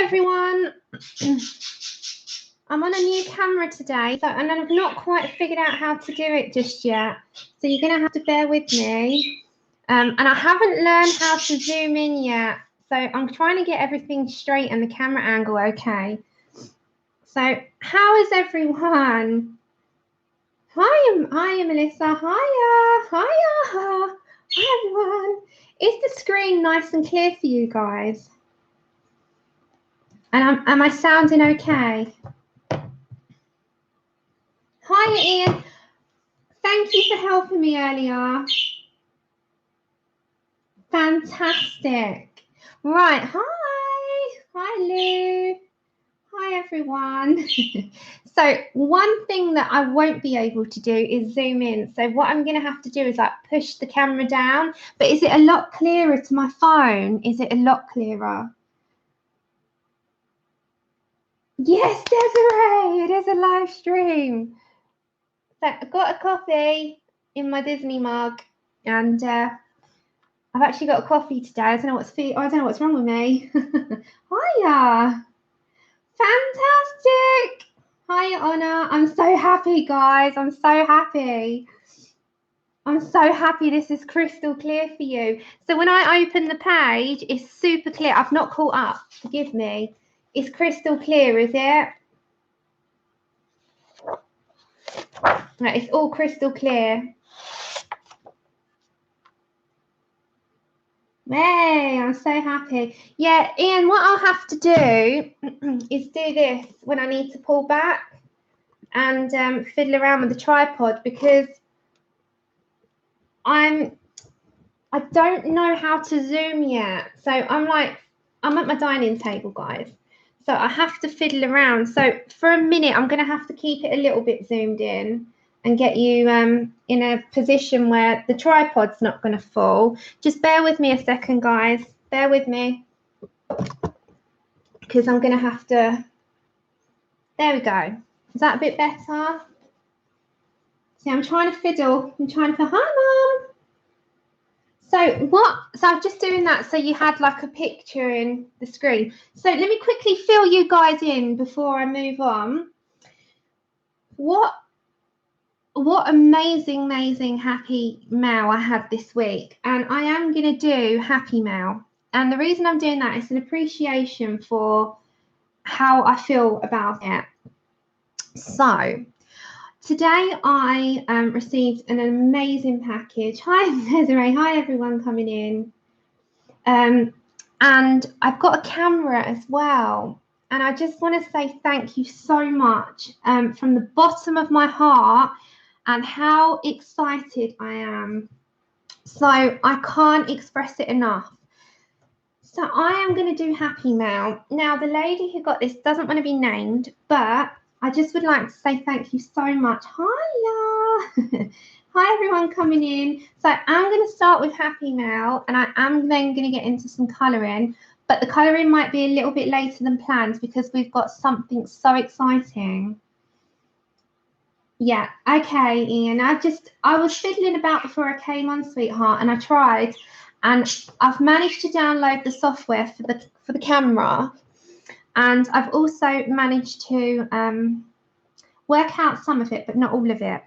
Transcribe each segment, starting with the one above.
everyone. I'm on a new camera today, and I've not quite figured out how to do it just yet. So you're going to have to bear with me. And I haven't learned how to zoom in yet. So I'm trying to get everything straight and the camera angle okay. So how is everyone? Hiya, Melissa. Hiya. Hi, everyone. Is the screen nice and clear for you guys? And am I sounding okay? Hi, Ian. Thank you for helping me earlier. Fantastic. Right. Hi, Lou. Hi, everyone. So one thing that I won't be able to do is zoom in. So what I'm going to have to do is like push the camera down. But is it a lot clearer to my phone? Is it a lot clearer? Yes, Desirae, it is a live stream. So I've got a coffee in my Disney mug, and I've actually got a coffee today. I don't know what's wrong with me. Hiya, fantastic. Hiya, Honor. I'm so happy, guys. I'm so happy. I'm so happy this is crystal clear for you. So when I open the page, it's super clear. I've not caught up. Forgive me. It's crystal clear, is it? Right, it's all crystal clear. Hey, I'm so happy. Yeah, Ian, what I'll have to do is do this when I need to pull back and fiddle around with the tripod, because I don't know how to zoom yet. So I'm at my dining table, guys. So I have to fiddle around. So for a minute, I'm going to have to keep it a little bit zoomed in and get you in a position where the tripod's not going to fall. Just bear with me a second, guys. Bear with me, because I'm going to have to. There we go. Is that a bit better? See, I'm trying to fiddle. Hi, Mum. So I'm just doing that so you had like a picture in the screen. So let me quickly fill you guys in before I move on. What amazing happy mail I had this week. And I am going to do happy mail. And the reason I'm doing that is an appreciation for how I feel about it. So today I received an amazing package. Hi, Desirae. Hi, everyone coming in. And I've got a camera as well. And I just want to say thank you so much from the bottom of my heart, and how excited I am. So I can't express it enough. So I am going to do happy mail. Now, the lady who got this doesn't want to be named, but I just would like to say thank you so much. Hiya. Hi, everyone coming in. So I'm going to start with happy mail, and I am then going to get into some colouring. But the colouring might be a little bit later than planned, because we've got something so exciting. Yeah, okay, Ian. I was fiddling about before I came on, sweetheart, and I tried, and I've managed to download the software for the camera, and I've also managed to work out some of it, but not all of it.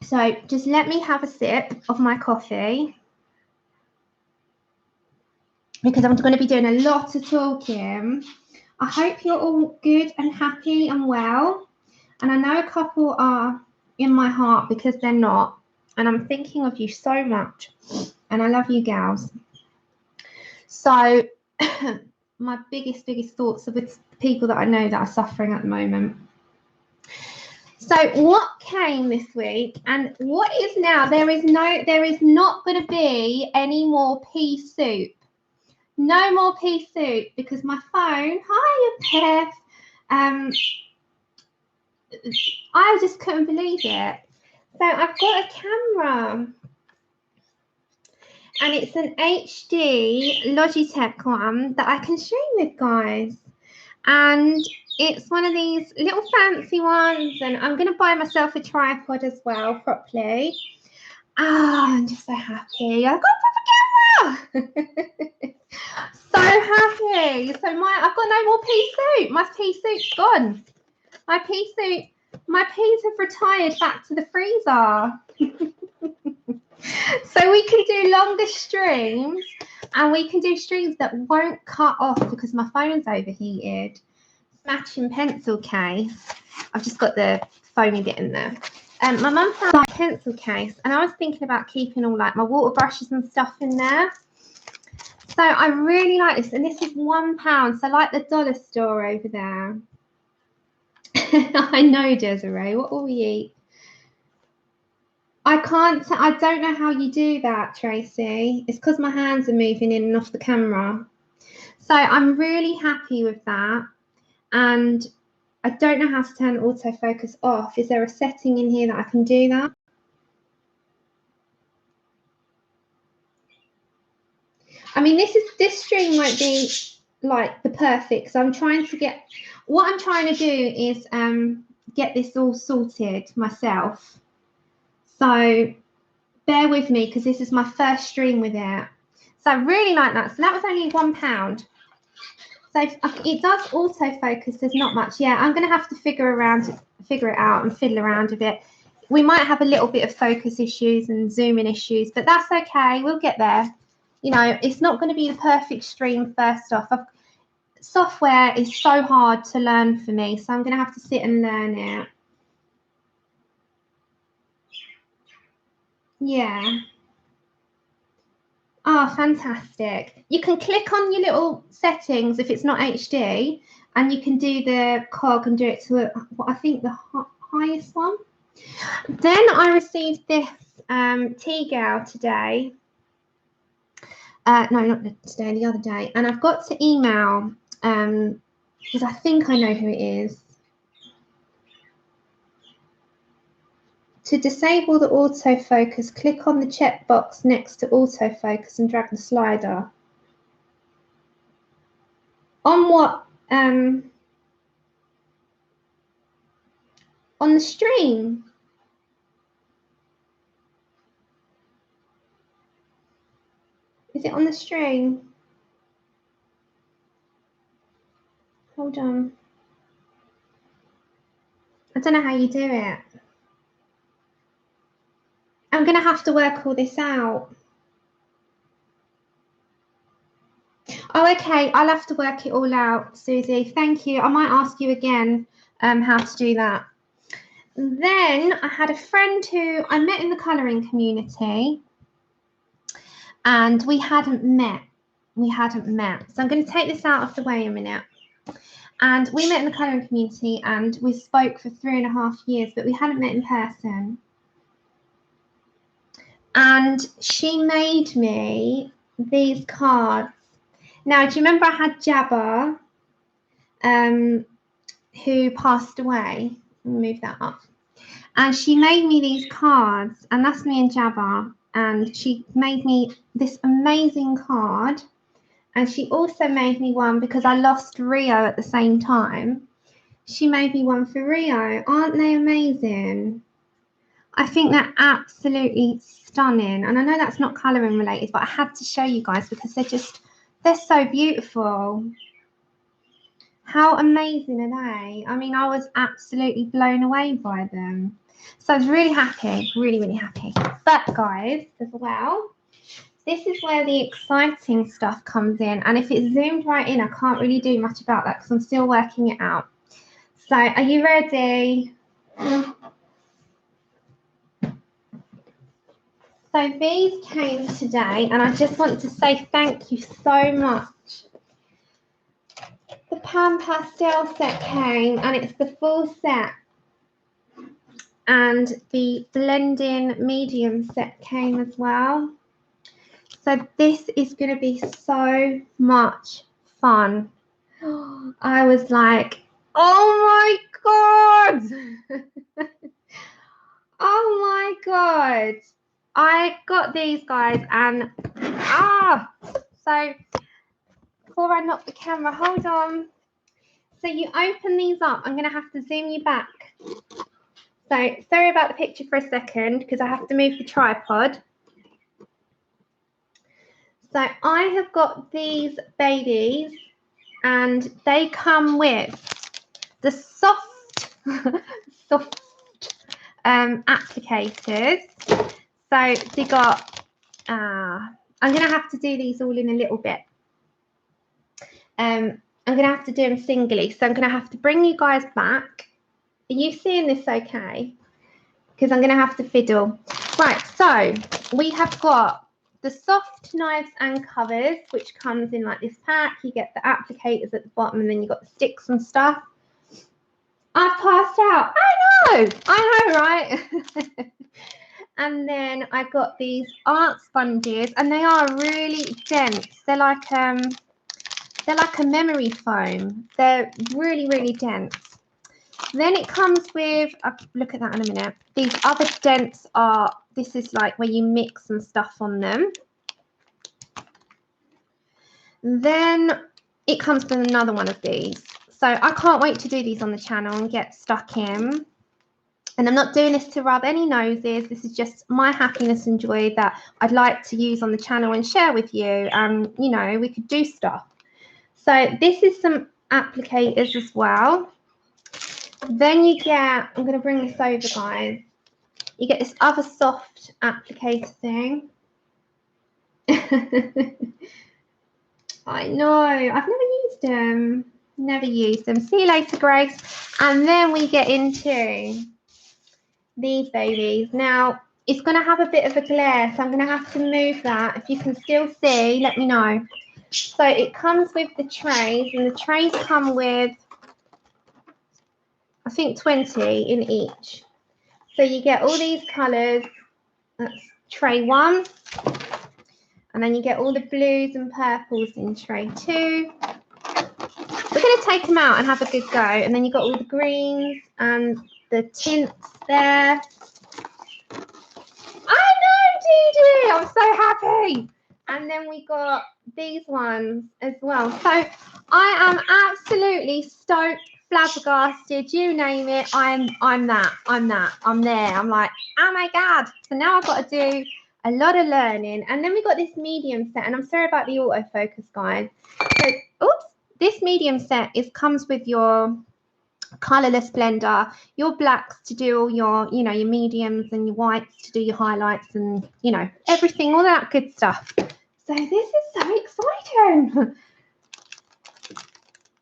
So just let me have a sip of my coffee, because I'm going to be doing a lot of talking. I hope you're all good and happy and well. And I know a couple are in my heart because they're not. And I'm thinking of you so much. And I love you, gals. So my biggest thoughts are with people that I know that are suffering at the moment. So what came this week, and what is now, there is not going to be any more pea soup. No more pea soup, because my phone, hiya, Beth, I just couldn't believe it. So I've got a camera, and it's an HD Logitech one that I can stream with, guys. And it's one of these little fancy ones, and I'm going to buy myself a tripod as well, properly. I'm just so happy. I've got a proper camera. So happy. So I've got no more pea soup. My pea soup's gone. My peas have retired back to the freezer. So we can do longer streams, and we can do streams that won't cut off because my phone's overheated. Matching pencil case. I've just got the foamy bit in there. My mum found my pencil case, and I was thinking about keeping all like my water brushes and stuff in there. So I really like this, and this is £1. So like the dollar store over there. I know, Desirae. What will we eat? I don't know how you do that, Tracy. It's because my hands are moving in and off the camera. So I'm really happy with that. And I don't know how to turn autofocus off. Is there a setting in here that I can do that? I mean, this stream won't be like the perfect. So what I'm trying to do is get this all sorted myself. So bear with me because this is my first stream with it. So I really like that. So that was only £1. So it does autofocus. There's not much. Yeah, I'm going to have to figure it out and fiddle around a bit. We might have a little bit of focus issues and zooming issues, but that's okay. We'll get there. You know, it's not going to be the perfect stream first off. Software is so hard to learn for me, so I'm going to have to sit and learn it. Yeah. Oh, fantastic. You can click on your little settings if it's not HD, and you can do the cog and do it to what I think the highest one. Then I received this tea gal today. No, not today, the other day. And I've got to email, because I think I know who it is. To disable the autofocus, click on the checkbox next to autofocus and drag the slider. On what? On the stream. Is it on the stream? Hold on. I don't know how you do it. I'm going to have to work all this out. Oh, okay. I'll have to work it all out, Susie. Thank you. I might ask you again how to do that. Then I had a friend who I met in the colouring community, and we hadn't met. So I'm going to take this out of the way a minute. And we met in the colouring community, and we spoke for 3.5 years, but we hadn't met in person. And she made me these cards. Now, do you remember I had Jabba, who passed away? Move that up. And she made me these cards, and that's me and Jabba. And she made me this amazing card. And she also made me one because I lost Rio at the same time. She made me one for Rio. Aren't they amazing? I think they're absolutely stunning. And I know that's not colouring related, but I had to show you guys because they're so beautiful. How amazing are they? I mean, I was absolutely blown away by them. So I was really happy, really, really happy. But guys, as well, this is where the exciting stuff comes in. And if it's zoomed right in, I can't really do much about that because I'm still working it out. So are you ready? So these came today, and I just want to say thank you so much. The Pan Pastel set came, and it's the full set. And the blending medium set came as well. So this is going to be so much fun. I was like, oh my God. Oh my God. I got these guys, and so before I knock the camera, hold on. So you open these up. I'm going to have to zoom you back. So sorry about the picture for a second because I have to move the tripod. So I have got these babies, and they come with the soft applicators. So they got I'm gonna have to do these all in a little bit. I'm gonna have to do them singly, so I'm gonna have to bring you guys back. Are you seeing this okay? Because I'm gonna have to fiddle. Right, so we have got the soft knives and covers, which comes in like this pack. You get the applicators at the bottom, and then you got the sticks and stuff. I've passed out. I know, right? And then I got these art sponges, and they are really dense. They're like a memory foam. They're really, really dense. Then it comes with, I'll look at that in a minute. These other dents are, this is like where you mix some stuff on them. Then it comes with another one of these. So I can't wait to do these on the channel and get stuck in. And I'm not doing this to rub any noses. This is just my happiness and joy that I'd like to use on the channel and share with you. And, you know, we could do stuff. So this is some applicators as well. Then you get, I'm going to bring this over, guys. You get this other soft applicator thing. I know, I've never used them. Never used them. See you later, Grace. And then we get into these babies. Now, it's going to have a bit of a glare, so I'm going to have to move that. If you can still see, let me know. So it comes with the trays, and the trays come with, I think, 20 in each. So you get all these colours. That's tray 1. And then you get all the blues and purples in tray 2. We're going to take them out and have a good go. And then you've got all the greens and the tints there. I know, Dee, I'm so happy. And then we got these ones as well. So I am absolutely stoked, flabbergasted, you name it. I'm there. I'm like, oh my God. So now I've got to do a lot of learning. And then we got this medium set, and I'm sorry about the autofocus, guys. So, oops, this medium set comes with your colorless blender, your blacks to do all your, you know, your mediums, and your whites to do your highlights, and, you know, everything, all that good stuff. So this is so exciting.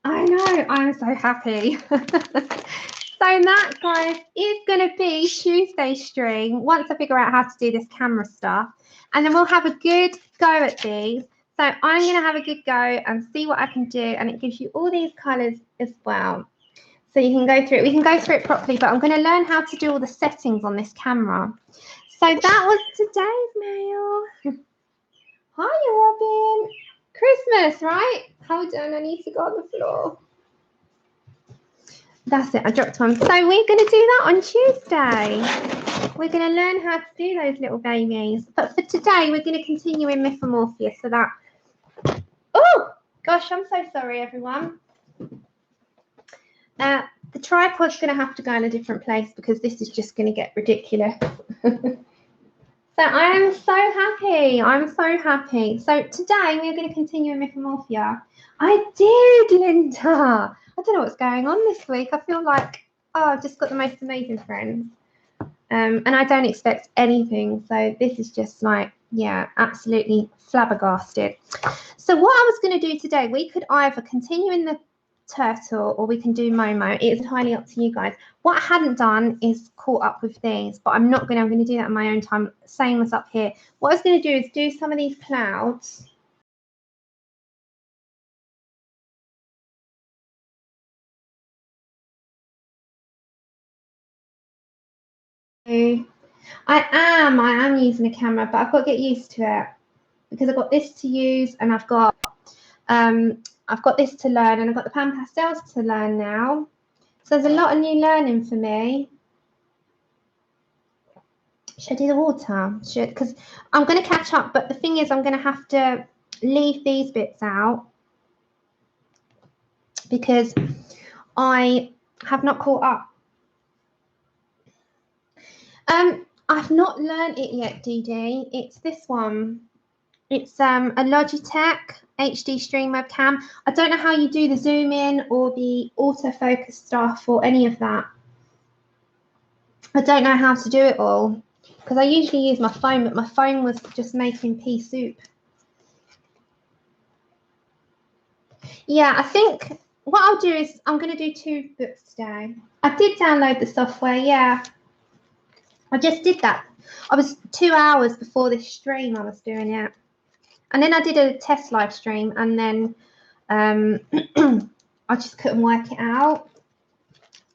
I know, I'm so happy. So that, guys, is going to be Tuesday's stream once I figure out how to do this camera stuff. And then we'll have a good go at these. So I'm going to have a good go and see what I can do. And it gives you all these colours as well. So you can go through it. We can go through it properly, but I'm going to learn how to do all the settings on this camera. So that was today's mail. Hi, Robin. Christmas, right? Hold on, I need to go on the floor. That's it, I dropped one. So we're going to do that on Tuesday. We're going to learn how to do those little babies. But for today, we're going to continue in Mythomorphia. So that... Oh, gosh, I'm so sorry, everyone. The tripod's going to have to go in a different place because this is just going to get ridiculous. So I am so happy. I'm so happy. So today we're going to continue in Mythomorphia. I did, Linda. I don't know what's going on this week. I feel like, oh, I've just got the most amazing friends. And I don't expect anything. So this is just like, yeah, absolutely flabbergasted. So what I was going to do today, we could either continue in the turtle or we can do Momo. It is entirely up to you guys. What I hadn't done is caught up with these, but I'm going to do that in my own time, same as up here. What I was going to do is do some of these clouds. I am using a camera, but I've got to get used to it because I've got this to use, and I've got this to learn, and I've got the pan pastels to learn now. So there's a lot of new learning for me. Should I do the water? Because I'm going to catch up, but the thing is I'm going to have to leave these bits out because I have not caught up. I've not learned it yet, Dee Dee. It's this one. It's a Logitech HD stream webcam. I don't know how you do the zoom in or the autofocus stuff or any of that. I don't know how to do it all because I usually use my phone, but my phone was just making pea soup. Yeah, I think what I'll do is I'm going to do 2 books today. I did download the software, yeah. I just did that. I was 2 hours before this stream I was doing it. And then I did a test live stream and then I just couldn't work it out.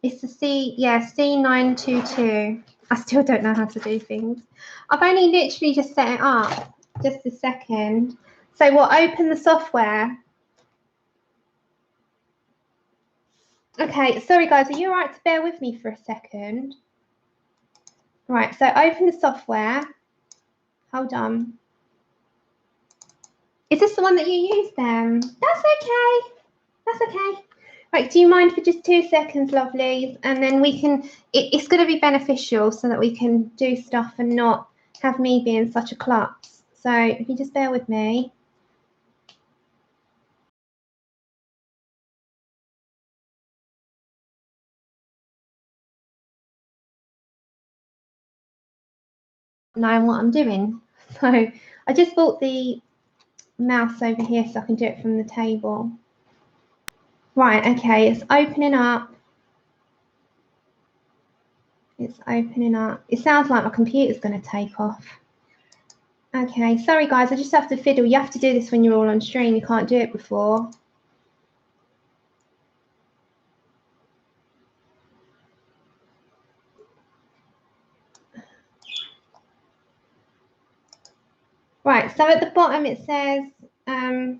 It's the C922. I still don't know how to do things. I've only literally just set it up. Just a second. So we'll open the software. Okay, sorry guys, are you all right to bear with me for a second? Right, so open the software. Hold on. Is this the one that you use then? That's okay. That's okay. Right, do you mind for just 2 seconds, lovelies? And then we can, it's going to be beneficial so that we can do stuff and not have me being such a klutz. So if you just bear with me. Know what I'm doing. So I just bought the mouse over here so I can do it from the table. Right, okay, it's opening up. It's opening up. It sounds like my computer's going to take off. Okay, sorry guys, I just have to fiddle. You have to do this when you're all on stream. You can't do it before. Right, so at the bottom it says, at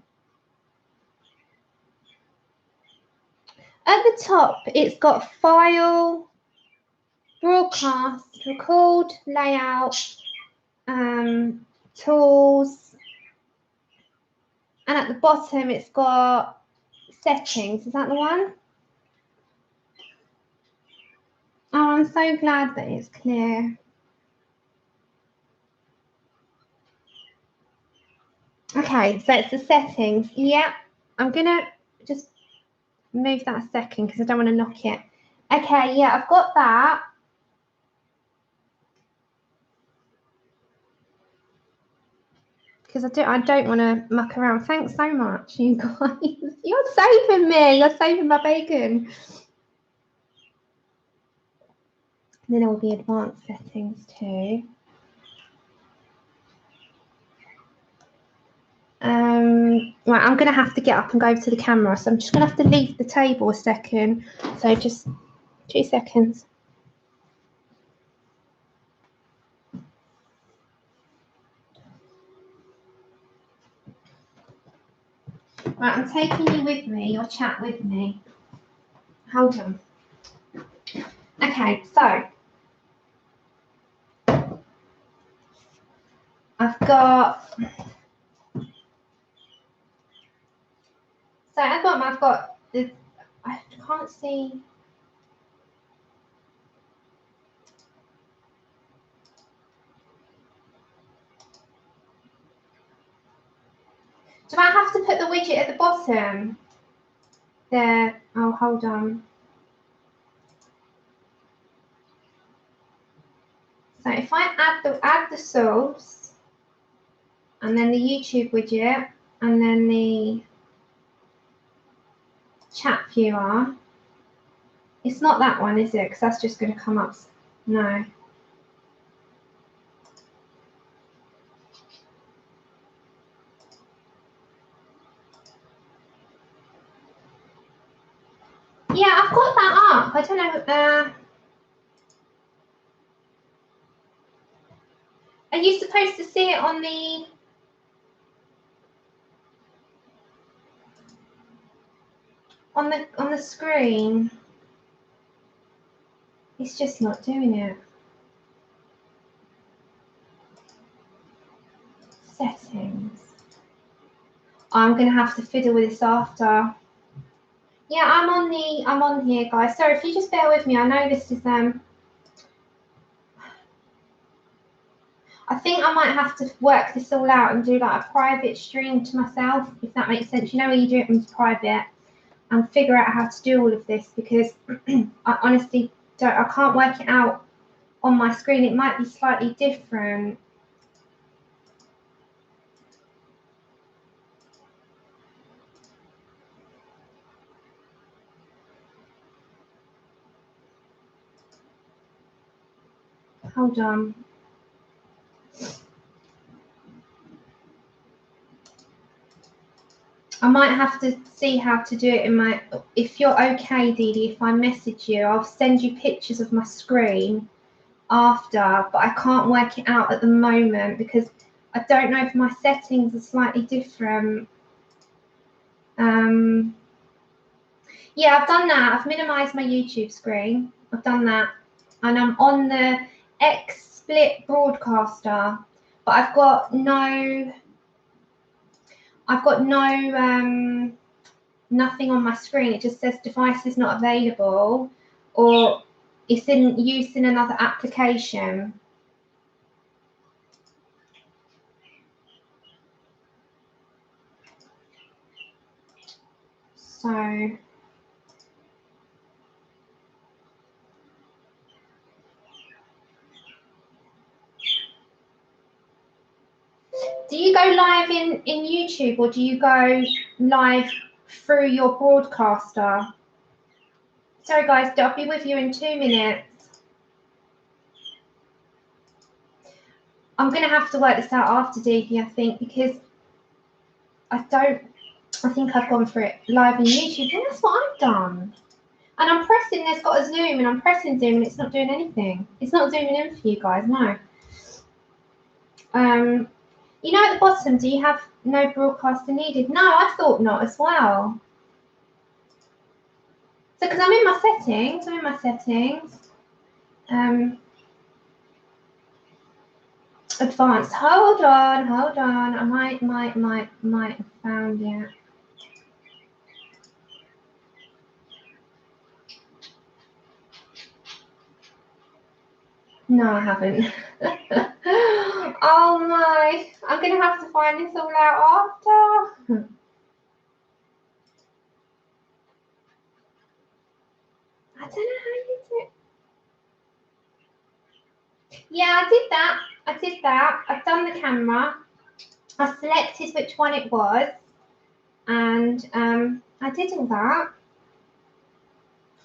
the top it's got file, broadcast, record, layout, tools, and at the bottom it's got settings. Is that the one? Oh, I'm so glad that it's clear. Okay, so it's the settings. Yeah, I'm gonna just move that a second because I don't want to knock it. Okay, yeah, I've got that. Because I don't want to muck around. Thanks so much, you guys. You're saving me. You're saving my bacon. And then there will be advanced settings too. Right, I'm going to have to get up and go over to the camera. So I'm just going to have to leave the table a second. So just 2 seconds. Right, I'm taking you with me. You'll chat with me. Hold on. Okay, so I've got... So at the bottom I've got this... I can't see... Do I have to put the widget at the bottom? There. Oh, hold on. So if I add the source, and then the YouTube widget, and then the chat viewer, it's not that one, is it? Because that's just going to come up. No. Yeah, I've got that up. I don't know. Are you supposed to see it on the screen? It's just not doing it. Settings. I'm going to have to fiddle with this after. Yeah, I'm on here, guys. Sorry if you just bear with me. I know this is I think I might have to work this all out and do like a private stream to myself, if that makes sense. You know, when you do it in private and figure out how to do all of this, because I honestly I can't work it out on my screen. It might be slightly different. Hold on. I might have to see how to do it in my, if you're okay, Dee Dee, if I message you, I'll send you pictures of my screen after, but I can't work it out at the moment because I don't know if my settings are slightly different. Yeah, I've done that. I've minimized my YouTube screen. I've done that. And I'm on the XSplit broadcaster, but I've got no nothing on my screen. It just says device is not available, or it's in use in another application. So do you go live in YouTube, or do you go live through your broadcaster? Sorry guys, I'll be with you in 2 minutes. I'm going to have to work this out after, Deepy, I think, because I think I've gone for it live on YouTube, and that's what I've done. And I'm pressing, there's got a zoom, and I'm pressing zoom, and it's not doing anything. It's not zooming in for you guys, no. You know, at the bottom, do you have no broadcaster needed? No, I thought not as well. So, because I'm in my settings, advanced. Hold on. I might have found it. No, I haven't. Oh my! I'm gonna have to find this all out after. I don't know how you do it. Yeah, I did that. I've done the camera. I selected which one it was, and I did all that.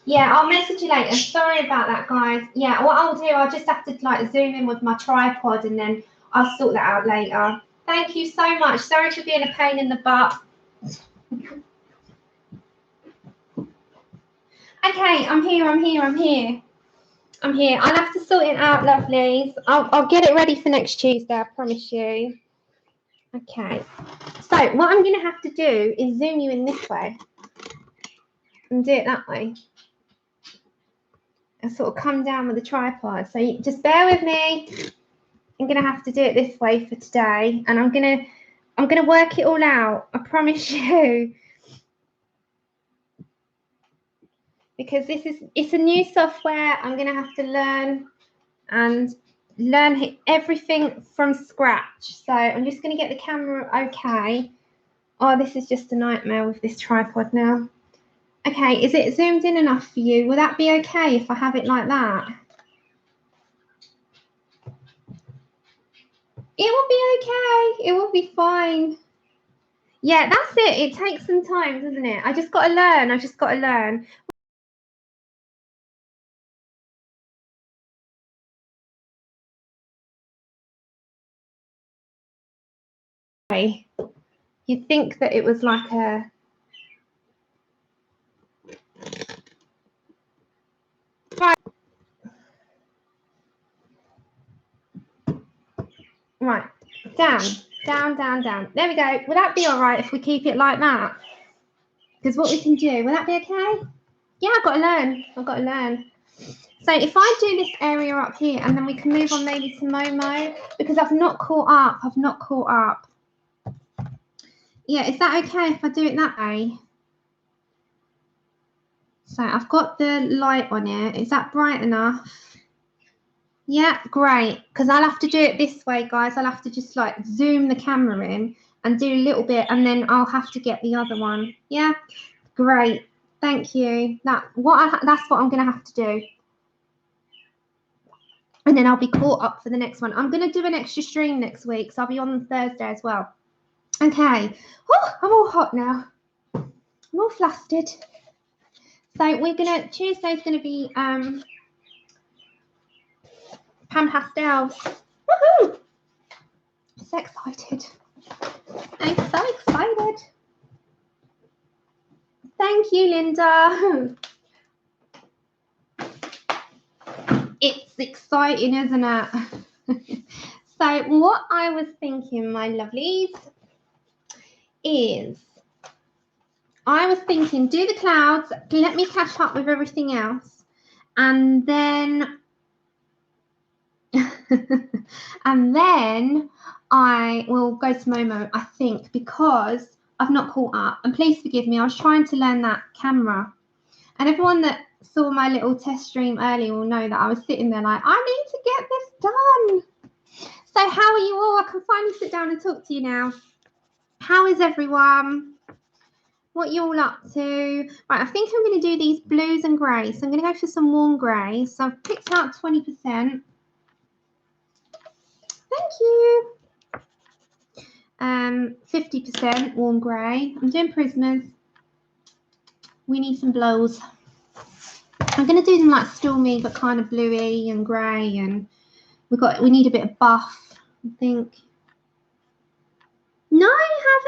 Yeah, I'll message you later. Sorry about that, guys. Yeah, what I'll do, I'll just have to like zoom in with my tripod, and then I'll sort that out later. Thank you so much. Sorry for being a pain in the butt. Okay, I'm here. I'll have to sort it out, lovelies. I'll get it ready for next Tuesday, I promise you. Okay. So what I'm going to have to do is zoom you in this way and do it that way. And sort of come down with the tripod. So you just bear with me. I'm going to have to do it this way for today, and I'm going to work it all out. I promise you. Because it's a new software. I'm going to have to learn everything from scratch. So I'm just going to get the camera okay. Oh, this is just a nightmare with this tripod now. Okay, is it zoomed in enough for you? Will that be okay if I have it like that? It will be okay. It will be fine. Yeah, that's it. It takes some time, doesn't it? I just got to learn. Okay. You'd think that it was like a... Right, down. There we go. Will that be all right if we keep it like that? Because what we can do, will that be okay? Yeah, I've got to learn. So if I do this area up here, and then we can move on maybe to Momo, because I've not caught up. Yeah, is that okay if I do it that way? So I've got the light on it. Is that bright enough? Yeah, great. Because I'll have to do it this way, guys. I'll have to just like zoom the camera in and do a little bit, and then I'll have to get the other one. Yeah, great. Thank you. That's what I'm going to have to do. And then I'll be caught up for the next one. I'm going to do an extra stream next week, so I'll be on Thursday as well. Okay. Oh, I'm all hot now. I'm all flustered. So Tuesday's going to be Pan Pastels. Woohoo! So excited. I'm so excited. Thank you, Linda. It's exciting, isn't it? So what I was thinking, my lovelies, is I was thinking do the clouds, let me catch up with everything else, and then and then I will go to Momo, I think, because I've not caught up. And please forgive me, I was trying to learn that camera. And everyone that saw my little test stream earlier will know that I was sitting there like, I need to get this done. So how are you all? I can finally sit down and talk to you now. How is everyone? What are you all up to? Right, I think I'm going to do these blues and greys. So I'm going to go for some warm greys. So I've picked out 20%. Thank you. 50% warm grey. I'm doing prismas. We need some blows. I'm going to do them like stormy, but kind of bluey and grey, and we need a bit of buff, I think. No, I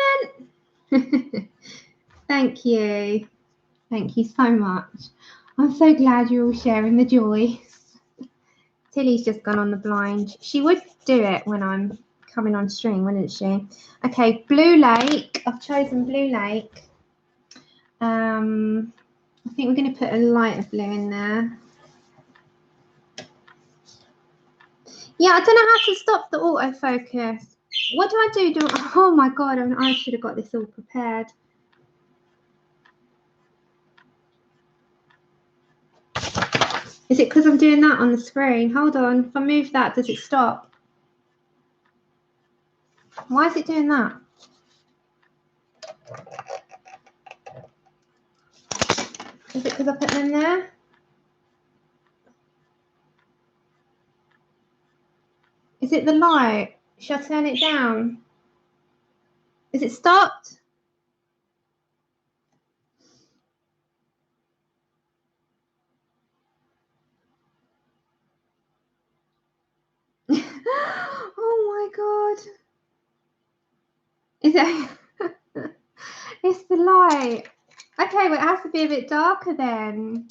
haven't. Thank you. Thank you so much. I'm so glad you're all sharing the joys. Tilly's just gone on the blind. She would do it when I'm coming on stream, wouldn't she? Okay, Blue Lake. I've chosen Blue Lake. I think we're going to put a lighter blue in there. Yeah, I don't know how to stop the autofocus. What do I do? Oh my God, I should have got this all prepared. Is it because I'm doing that on the screen? Hold on. If I move that, does it stop? Why is it doing that? Is it because I put them there? Is it the light? Should I turn it down? Is it stopped? Oh my God. Is it? It's the light. Okay, well, it has to be a bit darker then.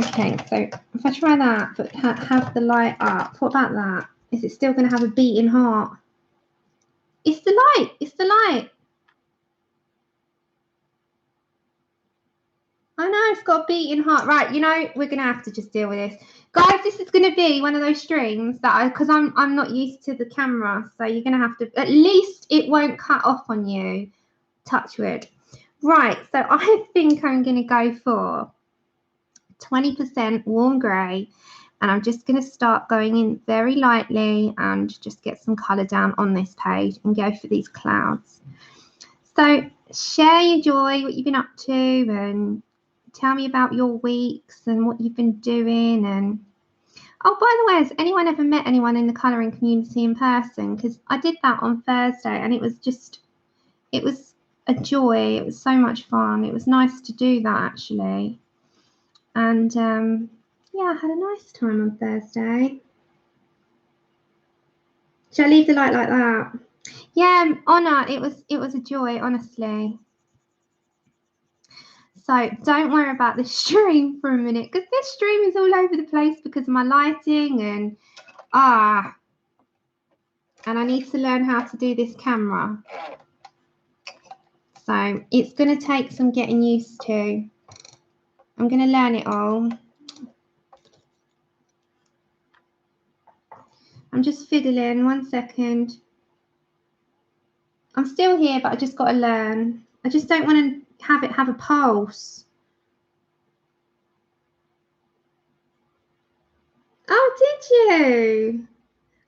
Okay, so if I try that, but have the light up, what about that? Is it still going to have a beating heart? It's the light. It's the light. I know it's got a beating heart. Right, you know, we're going to have to just deal with this. Guys, this is going to be one of those streams that because I'm not used to the camera, so you're going to have to, at least it won't cut off on you. Touch wood. Right, so I think I'm going to go for 20% warm grey, and I'm just going to start going in very lightly and just get some colour down on this page and go for these clouds. So share your joy, what you've been up to, and tell me about your weeks and what you've been doing. And oh, by the way, has anyone ever met anyone in the colouring community in person? Because I did that on Thursday, and it was a joy. It was so much fun. It was nice to do that, actually. And yeah, I had a nice time on Thursday. Should I leave the light like that? Yeah, Honor, it was a joy, honestly. So don't worry about the stream for a minute, because this stream is all over the place because of my lighting and I need to learn how to do this camera. So it's going to take some getting used to. I'm going to learn it all. I'm just fiddling, 1 second. I'm still here, but I just got to learn. I just don't want to have it have a pulse. Oh, did you?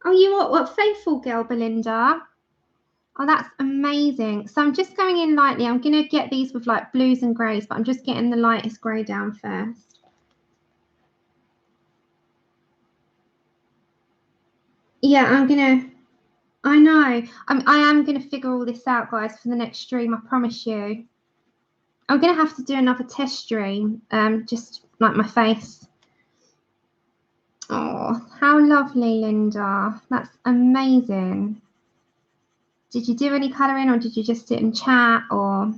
Oh, you what faithful girl, Belinda. Oh, that's amazing. So I'm just going in lightly. I'm going to get these with like blues and greys, but I'm just getting the lightest grey down first. Yeah, I know. I am going to figure all this out, guys, for the next stream. I promise you. I'm going to have to do another test stream, just like my face. Oh, how lovely, Linda. That's amazing. Did you do any colouring, or did you just sit and chat, or?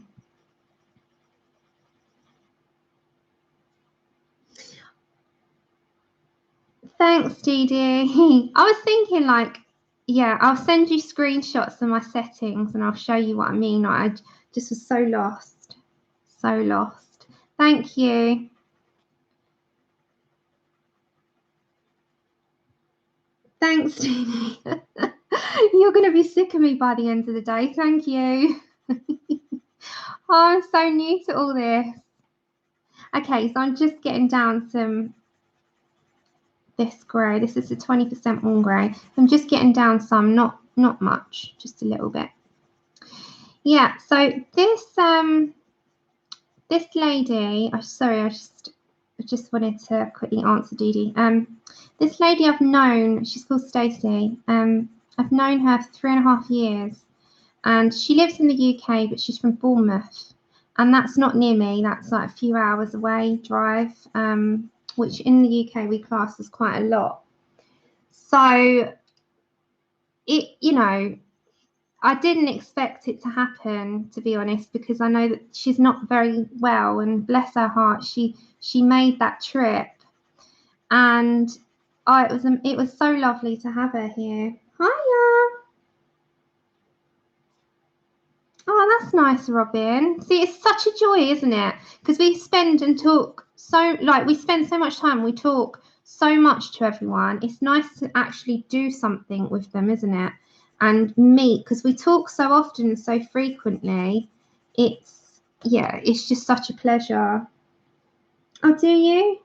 Thanks, Dee Dee. I was thinking, like, yeah, I'll send you screenshots of my settings and I'll show you what I mean. I just was so lost. So lost. Thank you. Thanks, Dee Dee. You're going to be sick of me by the end of the day. Thank you. Oh, I'm so new to all this. Okay, so I'm just getting down some this grey. This is the 20% warm grey. I'm just getting down some, not much, just a little bit. Yeah, so this lady, sorry, I just wanted to quickly answer Dee Dee. This lady I've known, she's called Stacey. I've known her for 3.5 years, and she lives in the UK, but she's from Bournemouth, and that's not near me. That's like a few hours away drive, which in the UK we class as quite a lot. So I didn't expect it to happen, to be honest, because I know that she's not very well, and bless her heart, she made that trip, and it was so lovely to have her here. Hiya. Oh, that's nice, Robin. See, it's such a joy, isn't it? Because we spend and talk we spend so much time, we talk so much to everyone. It's nice to actually do something with them, isn't it? And meet, because we talk so often and so frequently. It's just such a pleasure. Oh, do you?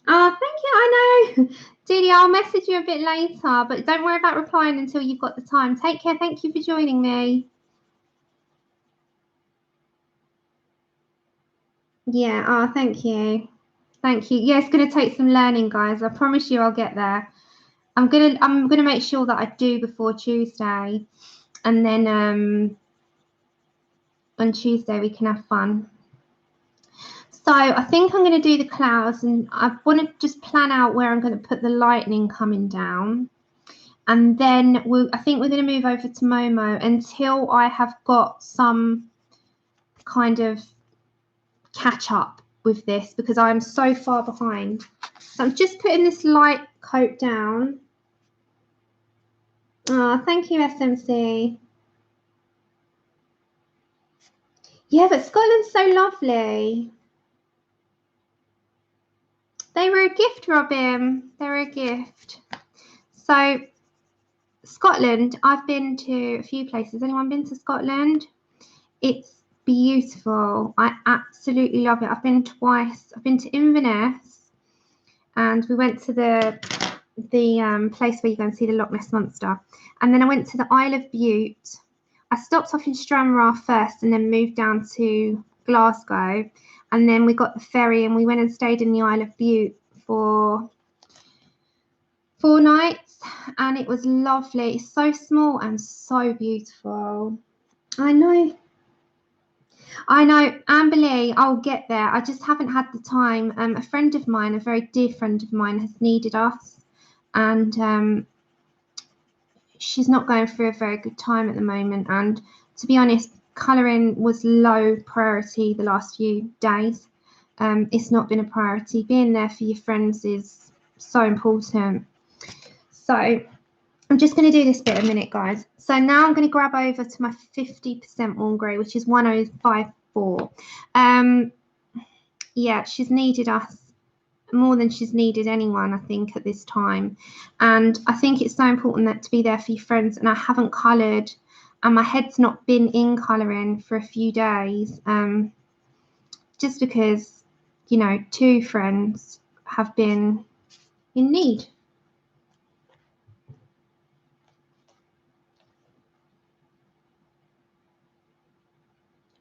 Oh, thank you. I know. Dee, I'll message you a bit later, but don't worry about replying until you've got the time. Take care. Thank you for joining me. Yeah. Oh, thank you. Thank you. Yeah, it's going to take some learning, guys. I promise you I'll get there. I'm gonna make sure that I do before Tuesday, and then on Tuesday we can have fun. So I think I'm going to do the clouds, and I want to just plan out where I'm going to put the lightning coming down, and then I think we're going to move over to Momo until I have got some kind of catch up with this, because I'm so far behind. So I'm just putting this light coat down. Oh, thank you, SMC. Yeah, but Scotland's so lovely. They were a gift, Robin. They were a gift. So Scotland, I've been to a few places. Anyone been to Scotland? It's beautiful. I absolutely love it. I've been twice. I've been to Inverness, and we went to the place where you go and see the Loch Ness Monster. And then I went to the Isle of Bute. I stopped off in Stranraer first and then moved down to Glasgow. And then we got the ferry and we went and stayed in the Isle of Bute for 4 nights. And it was lovely. It's so small and so beautiful. I know. Amber Lee, I'll get there. I just haven't had the time. A friend of mine, a very dear friend of mine, has needed us. And she's not going through a very good time at the moment. And to be honest, colouring was low priority the last few days. It's not been a priority. Being there for your friends is so important. So I'm just going to do this bit a minute, guys. So now I'm going to grab over to my 50% warm grey, which is 1054. Yeah, she's needed us more than she's needed anyone, I think, at this time. And I think it's so important that to be there for your friends. And I haven't coloured, and my head's not been in colouring for a few days, just because, 2 friends have been, in need.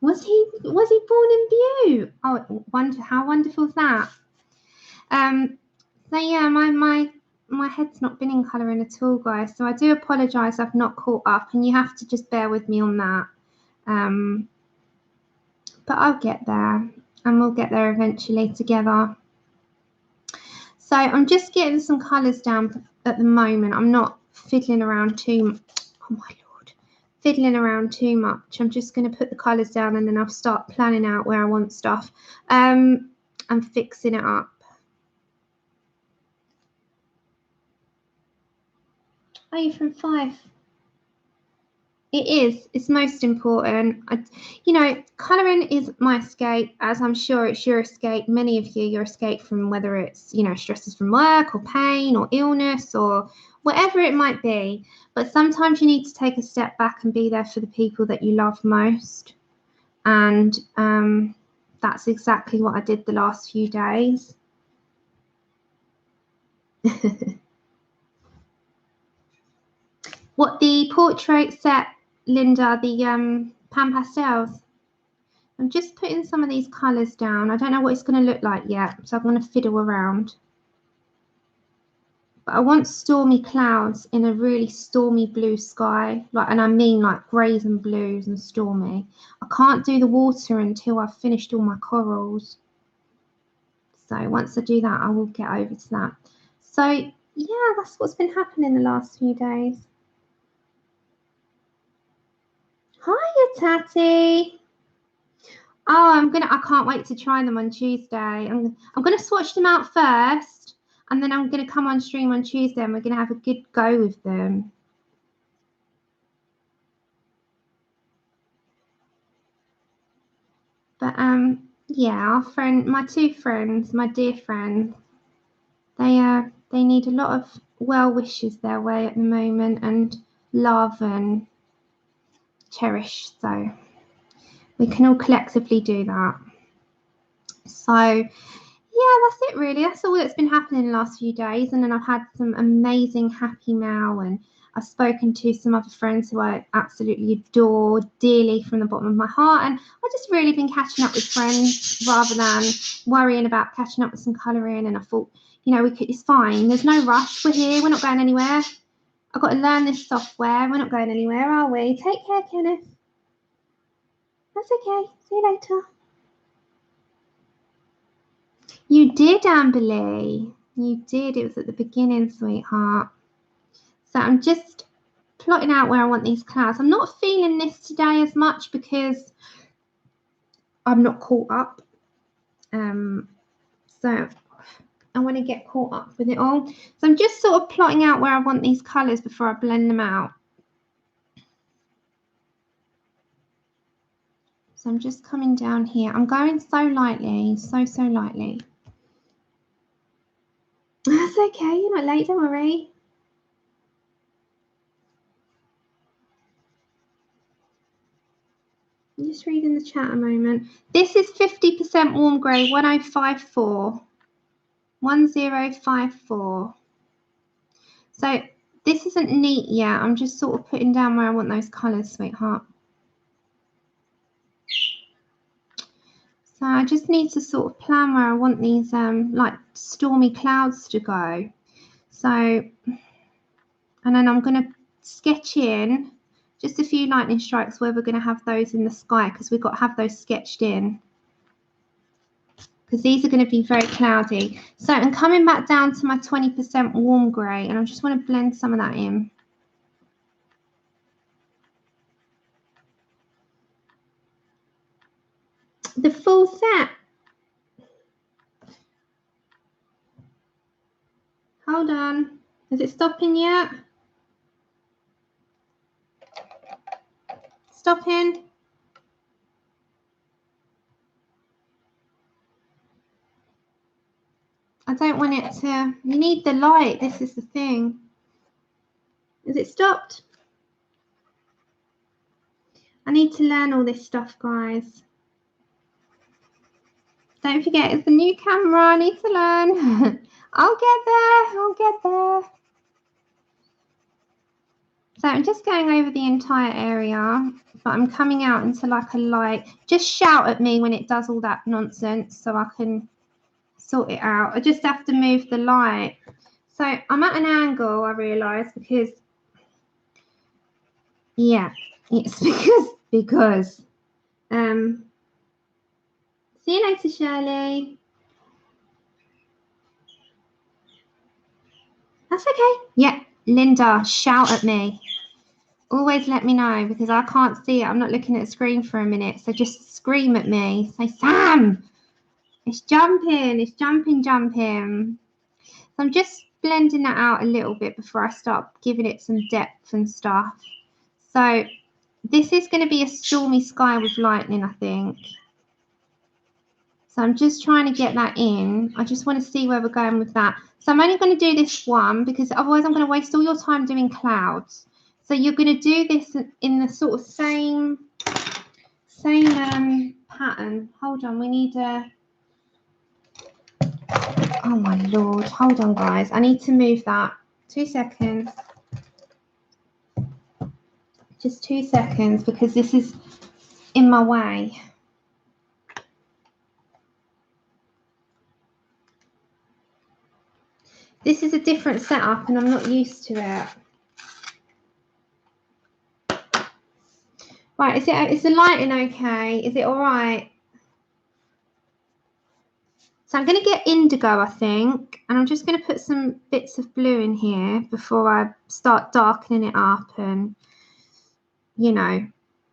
Was he born in Butte? Oh, how wonderful is that? So yeah, my head's not been in colouring at all, guys. So I do apologise. I've not caught up, and you have to just bear with me on that. But I'll get there, and we'll get there eventually together. So I'm just getting some colours down at the moment. I'm not fiddling around too. Oh my lord, fiddling around too much. I'm just going to put the colours down, and then I'll start planning out where I want stuff. And fixing it up. Are you from 5? It is. It's most important. You know, colouring is my escape, as I'm sure it's your escape. Many of you, your escape from whether it's, you know, stresses from work or pain or illness or whatever it might be. But sometimes you need to take a step back and be there for the people that you love most. And that's exactly what I did the last few days. What, the portrait set, Linda, the pan pastels? I'm just putting some of these colours down. I don't know what it's going to look like yet, so I'm going to fiddle around. But I want stormy clouds in a really stormy blue sky, and I mean like greys and blues and stormy. I can't do the water until I've finished all my corals. So once I do that, I will get over to that. So yeah, that's what's been happening the last few days. Hiya, Tatty. Oh, I can't wait to try them on Tuesday. I'm gonna swatch them out first, and then I'm gonna come on stream on Tuesday, and we're gonna have a good go with them. But yeah, my 2 friends, my dear friends, they need a lot of well wishes their way at the moment, and love and cherish. So we can all collectively do that. So yeah, that's it really. That's all that's been happening in the last few days. And then I've had some amazing happy mail, and I've spoken to some other friends who I absolutely adore dearly from the bottom of my heart. And I've just really been catching up with friends rather than worrying about catching up with some colouring. And I thought, you know, it's fine. There's no rush. We're here. We're not going anywhere. I've got to learn this software. We're not going anywhere, are we? Take care, Kenneth. That's okay. See you later. You did, Amberly. You did. It was at the beginning, sweetheart. So I'm just plotting out where I want these clouds. I'm not feeling this today as much because I'm not caught up. So I want to get caught up with it all. So I'm just sort of plotting out where I want these colours before I blend them out. So I'm just coming down here. I'm going so lightly, so lightly. That's okay. You're not late. Don't worry. I'm just reading the chat a moment. This is 50% warm grey, 1054. 1054. So this isn't neat yet. I'm just sort of putting down where I want those colours, sweetheart. So I just need to sort of plan where I want these like stormy clouds to go. So, and then I'm going to sketch in just a few lightning strikes where we're going to have those in the sky, because we've got to have those sketched in, because these are going to be very cloudy. So I'm coming back down to my 20% warm grey, and I just want to blend some of that in. The full set. Hold on. Is it stopping yet? Stopping. I don't want it to. You need the light. This is the thing. Is it stopped? I need to learn all this stuff, guys. Don't forget, it's the new camera. I need to learn. I'll get there. I'll get there. So I'm just going over the entire area, but I'm coming out into like a light. Just shout at me when it does all that nonsense so I can sort it out. I just have to move the light. So I'm at an angle, I realise, because, yeah, it's because. See you later, Shirley. That's okay. Yeah, Linda, shout at me. Always let me know because I can't see it. I'm not looking at the screen for a minute. So just scream at me. Say, Sam, it's jumping. It's jumping. So I'm just blending that out a little bit before I start giving it some depth and stuff. So this is going to be a stormy sky with lightning, I think. So I'm just trying to get that in. I just want to see where we're going with that. So I'm only going to do this one because otherwise I'm going to waste all your time doing clouds. So you're going to do this in the sort of same pattern. Hold on, we need a... Oh my Lord, hold on guys. I need to move that. 2 seconds. Just 2 seconds because this is in my way. This is a different setup and I'm not used to it. Right, is the lighting okay? Is it all right? So I'm going to get indigo, I think, and I'm just going to put some bits of blue in here before I start darkening it up and, you know,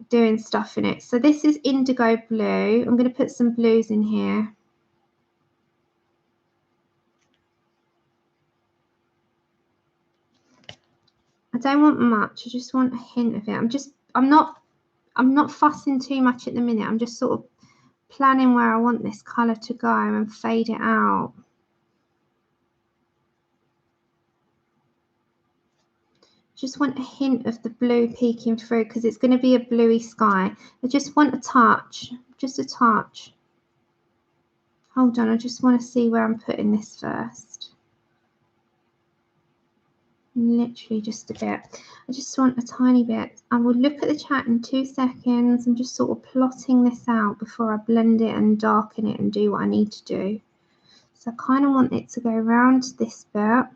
doing stuff in it. So this is indigo blue. I'm going to put some blues in here. I don't want much. I just want a hint of it. I'm not fussing too much at the minute. I'm just sort of planning where I want this colour to go and fade it out. Just want a hint of the blue peeking through because it's going to be a bluey sky. I just want a touch, just a touch. Hold on, I just want to see where I'm putting this first. Literally just a bit. I just want a tiny bit. I will look at the chat in 2 seconds. I'm just sort of plotting this out before I blend it and darken it and do what I need to do. So I kind of want it to go around this bit.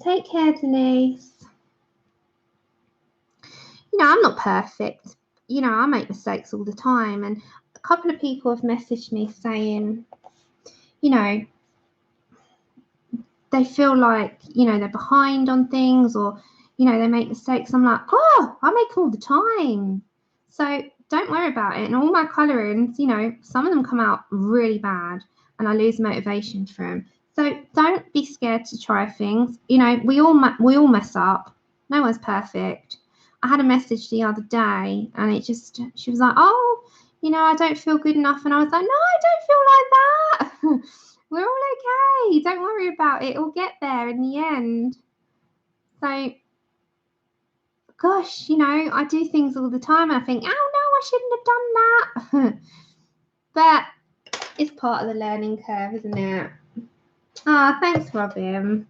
Take care, Denise. You know, I'm not perfect. You know, I make mistakes all the time. And a couple of people have messaged me saying, you know, they feel like, you know, they're behind on things or, you know, they make mistakes. I'm like, oh, I make all the time. So don't worry about it. And all my colorings, you know, some of them come out really bad and I lose motivation for them. So don't be scared to try things. You know, we all mess up. No one's perfect. I had a message the other day and she was like, oh, you know, I don't feel good enough. And I was like, no, I don't feel like that. We're all okay. Don't worry about it. We'll get there in the end. So, gosh, you know, I do things all the time and I think, oh, no, I shouldn't have done that. But it's part of the learning curve, isn't it? Ah, thanks, Robin.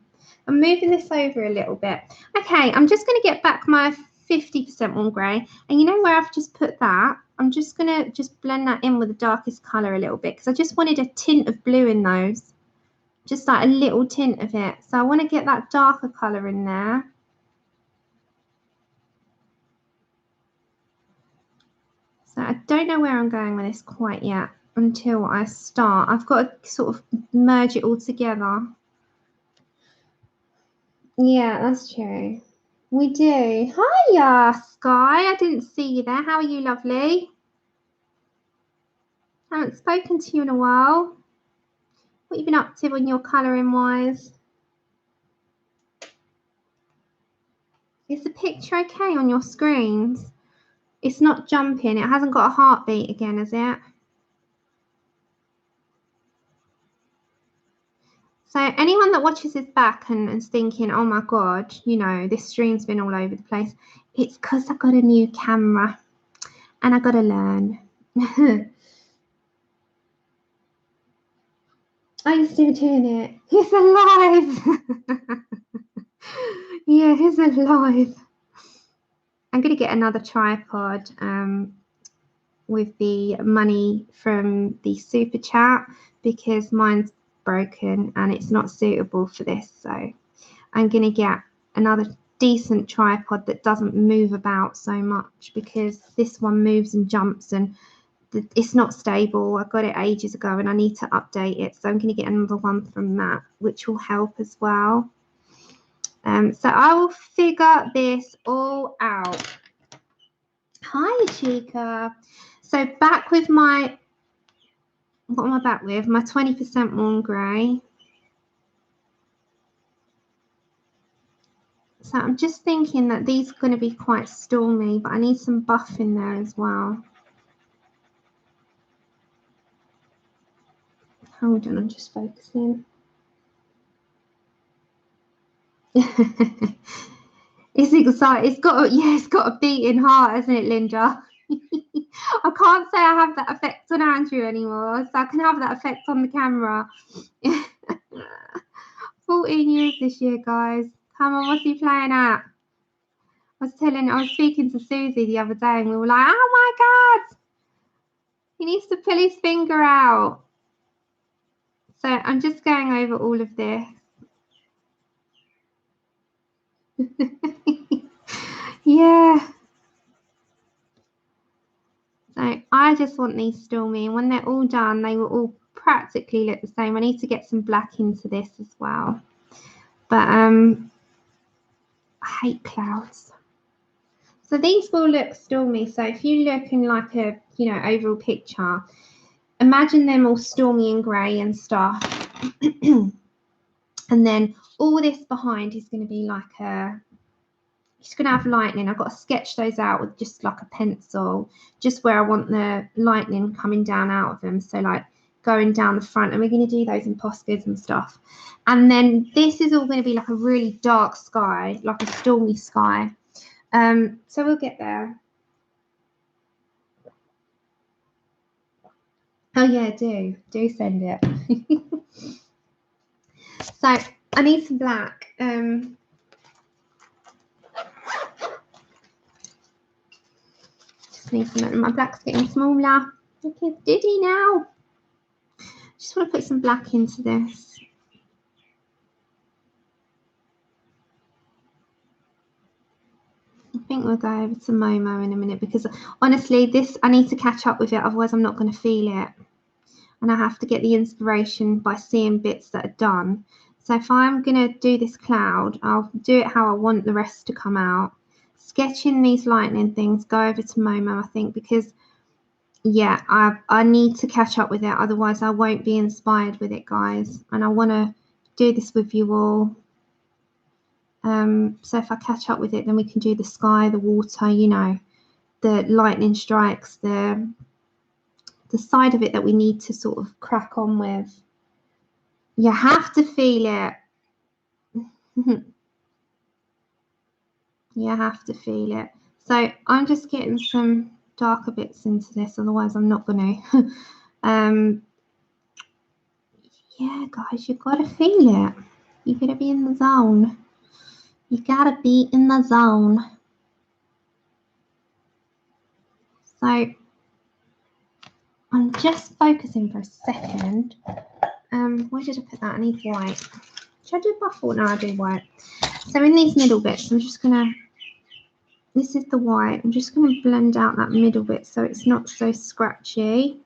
I'm moving this over a little bit. Okay, I'm just going to get back my 50% warm grey. And you know where I've just put that? I'm just going to just blend that in with the darkest colour a little bit because I just wanted a tint of blue in those. Just like a little tint of it. So I want to get that darker colour in there. So I don't know where I'm going with this quite yet until I start. I've got to sort of merge it all together. Yeah, that's true. We do. Hiya, Sky. I didn't see you there. How are you, lovely? I haven't spoken to you in a while. What have you been up to on your colouring wise? Is the picture okay on your screens? It's not jumping. It hasn't got a heartbeat again, has it? So anyone that watches this back and is thinking, oh my God, you know, this stream's been all over the place, it's because I got a new camera. and I gotta learn. I'm still doing it. He's alive. Yeah, he's alive. I'm gonna get another tripod with the money from the super chat because mine's broken and it's not suitable for this. So I'm gonna get another decent tripod that doesn't move about so much because this one moves and jumps and it's not stable. I got it ages ago and I need to update it, so I'm going to get another one from that, which will help as well. So I will figure this all out. Hi, Chica. So back with my, what am I back with? My 20% warm grey. So I'm just thinking that these are going to be quite stormy, but I need some buff in there as well. Hold on, I'm just focusing. It's exciting. It's got a beating heart, hasn't it, Linda? I can't say I have that effect on Andrew anymore, so I can have that effect on the camera. 14 years this year, guys. Come on, what's he playing at? I was speaking to Susie the other day and we were like, oh my God, he needs to pull his finger out. So I'm just going over all of this. Yeah. So I just want these stormy, and when they're all done, they will all practically look the same. I need to get some black into this as well. But I hate clouds. So these will look stormy. So if you look in like a, overall picture, imagine them all stormy and grey and stuff. And then all this behind is going to be like it's going to have lightning. I've got to sketch those out with just like a pencil, just where I want the lightning coming down out of them. So like going down the front, and we're going to do those in postcards and stuff. And then this is all going to be like a really dark sky, like a stormy sky. So we'll get there. Oh yeah, do send it. So I need some black. Just need some. My black's getting smaller. Look at Diddy now. Just want to put some black into this. I think we'll go over to Momo in a minute because honestly, this I need to catch up with it. Otherwise, I'm not going to feel it. And I have to get the inspiration by seeing bits that are done. So if I'm going to do this cloud, I'll do it how I want the rest to come out. Sketching these lightning things, go over to Momo, I think, because, yeah, I need to catch up with it. Otherwise, I won't be inspired with it, guys. And I want to do this with you all. So if I catch up with it, then we can do the sky, the water, the lightning strikes, the side of it that we need to sort of crack on with. You have to feel it. You have to feel it. So I'm just getting some darker bits into this, otherwise I'm not going to. Yeah, guys, you got to feel it. You got to be in the zone. You got to be in the zone. So I'm just focusing for a second. Where did I put that? I need white. Should I do buff or no? I do white. So in these middle bits, I'm just gonna. This is the white. I'm just gonna blend out that middle bit so it's not so scratchy.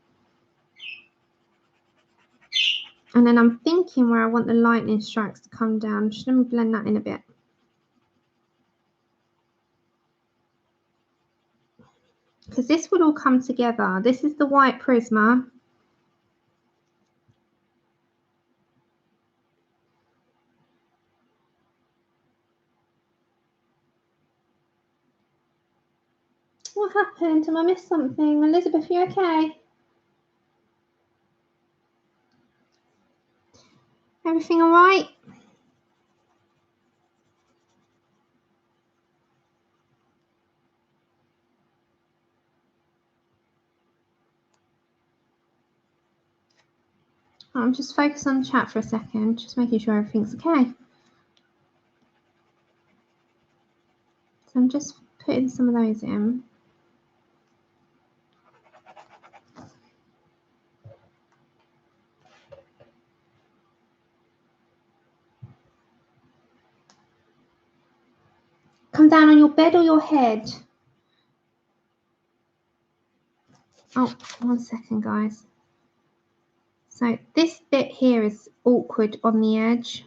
And then I'm thinking where I want the lightning strikes to come down. Just let me blend that in a bit. Because this would all come together. This is the white Prisma. What happened? Did I miss something? Elizabeth, you okay? Everything all right? I'm just focused on the chat for a second, just making sure everything's okay. So I'm just putting some of those in. Come down on your bed or your head? Oh, 1 second, guys. So this bit here is awkward on the edge.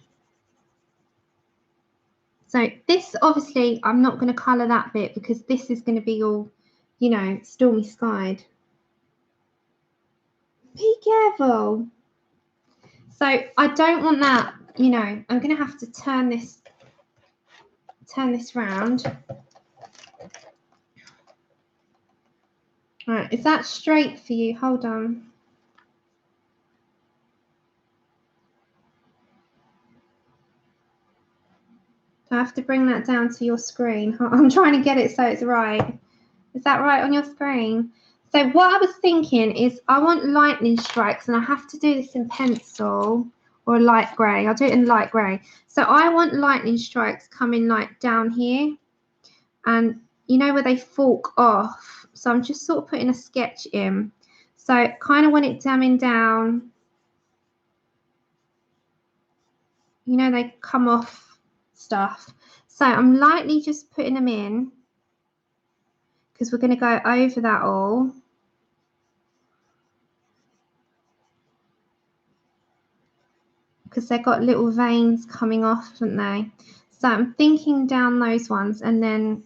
So this, obviously, I'm not going to colour that bit because this is going to be all, you know, stormy skied. Be careful. So I don't want that, you know, I'm going to have to turn this round. All right, is that straight for you? Hold on. I have to bring that down to your screen. I'm trying to get it so it's right. Is that right on your screen? So what I was thinking is I want lightning strikes, and I have to do this in pencil or light grey. I'll do it in light grey. So I want lightning strikes coming like down here, and you know where they fork off. So I'm just sort of putting a sketch in. So kind of want it coming down. You know, they come off stuff. So I'm lightly just putting them in because we're going to go over that all. Because they've got little veins coming off, haven't they? So I'm thinking down those ones, and then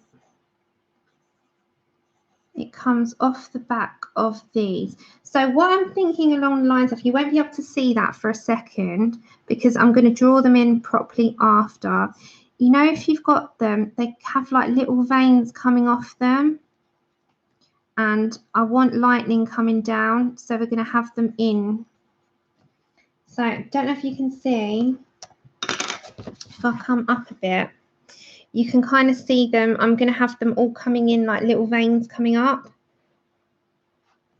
it comes off the back of these. So what I'm thinking along the lines of, you won't be able to see that for a second because I'm going to draw them in properly after. You know, if you've got them, they have like little veins coming off them. And I want lightning coming down, so we're going to have them in. So I don't know if you can see, if I come up a bit, you can kind of see them. I'm going to have them all coming in like little veins coming up.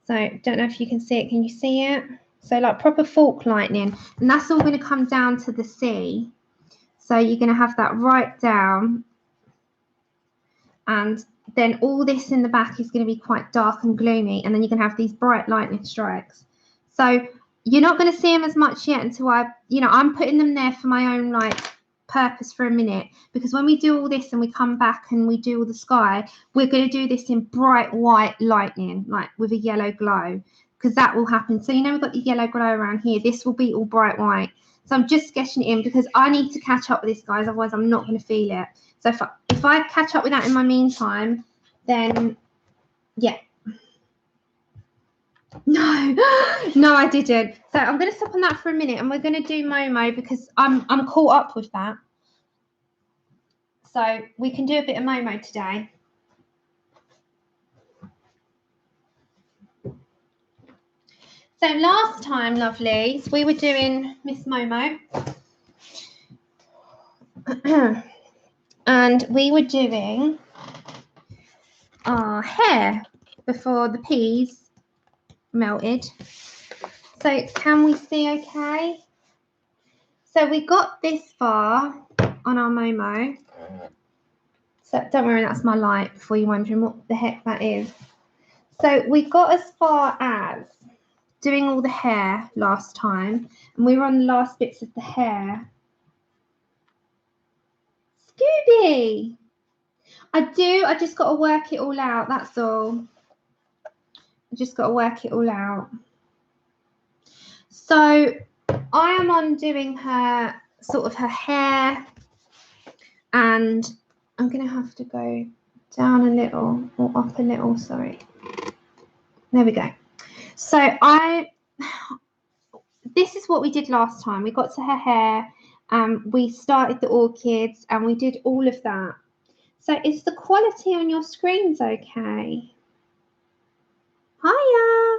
So don't know if you can see it. Can you see it? So like proper fork lightning. And that's all going to come down to the sea. So you're going to have that right down. And then all this in the back is going to be quite dark and gloomy. And then you can have these bright lightning strikes. So you're not going to see them as much yet until I'm putting them there for my own like purpose for a minute, because when we do all this and we come back and we do all the sky, we're going to do this in bright white lightning, like with a yellow glow, because that will happen. So you know, we've got the yellow glow around here. This will be all bright white. So I'm just sketching it in because I need to catch up with this, guys, otherwise I'm not going to feel it. So if I catch up with that in my meantime, then yeah. No, I didn't. So I'm going to stop on that for a minute, and we're going to do Momo because I'm caught up with that. So we can do a bit of Momo today. So last time, lovelies, we were doing Miss Momo. And we were doing our hair before the peas melted. So can we see okay? So we got this far on our Momo. So don't worry, that's my light before you're wondering what the heck that is. So we got as far as doing all the hair last time, and we were on the last bits of the hair. Scooby! I just got to work it all out, that's all. I just got to work it all out. So I am on doing her sort of her hair, and I'm going to have to go down a little or up a little, sorry. There we go. So this is what we did last time. We got to her hair, we started the orchids, and we did all of that. So is the quality on your screens okay? Hiya.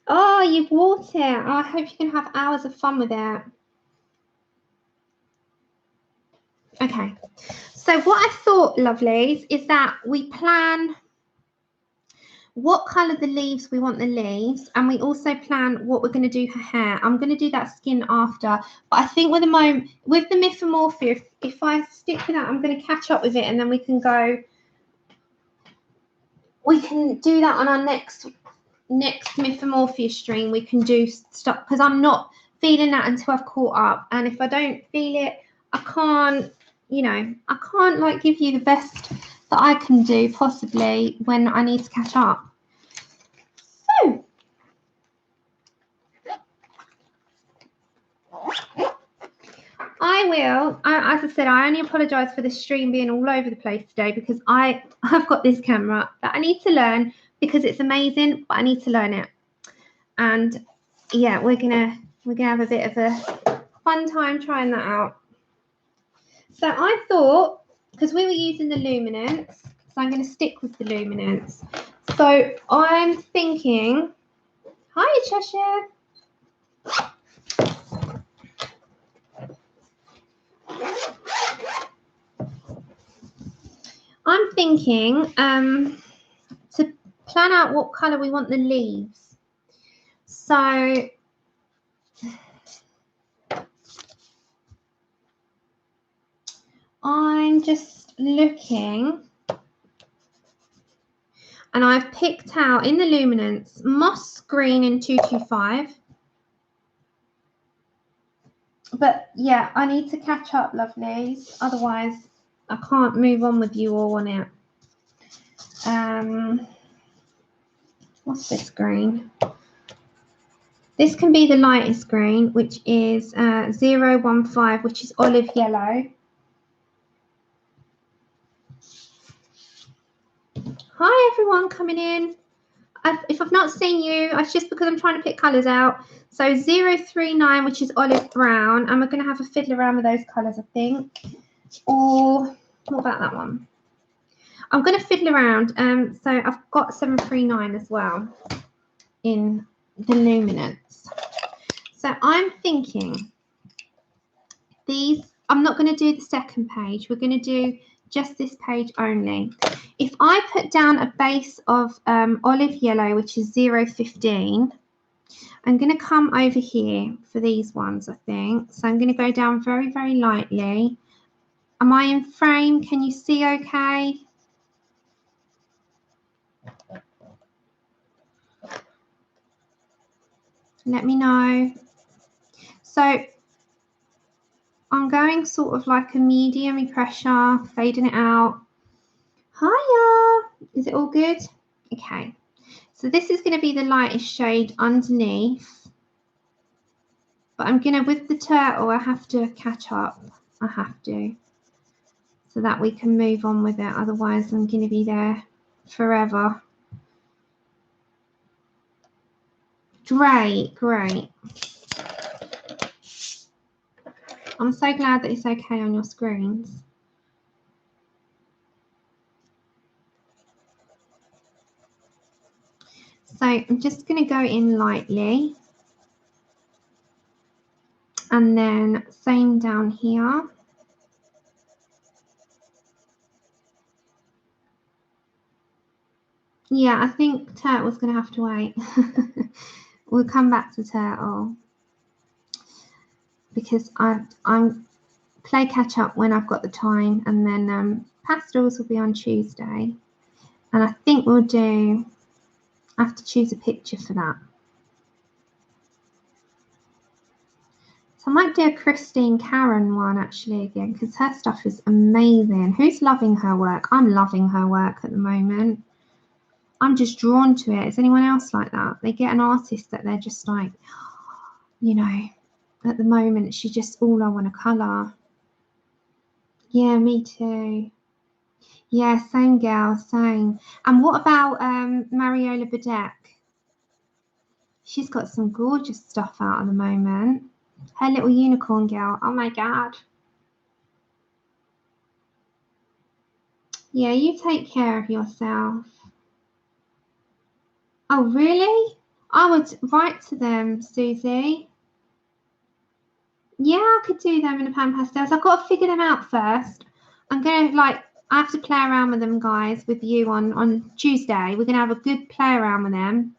Oh, you've bought it. Oh, I hope you can have hours of fun with it. Okay. So what I thought, lovelies, is that we plan what colour the leaves, we want the leaves, and we also plan what we're going to do her hair. I'm going to do that skin after, but I think with the moment, with the Mythomorphia, if I stick with that, I'm going to catch up with it, and then we can do that on our next Mythomorphia stream. We can do stuff, because I'm not feeling that until I've caught up, and if I don't feel it, I can't, you know, I can't like give you the best that I can do possibly when I need to catch up. So I will, as I said, I only apologise for the stream being all over the place today, because I've got this camera that I need to learn, because it's amazing, but I need to learn it. And yeah, we're gonna have a bit of a fun time trying that out. So I thought, because we were using the luminance, so I'm going to stick with the luminance. So I'm thinking, hi Cheshire. I'm thinking to plan out what colour we want the leaves. So I'm just looking, and I've picked out in the luminance moss green in 225. But yeah, I need to catch up, lovelies. Otherwise, I can't move on with you all on it. What's this green? This can be the lightest green, which is 015, which is olive yellow. Hi, everyone coming in. If I've not seen you, it's just because I'm trying to pick colours out. So 039, which is olive brown, and we're going to have a fiddle around with those colours, I think. Or what about that one? I'm going to fiddle around. So I've got 739 as well in the luminance. So I'm thinking these, I'm not going to do the second page. We're going to do just this page only. If I put down a base of olive yellow, which is 015, I'm going to come over here for these ones, I think. So I'm going to go down very, very lightly. Am I in frame? Can you see okay? Let me know. So I'm going sort of like a medium pressure, fading it out. Hiya! Is it all good? Okay. So this is going to be the lightest shade underneath. But I'm going to, with the turtle, I have to catch up. I have to. So that we can move on with it. Otherwise, I'm going to be there forever. Great, great. I'm so glad that it's okay on your screens. So I'm just going to go in lightly. And then same down here. Yeah, I think turtle's going to have to wait. We'll come back to turtle. Because I'm play catch up when I've got the time, and then pastels will be on Tuesday, and I think we'll do, I have to choose a picture for that. So I might do a Christine Karen one actually again, because her stuff is amazing. Who's loving her work? I'm loving her work at the moment. I'm just drawn to it. Is anyone else like that? They get an artist that they're just like, you know, at the moment she's just all I want to colour. Yeah, me too. Yeah, same girl, same. And what about Mariola Bedeck? She's got some gorgeous stuff out at the moment. Her little unicorn girl. Oh my God. Yeah, you take care of yourself. Oh, really? I would write to them, Susie. Yeah, I could do them in the pan pastels. I've got to figure them out first. I'm going to, like, I have to play around with them, guys, with you on Tuesday. We're going to have a good play around with them.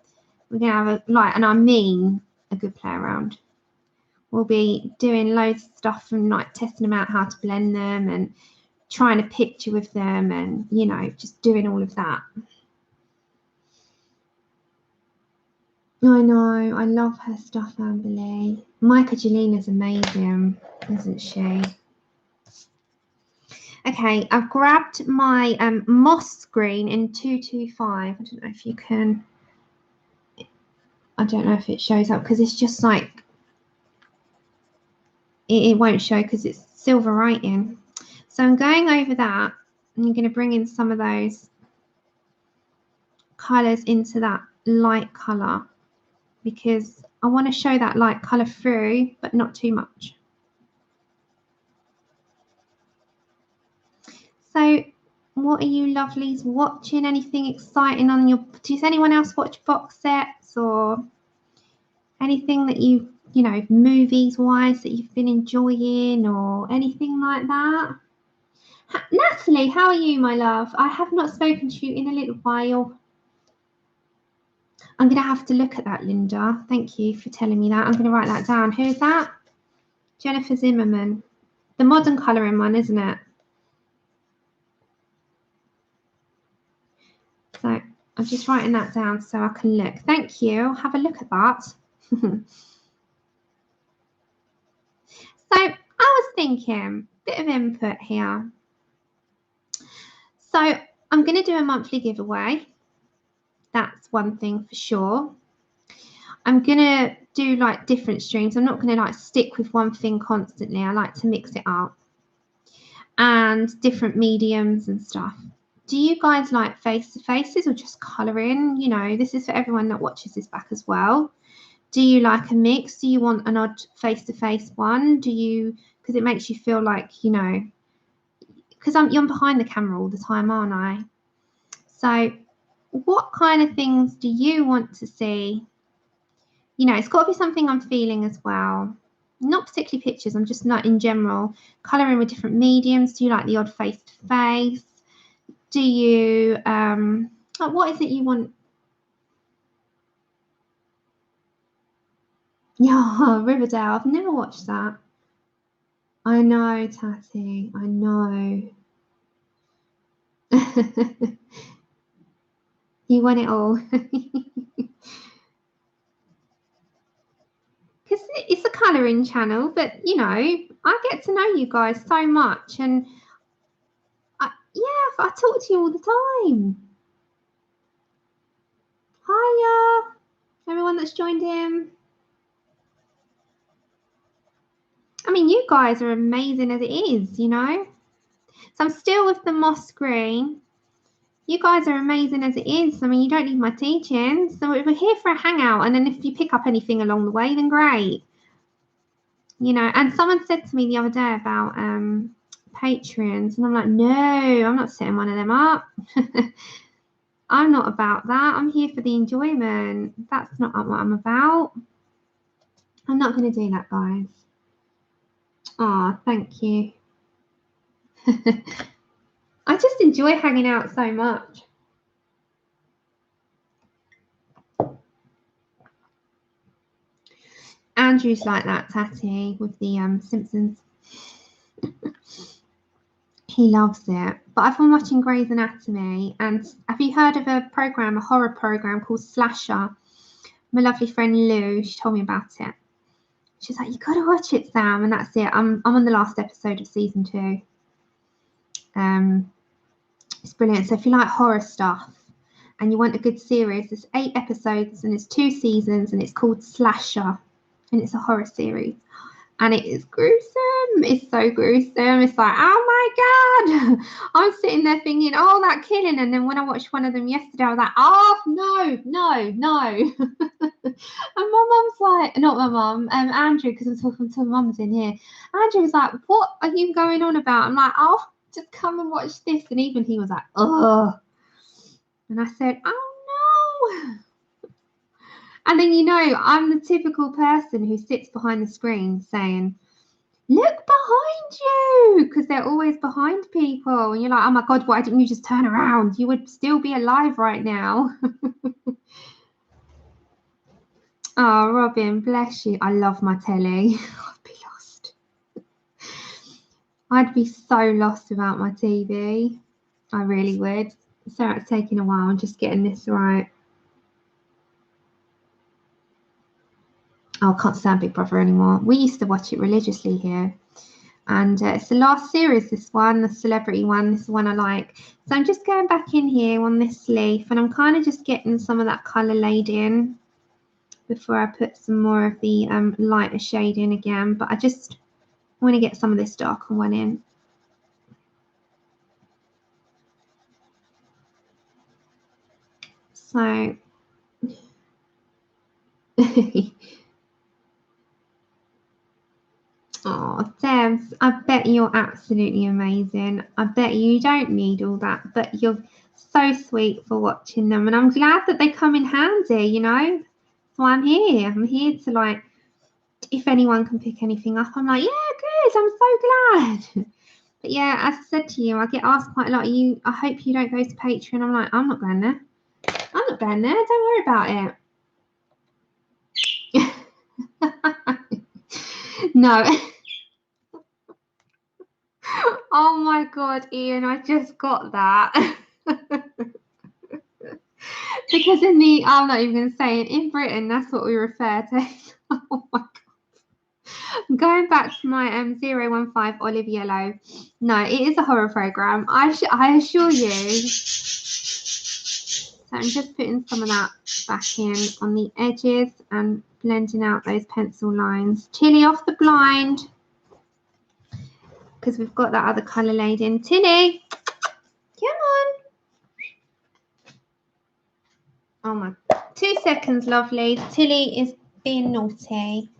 We're going to have and I mean a good play around. We'll be doing loads of stuff and like testing them out, how to blend them and trying a picture with them and, you know, just doing all of that. I know, I love her stuff, Amberly. Micah Jelina's amazing, isn't she? Okay, I've grabbed my moss screen in 225. I don't know if you can, I don't know if it shows up because it's just like, it won't show because it's silver writing. So I'm going over that and I'm going to bring in some of those colours into that light colour because I want to show that light colour through, but not too much. So what are you lovelies watching? Anything exciting on your, does anyone else watch box sets or anything that you know, movies wise that you've been enjoying or anything like that? Natalie, how are you, my love? I have not spoken to you in a little while. I'm going to have to look at that, Linda. Thank you for telling me that. I'm going to write that down. Who is that? Jennifer Zimmerman. The modern colouring one, isn't it? So I'm just writing that down so I can look. Thank you. Have a look at that. So I was thinking, bit of input here. So I'm going to do a monthly giveaway. That's one thing for sure. I'm going to do like different streams. I'm not going to like stick with one thing constantly. I like to mix it up. And different mediums and stuff. Do you guys like face-to-faces or just colouring? You know, this is for everyone that watches this back as well. Do you like a mix? Do you want an odd face-to-face one? Do you, because it makes you feel like, you know, because you're behind the camera all the time, aren't I? So what kind of things do you want to see? You know, it's got to be something I'm feeling as well. Not particularly pictures, I'm just not in general. Colouring with different mediums. Do you like the odd face-to-face? Do you, what is it you want? Yeah, Riverdale. I've never watched that. I know, Tatty. I know. You want it all. Because it's a colouring channel, but, you know, I get to know you guys so much. And, I talk to you all the time. Hiya, everyone that's joined in. I mean, you guys are amazing as it is, you know. So I'm still with the moss screen. You guys are amazing as it is. I mean, you don't need my teachings. So we're here for a hangout. And then if you pick up anything along the way, then great. You know, and someone said to me the other day about Patreons. And I'm like, no, I'm not setting one of them up. I'm not about that. I'm here for the enjoyment. That's not what I'm about. I'm not going to do that, guys. Oh, thank you. I just enjoy hanging out so much. Andrew's like that, Tatty, with the Simpsons. He loves it. But I've been watching Grey's Anatomy, and have you heard of a program, a horror program called Slasher? My lovely friend Lou, she told me about it. She's like, you got to watch it, Sam, and that's it. I'm on the last episode of season 2. It's brilliant. So if you like horror stuff and you want a good series, there's 8 episodes and there's 2 seasons, and it's called Slasher, and it's a horror series. And it is gruesome. It's so gruesome. It's like, oh my God. I'm sitting there thinking, oh, that killing. And then when I watched one of them yesterday, I was like, oh, no. And my mum's like, not my mum, Andrew, because I'm talking to mums in here. Andrew was like, what are you going on about? I'm like, oh, just come and watch this. And even he was like, oh. And I said, oh, no. And then, you know, I'm the typical person who sits behind the screen saying, Look behind you, because they're always behind people. And you're like, oh my God, why didn't you just turn around? You would still be alive right now. Oh, Robin, bless you. I love my telly. I'd be lost. I'd be so lost without my TV. I really would. So it's taking a while. I'm just getting this right. Oh, I can't stand Big Brother anymore. We used to watch it religiously here. And it's the last series, this one, the celebrity one. This is the one I like. So I'm just going back in here on this leaf, and I'm kind of just getting some of that colour laid in before I put some more of the lighter shade in again. But I just want to get some of this darker one in. So oh, Debs, I bet you're absolutely amazing. I bet you don't need all that, but you're so sweet for watching them. And I'm glad that they come in handy, you know. So I'm here. I'm here to, like, if anyone can pick anything up, I'm like, yeah, good. I'm so glad. But yeah, as I said to you, I get asked quite a lot. I hope you don't go to Patreon. I'm like, I'm not going there. I'm not going there. Don't worry about it. No. Oh my God, Ian, I just got that. Because I'm not even going to say it, in Britain, that's what we refer to. Oh my God. I'm going back to my 015 olive yellow. No, it is a horror program. I assure you. So I'm just putting some of that back in on the edges and blending out those pencil lines. Tilly, off the blind, because we've got that other colour laid in. Tilly, come on. Oh my, 2 seconds, lovely. Tilly is being naughty.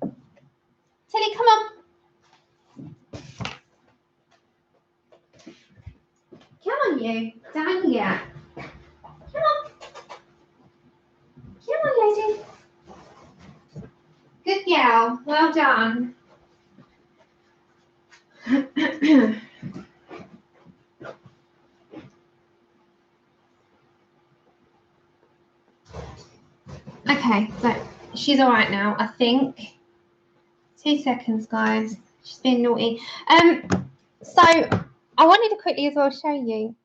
Tilly, come on. Come on, you. Down here. Come on. Come on, lady. Good girl. Well done. Okay, so she's all right now, I think. 2 seconds, guys. She's being naughty. So I wanted to quickly as well show you.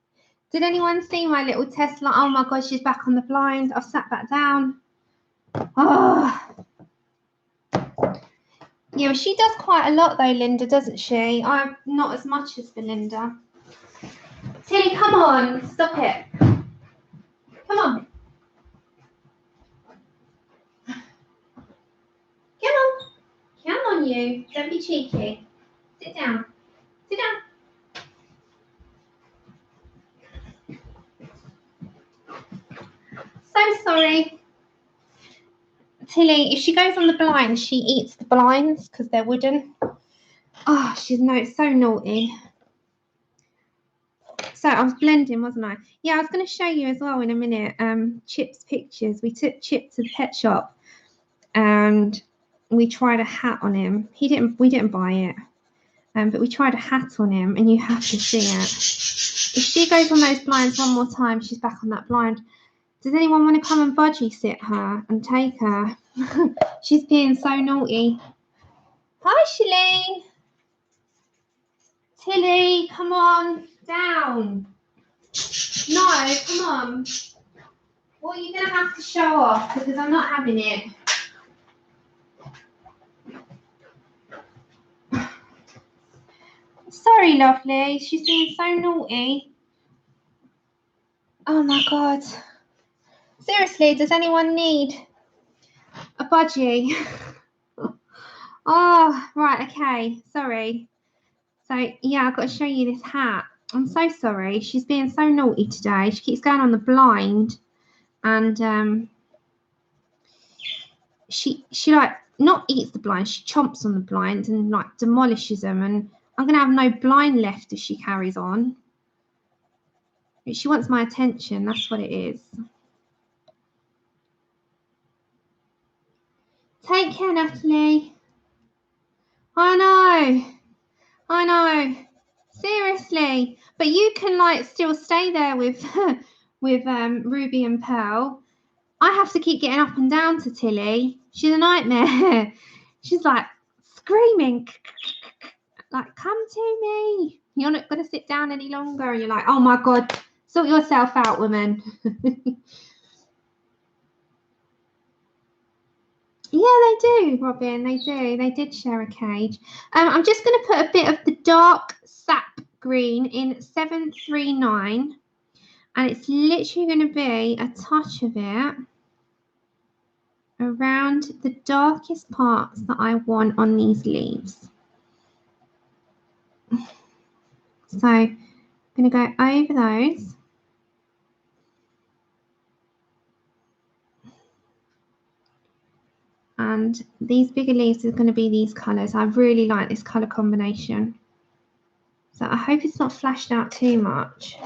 Did anyone see my little Tesla? Oh my God, she's back on the blind. I've sat back down. Oh. Yeah, she does quite a lot though, Linda, doesn't she? I'm not as much as Belinda. Tilly, come on, stop it. Come on. Come on. Come on, you. Don't be cheeky. Sit down. Sit down. So sorry. Tilly, if she goes on the blind, she eats the blinds because they're wooden. Oh, it's so naughty. So I was blending, wasn't I? Yeah, I was going to show you as well in a minute. Chip's pictures. We took Chip to the pet shop and we tried a hat on him. We didn't buy it, but we tried a hat on him, and you have to see it. If she goes on those blinds one more time, she's back on that blind. Does anyone want to come and budgie sit her and take her? She's being so naughty. Hi, Shalene. Tilly, come on, down. No, come on. Well, you're going to have to show off because I'm not having it. Sorry, lovely. She's being so naughty. Oh, my God. Seriously, does anyone need a budgie? Oh, right, okay. Sorry. So, yeah, I've got to show you this hat. I'm so sorry. She's being so naughty today. She keeps going on the blind. And she like not eats the blind, she chomps on the blind and like demolishes them, and I'm gonna have no blind left if she carries on. She wants my attention, that's what it is. Take care, Natalie. I know. Seriously. But you can like still stay there with with Ruby and Pearl. I have to keep getting up and down to Tilly. She's a nightmare. She's like screaming, like, come to me. You're not going to sit down any longer. And you're like, oh my God, sort yourself out, woman. Yeah, they do, Robin. They do. They did share a cage. I'm just going to put a bit of the dark sap green in 739. And it's literally going to be a touch of it around the darkest parts that I want on these leaves. So I'm going to go over those. And these bigger leaves are going to be these colours. I really like this colour combination. So I hope it's not flashed out too much.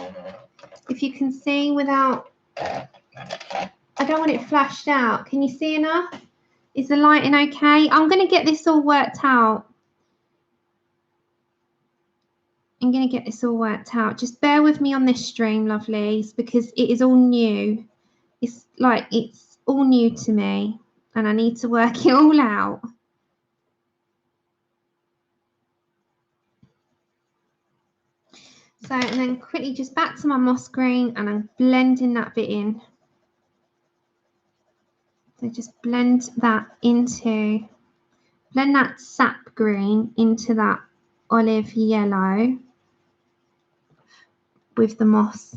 If you can see without, I don't want it flashed out. Can you see enough? Is the lighting okay? I'm going to get this all worked out. I'm going to get this all worked out. Just bear with me on this stream, lovelies, because it is all new. It's like, it's all new to me and I need to work it all out. So, and then quickly just back to my moss green and I'm blending that bit in. So just blend that sap green into that olive yellow with the moss.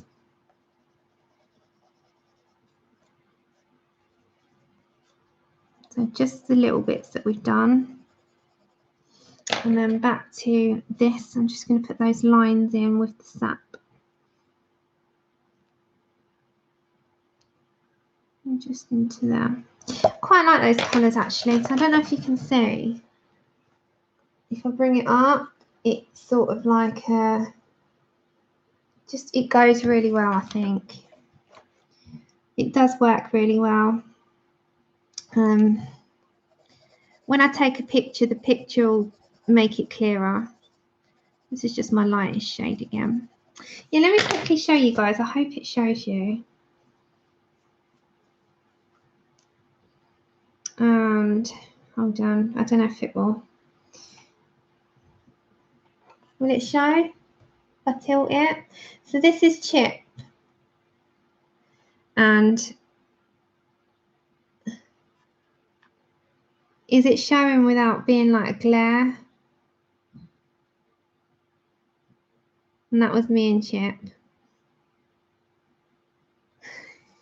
So just the little bits that we've done. And then back to this, I'm just going to put those lines in with the sap. And just into there. Quite like those colours actually, so I don't know if you can see. If I bring it up, it's sort of like it goes really well, I think. It does work really well. When I take a picture, the picture will make it clearer. This is just my lightest shade again. Yeah, let me quickly show you guys. I hope it shows you. And hold on, I don't know if it will. Will it show? If I tilt it. So this is Chip. And is it showing without being like a glare? And that was me and Chip.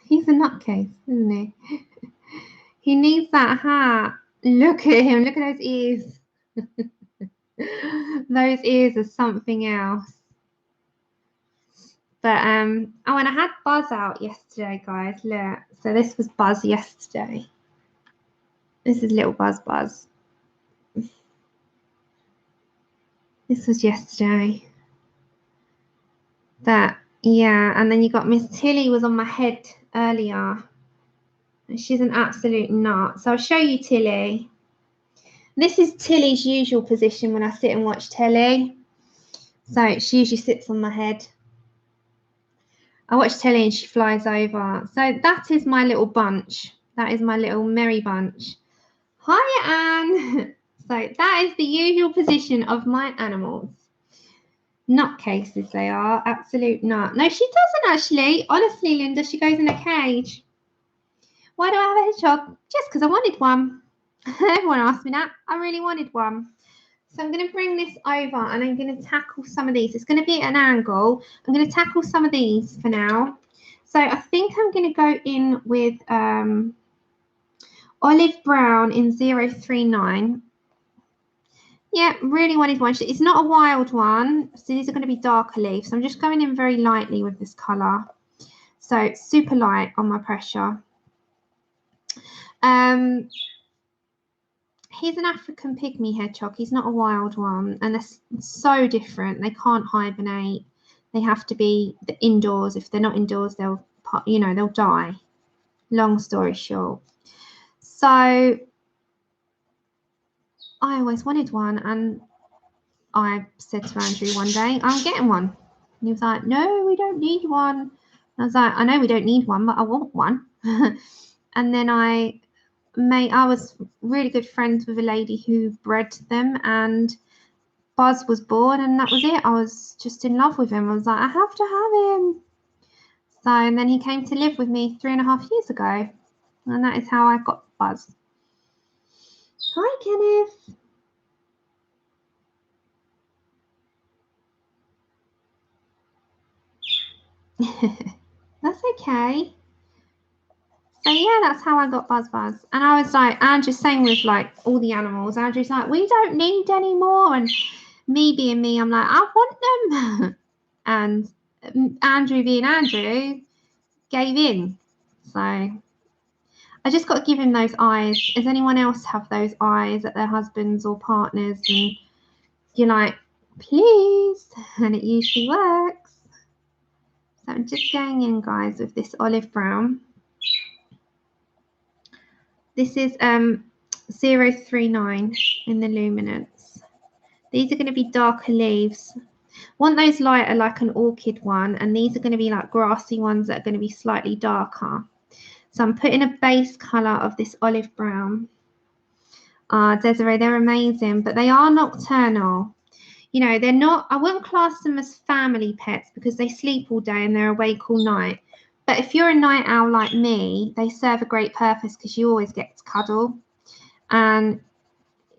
He's a nutcase, isn't he? He needs that hat. Look at him. Look at those ears. Those ears are something else. But oh, and I had Buzz out yesterday, guys. Look. So this was Buzz yesterday. This is little Buzz. This was yesterday. That, yeah, and then you got Miss Tilly was on my head earlier. She's an absolute nut. So I'll show you Tilly. This is Tilly's usual position when I sit and watch telly. So she usually sits on my head. I watch telly and she flies over. So that is my little bunch. That is my little merry bunch. Hiya, Anne. So that is the usual position of my animals. Nutcases they are. Absolute nut. No, she doesn't actually. Honestly, Linda, she goes in a cage. Why do I have a hedgehog? Just because I wanted one. Everyone asked me that. I really wanted one. So I'm going to bring this over and I'm going to tackle some of these. It's going to be at an angle. I'm going to tackle some of these for now. So I think I'm going to go in with olive brown in 039. Yeah, really wanted one. It's not a wild one. So these are going to be darker leaves. So I'm just going in very lightly with this colour. So super light on my pressure. He's an African pygmy hedgehog. He's not a wild one, and they're so different. They can't hibernate. They have to be indoors. If they're not indoors, they'll die. Long story short. So I always wanted one, and I said to Andrew one day, I'm getting one. And he was like, no, we don't need one. And I was like, I know we don't need one, but I want one. And then I was really good friends with a lady who bred them, and Buzz was born, and that was it. I was just in love with him. I was like, I have to have him. So, and then he came to live with me 3.5 years ago, and that is how I got Buzz. Hi, Kenneth. That's okay. So yeah, that's how I got Buzz. And I was like, Andrew's saying with like all the animals, Andrew's like, we don't need any more. And me being me, I'm like, I want them. And Andrew being Andrew gave in. So I just got to give him those eyes. Does anyone else have those eyes at their husbands or partners? And you're like, please. And it usually works. So I'm just going in, guys, with this olive brown. This is 039 in the luminance. These are going to be darker leaves. Want those lighter like an orchid one, and these are going to be like grassy ones that are going to be slightly darker. So I'm putting a base colour of this olive brown. Desirae, they're amazing, but they are nocturnal. You know, they're not, I wouldn't class them as family pets because they sleep all day and they're awake all night. But if you're a night owl like me, they serve a great purpose because you always get to cuddle. And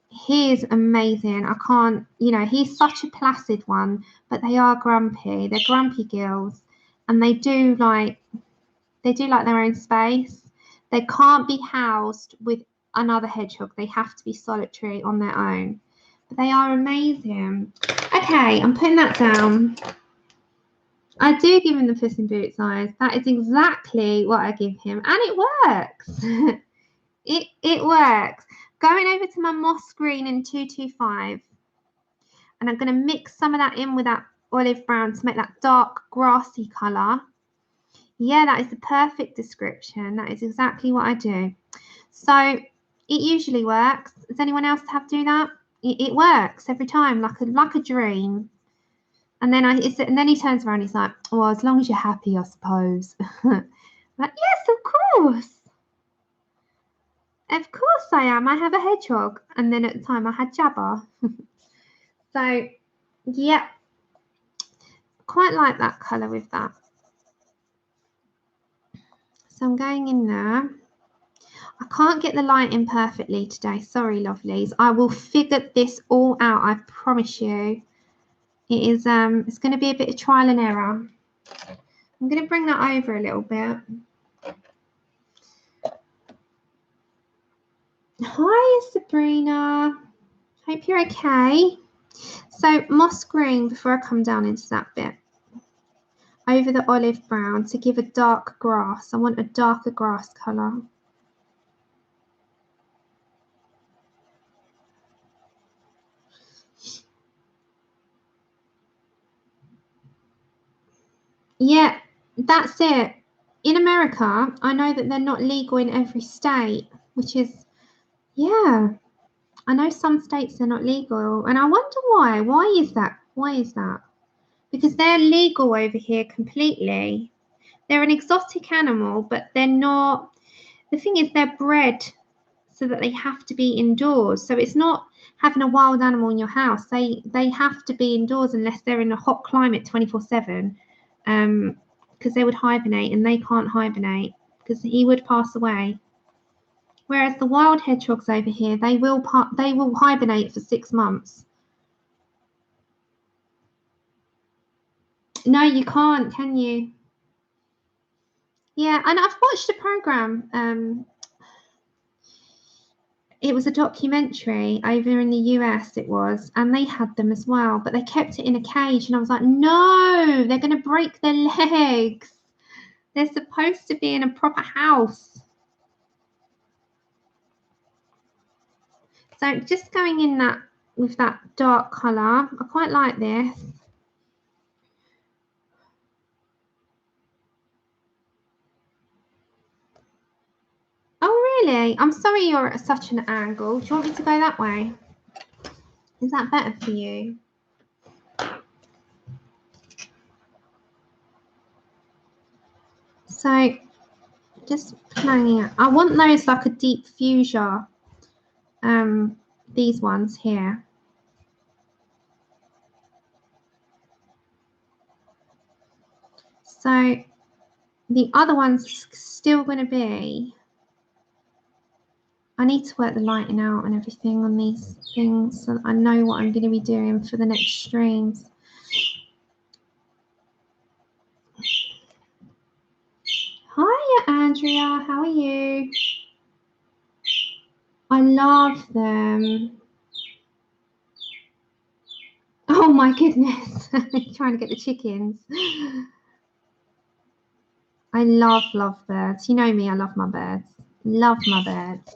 he is amazing. I can't, you know, he's such a placid one, but they are grumpy. They're grumpy gills, and they do like their own space. They can't be housed with another hedgehog. They have to be solitary on their own. But they are amazing. Okay, I'm putting that down. I do give him the Puss in Boots eyes. That is exactly what I give him, and it works. it works. Going over to my moss green in 225, and I'm going to mix some of that in with that olive brown to make that dark grassy colour. Yeah, that is the perfect description. That is exactly what I do. So it usually works. Does anyone else have to do that? It works every time, like a dream. And then and then he turns around. He's like, "Well, as long as you're happy, I suppose." Like, yes, of course. Of course I am. I have a hedgehog, and then at the time I had Jabba. So, yeah, quite like that colour with that. So I'm going in there. I can't get the light in perfectly today. Sorry, lovelies. I will figure this all out. I promise you. It is. It's going to be a bit of trial and error. I'm going to bring that over a little bit. Hi, Sabrina. Hope you're okay. So moss green before I come down into that bit. Over the olive brown to give a dark grass. I want a darker grass colour. Yeah, that's it. In America, I know that they're not legal in every state, which is, yeah. I know some states they're not legal, and I wonder why. Why is that? Why is that? Because they're legal over here completely. They're an exotic animal, but they're not. The thing is, they're bred so that they have to be indoors. So it's not having a wild animal in your house. They have to be indoors unless they're in a hot climate 24/7, because they would hibernate, and they can't hibernate because he would pass away. Whereas the wild hedgehogs over here, they will hibernate for 6 months. No, you can't, can you? Yeah, and I've watched a program. It was a documentary over in the US, it was, and they had them as well, but they kept it in a cage, and I was like, no, they're going to break their legs. They're supposed to be in a proper house. So just going in that with that dark colour, I quite like this. Oh, really? I'm sorry you're at such an angle. Do you want me to go that way? Is that better for you? So just playing it. I want those like a deep fuchsia. These ones here. So the other one's still going to be, I need to work the lighting out and everything on these things so that I know what I'm going to be doing for the next streams. Hiya, Andrea. How are you? I love them. Oh my goodness. Trying to get the chickens. I love birds. You know me, I love my birds. Love my birds.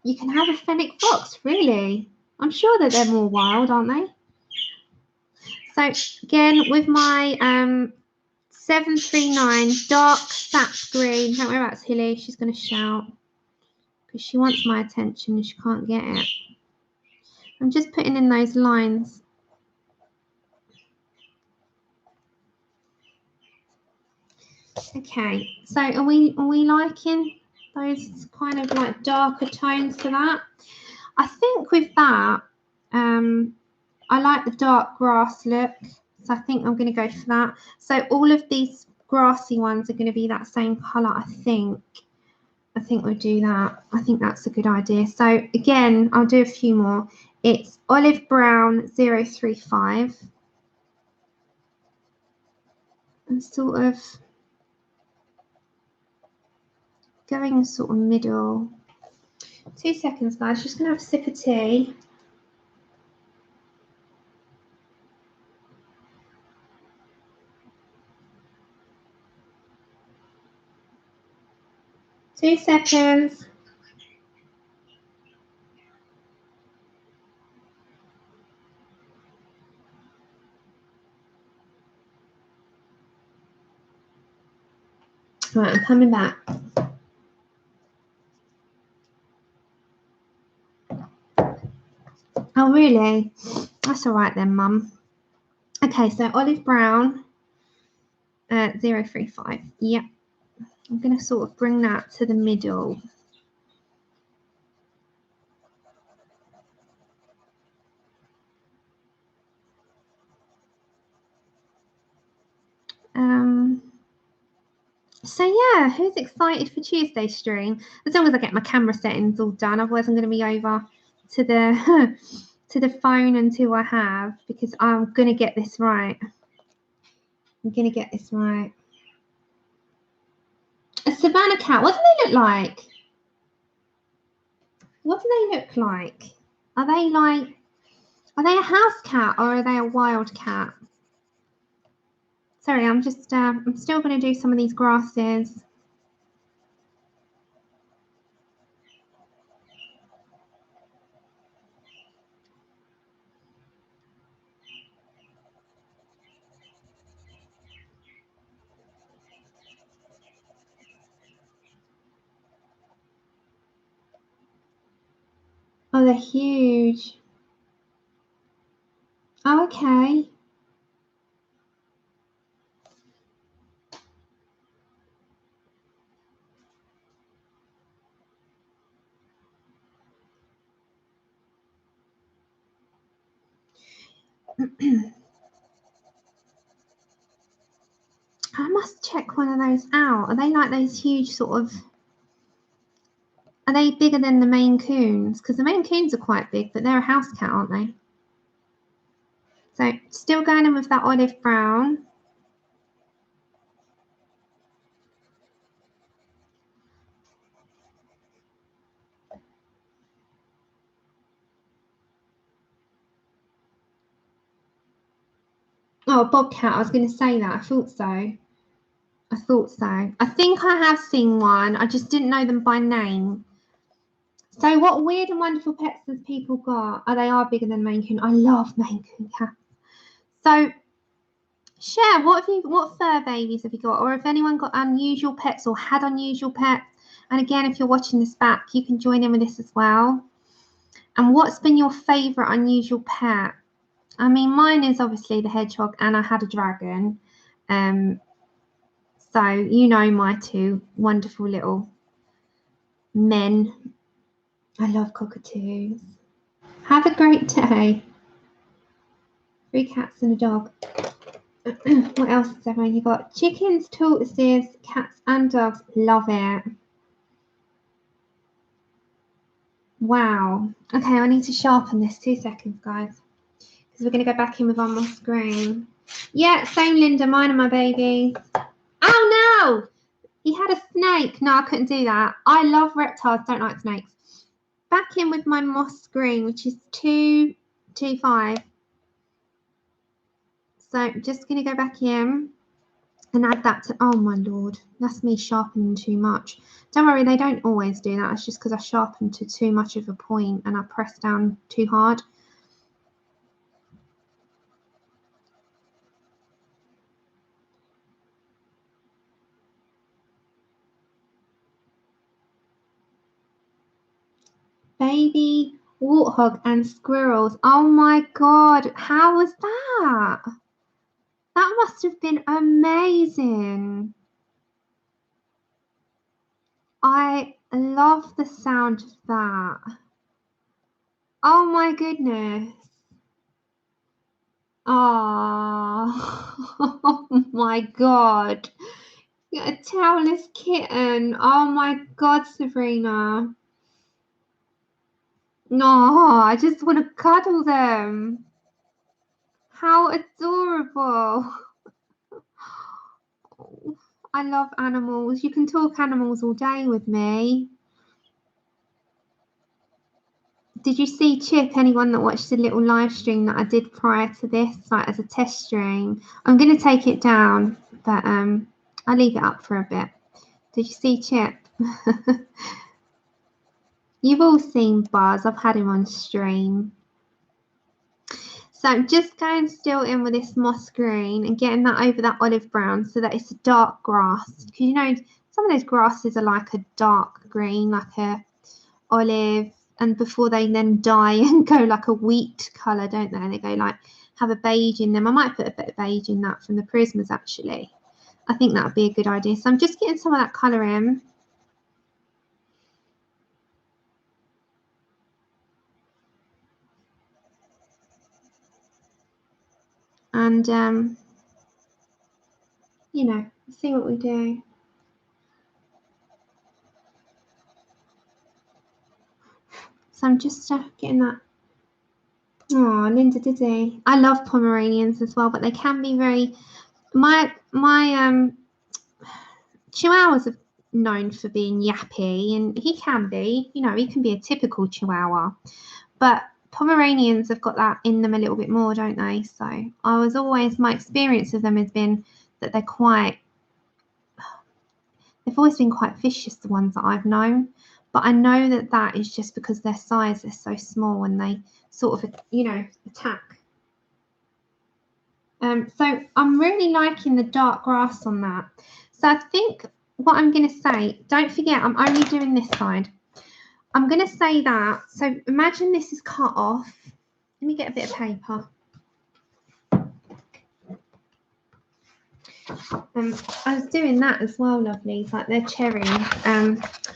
You can have a fennec fox, really? I'm sure that they're more wild, aren't they? So again, with my 739 dark sap green, don't worry about Tilly, she's going to shout because she wants my attention and she can't get it. I'm just putting in those lines. Okay, so are we liking those kind of like darker tones to that? I think with that, I like the dark grass look, so I think I'm going to go for that. So all of these grassy ones are going to be that same colour, I think. I think we'll do that. I think that's a good idea. So again, I'll do a few more. It's olive brown 035. And sort of going sort of middle. 2 seconds, guys. Just going to have a sip of tea. Two seconds. Right, I'm coming back. Oh, really? That's all right then, Mum. Okay, so olive brown 035. Yep. I'm going to sort of bring that to the middle. So yeah, who's excited for Tuesday stream? As long as I get my camera settings all done, otherwise I'm going to be over to the to the phone until I have, because I'm going to get this right. I'm going to get this right. A savannah cat. What do they look like? What do they look like? Are they a house cat or are they a wild cat? Sorry, I'm just I'm still going to do some of these grasses. Oh, they're huge. Oh, okay. I must check one of those out. Are they like those huge sort of... Are they bigger than the Maine Coons? Because the Maine Coons are quite big, but they're a house cat, aren't they? So still going in with that olive brown. Oh, bobcat. I was going to say that. I thought so. I thought so. I think I have seen one. I just didn't know them by name. So what weird and wonderful pets has people got? Oh, they are bigger than Maine Coon. I love Maine Coon cats. So share, what fur babies have you got? Or if anyone got unusual pets or had unusual pets And again, if you're watching this back, you can join in with this as well. And what's been your favourite unusual pet? I mean, mine is obviously the hedgehog, and I had a dragon. So you know my two wonderful little men. I love cockatoos. Have a great day. 3 cats and a dog. What else is there? You got chickens, tortoises, cats and dogs. Love it. Wow. Okay, I need to sharpen this. 2 seconds, guys. Because we're going to go back in with one more screen. Yeah, same Linda. Mine are my babies. Oh no! He had a snake. No, I couldn't do that. I love reptiles, don't like snakes. Back in with my moss green, which is 225. So I'm just going to go back in and add that to, oh my lord, that's me sharpening too much. Don't worry, they don't always do that. It's just because I sharpened to too much of a point and I pressed down too hard. Baby warthog and squirrels. Oh my god, how was that? That must have been amazing. I love the sound of that. Oh my goodness. Oh, oh my god. A tailless kitten. Oh my god, Sabrina. No, I just want to cuddle them. How adorable. I love animals. You can talk animals all day with me. Did you see Chip, anyone that watched the little live stream that I did prior to this, like as a test stream? I'm going to take it down, but I'll leave it up for a bit. Did you see Chip? You've all seen Buzz. I've had him on stream. So I'm just going still in with this moss green and getting that over that olive brown so that it's a dark grass. Because you know, some of those grasses are like a dark green, like a olive, and before they then dye and go like a wheat colour, don't they? They go like, have a beige in them. I might put a bit of beige in that from the Prismas actually. I think that would be a good idea. So I'm just getting some of that colour in. And, you know, see what we do. So I'm just getting that. Oh, Linda Diddy. I love Pomeranians as well, but they can be very. My Chihuahuas are known for being yappy, and he can be. You know, he can be a typical Chihuahua, but Pomeranians have got that in them a little bit more, don't they? So I was always, my experience of them has been that they're quite. They've always been quite vicious, the ones that I've known. But I know that that is just because their size is so small and they sort of, you know, attack. So I'm really liking the dark grass on that. So I think what I'm going to say, don't forget, I'm only doing this side. I'm going to say that. So imagine this is cut off. Let me get a bit of paper. I was doing that as well, lovelies, like they're cherries.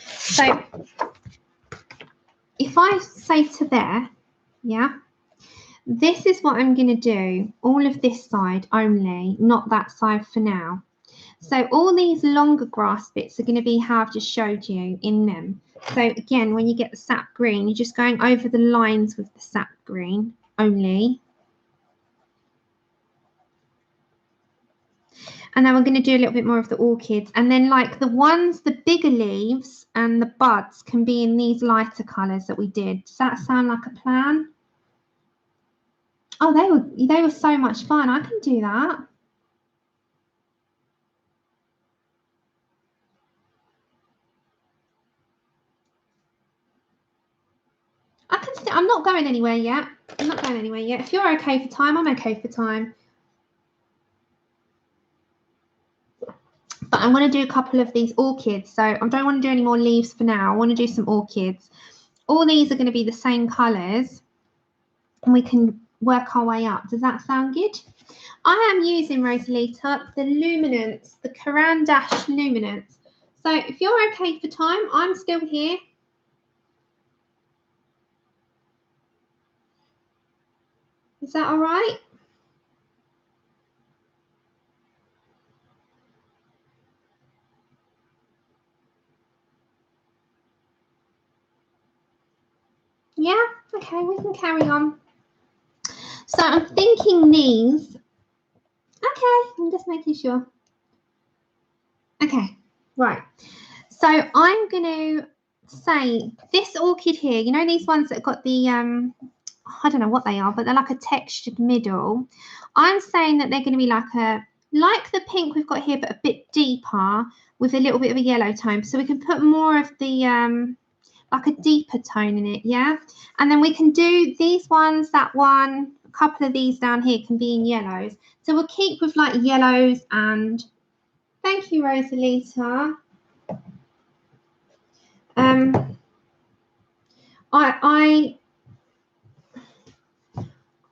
So if I say to there, yeah, this is what I'm going to do, all of this side only, not that side for now. So all these longer grass bits are going to be how I've just showed you in them. So again, when you get the sap green, you're just going over the lines with the sap green only. And then we're going to do a little bit more of the orchids. And then like the ones, the bigger leaves and the buds can be in these lighter colours that we did. Does that sound like a plan? Oh, they were so much fun. I can do that. I'm not going anywhere yet. I'm not going anywhere yet. If you're okay for time, I'm okay for time. But I'm going to do a couple of these orchids. So I don't want to do any more leaves for now. I want to do some orchids. All these are going to be the same colours, and we can work our way up. Does that sound good? I am using, Rosalita, the Luminance, the Caran d'Ache Luminance. So if you're okay for time, I'm still here. Is that all right? Yeah, okay, we can carry on. So I'm thinking these. Okay, I'm just making sure. Okay, right. So I'm going to say this orchid here, you know these ones that got the, I don't know what they are, but they're like a textured middle. I'm saying that they're going to be like the pink we've got here, but a bit deeper with a little bit of a yellow tone. So we can put more of the, like a deeper tone in it, yeah? And then we can do these ones, that one, a couple of these down here can be in yellows. So we'll keep with like yellows and, thank you, Rosalita.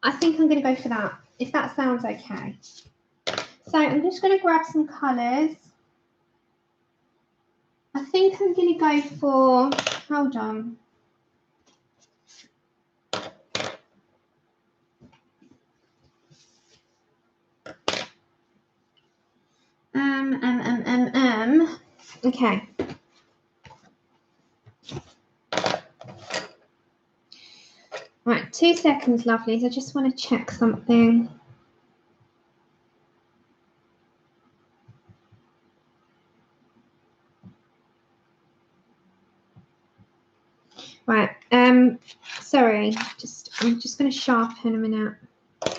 I think I'm going to go for that, if that sounds okay. So I'm just going to grab some colours. I think I'm going to go for, hold on. Okay. Right, 2 seconds, lovelies. I just want to check something. Right, sorry, I'm just going to sharpen a minute. I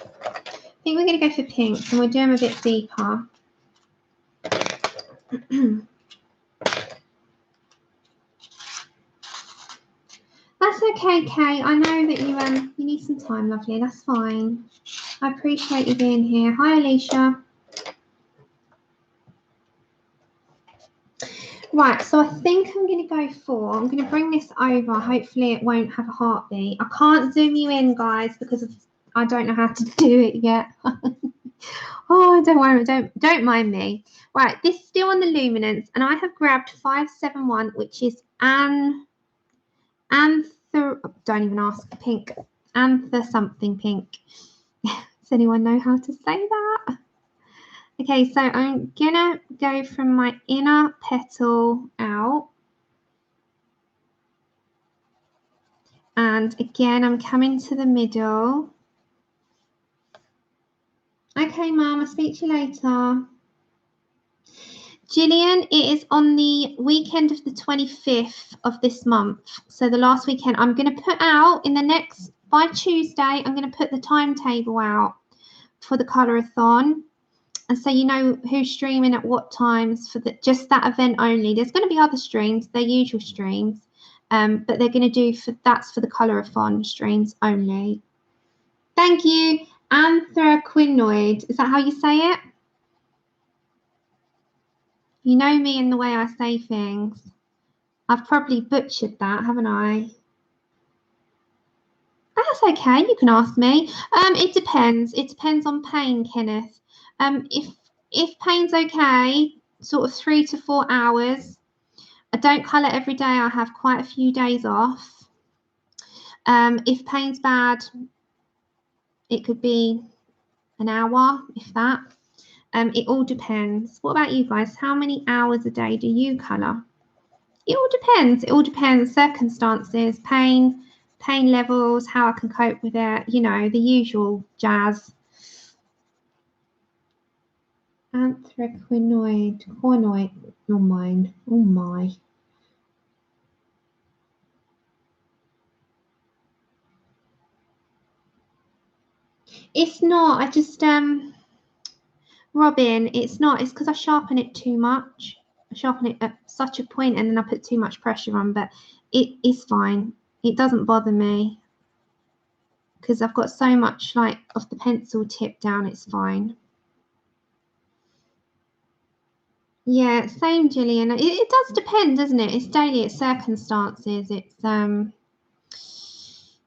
think we're going to go for pinks and we'll do them a bit deeper. That's okay, Kay. I know that you need some time, lovely. That's fine. I appreciate you being here. Hi, Alicia. Right, so I think I'm going to go for, I'm going to bring this over. Hopefully it won't have a heartbeat. I can't zoom you in, guys, because I don't know how to do it yet. Oh, don't worry, don't mind me. Right, this is still on the Luminance, and I have grabbed 571, which is don't even ask, pink, anther something pink. Does anyone know how to say that? Okay, so I'm gonna go from my inner petal out. And again, I'm coming to the middle. Okay, Mum, I'll speak to you later. Gillian, it is on the weekend of the 25th of this month. So the last weekend, I'm going to put out by Tuesday, I'm going to put the timetable out for the colorathon. And so you know who's streaming at what times for just that event only. There's going to be other streams, their usual streams, but they're going to do that's for the colorathon streams only. Thank you. Anthraquinoid. Is that how you say it? You know me and the way I say things. I've probably butchered that, haven't I? That's okay. You can ask me. It depends. It depends on pain, Kenneth. If pain's okay, sort of 3 to 4 hours. I don't colour every day. I have quite a few days off. If pain's bad, it could be an hour, if that. It all depends. What about you guys? How many hours a day do you colour? It all depends. It all depends. Circumstances, pain levels, how I can cope with it. You know, the usual jazz. Anthraquinoid. Oh mine. Oh my. It's not. I just Robin, it's not. It's because I sharpen it too much. I sharpen it at such a point and then I put too much pressure on, but it is fine. It doesn't bother me because I've got so much like of the pencil tip down. It's fine. Yeah, same, Gillian. It does depend, doesn't it? It's daily, it's circumstances. It's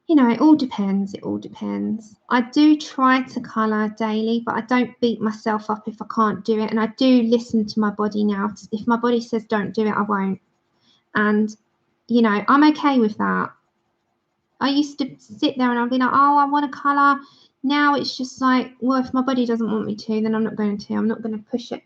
you know, it all depends. It all depends. I do try to colour daily, but I don't beat myself up if I can't do it. And I do listen to my body now. If my body says don't do it, I won't. And, you know, I'm okay with that. I used to sit there and I'd be like, oh, I want to colour. Now it's just like, well, if my body doesn't want me to, then I'm not going to. I'm not going to push it.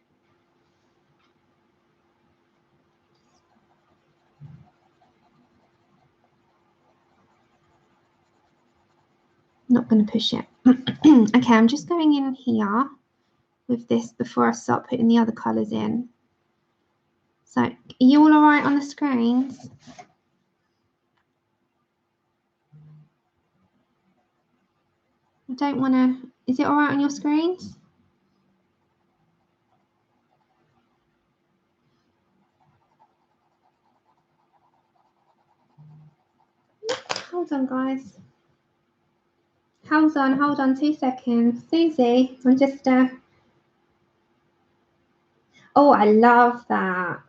Not going to push it. Okay, I'm just going in here with this before I start putting the other colours in. So, are you all right on the screens? I don't want to. Is it all right on your screens? Hold on, guys. Hold on 2 seconds. Susie, I'm just. Oh, I love that.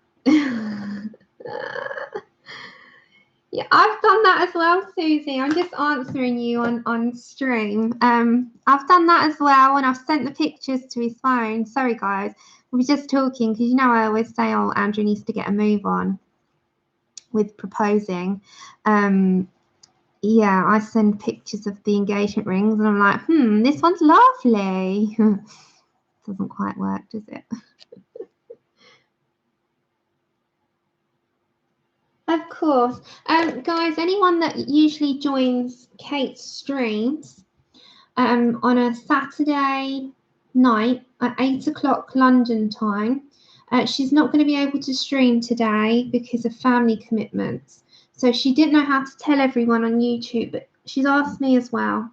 Yeah, I've done that as well, Susie. I'm just answering you on stream. I've done that as well, and I've sent the pictures to his phone. Sorry, guys. We were just talking because you know I always say, oh, Andrew needs to get a move on with proposing. Yeah, I send pictures of the engagement rings, and I'm like, this one's lovely. Doesn't quite work, does it? Of course. Guys, anyone that usually joins Kate's streams on a Saturday night at 8 o'clock London time, she's not going to be able to stream today because of family commitments. So she didn't know how to tell everyone on YouTube, but she's asked me as well.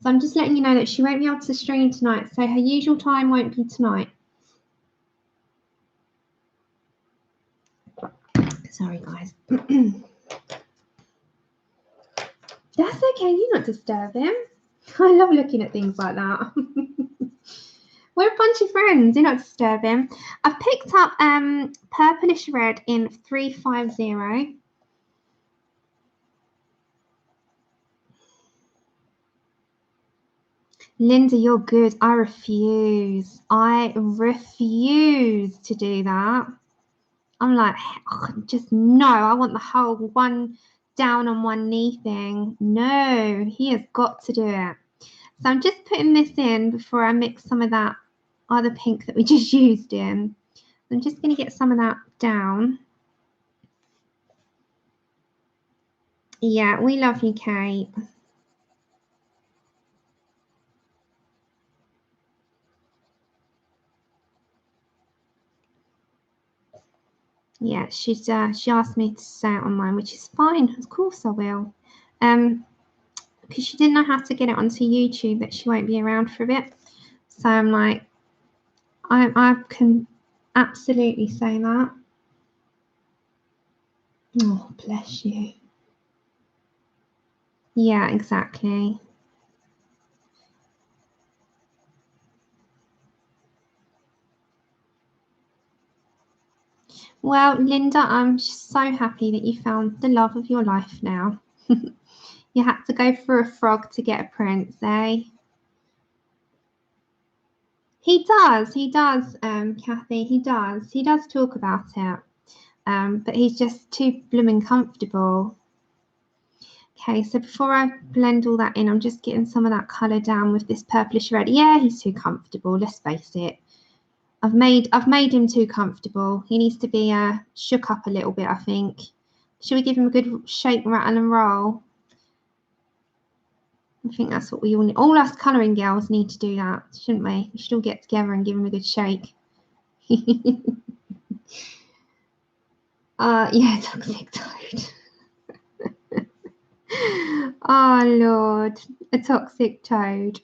So I'm just letting you know that she won't be able to stream tonight. So her usual time won't be tonight. Sorry, guys. That's okay. You're not disturbing. I love looking at things like that. We're a bunch of friends. You're not disturbing. I've picked up purplish red in 350. Linda, you're good. I refuse. I refuse to do that. I'm like, oh, just no. I want the whole one down on one knee thing. No, he has got to do it. So I'm just putting this in before I mix some of that other pink that we just used in. I'm just going to get some of that down. Yeah, we love you, Kate. Yeah, she asked me to say it on mine, which is fine. Of course I will. Because she didn't know how to get it onto YouTube, that she won't be around for a bit. So I'm like, I can absolutely say that. Oh, bless you. Yeah, exactly. Well, Linda, I'm so happy that you found the love of your life now. You had to go through a frog to get a prince, eh? He does, Kathy, he does talk about it. But he's just too blooming comfortable. Okay, so before I blend all that in, I'm just getting some of that colour down with this purplish red. Yeah, he's too comfortable, let's face it. I've made him too comfortable. He needs to be shook up a little bit, I think. Should we give him a good shake, rattle and roll? I think that's what we all need. All us colouring girls need to do that, shouldn't we? We should all get together and give him a good shake. Yeah, toxic toad. Oh, Lord. A toxic toad.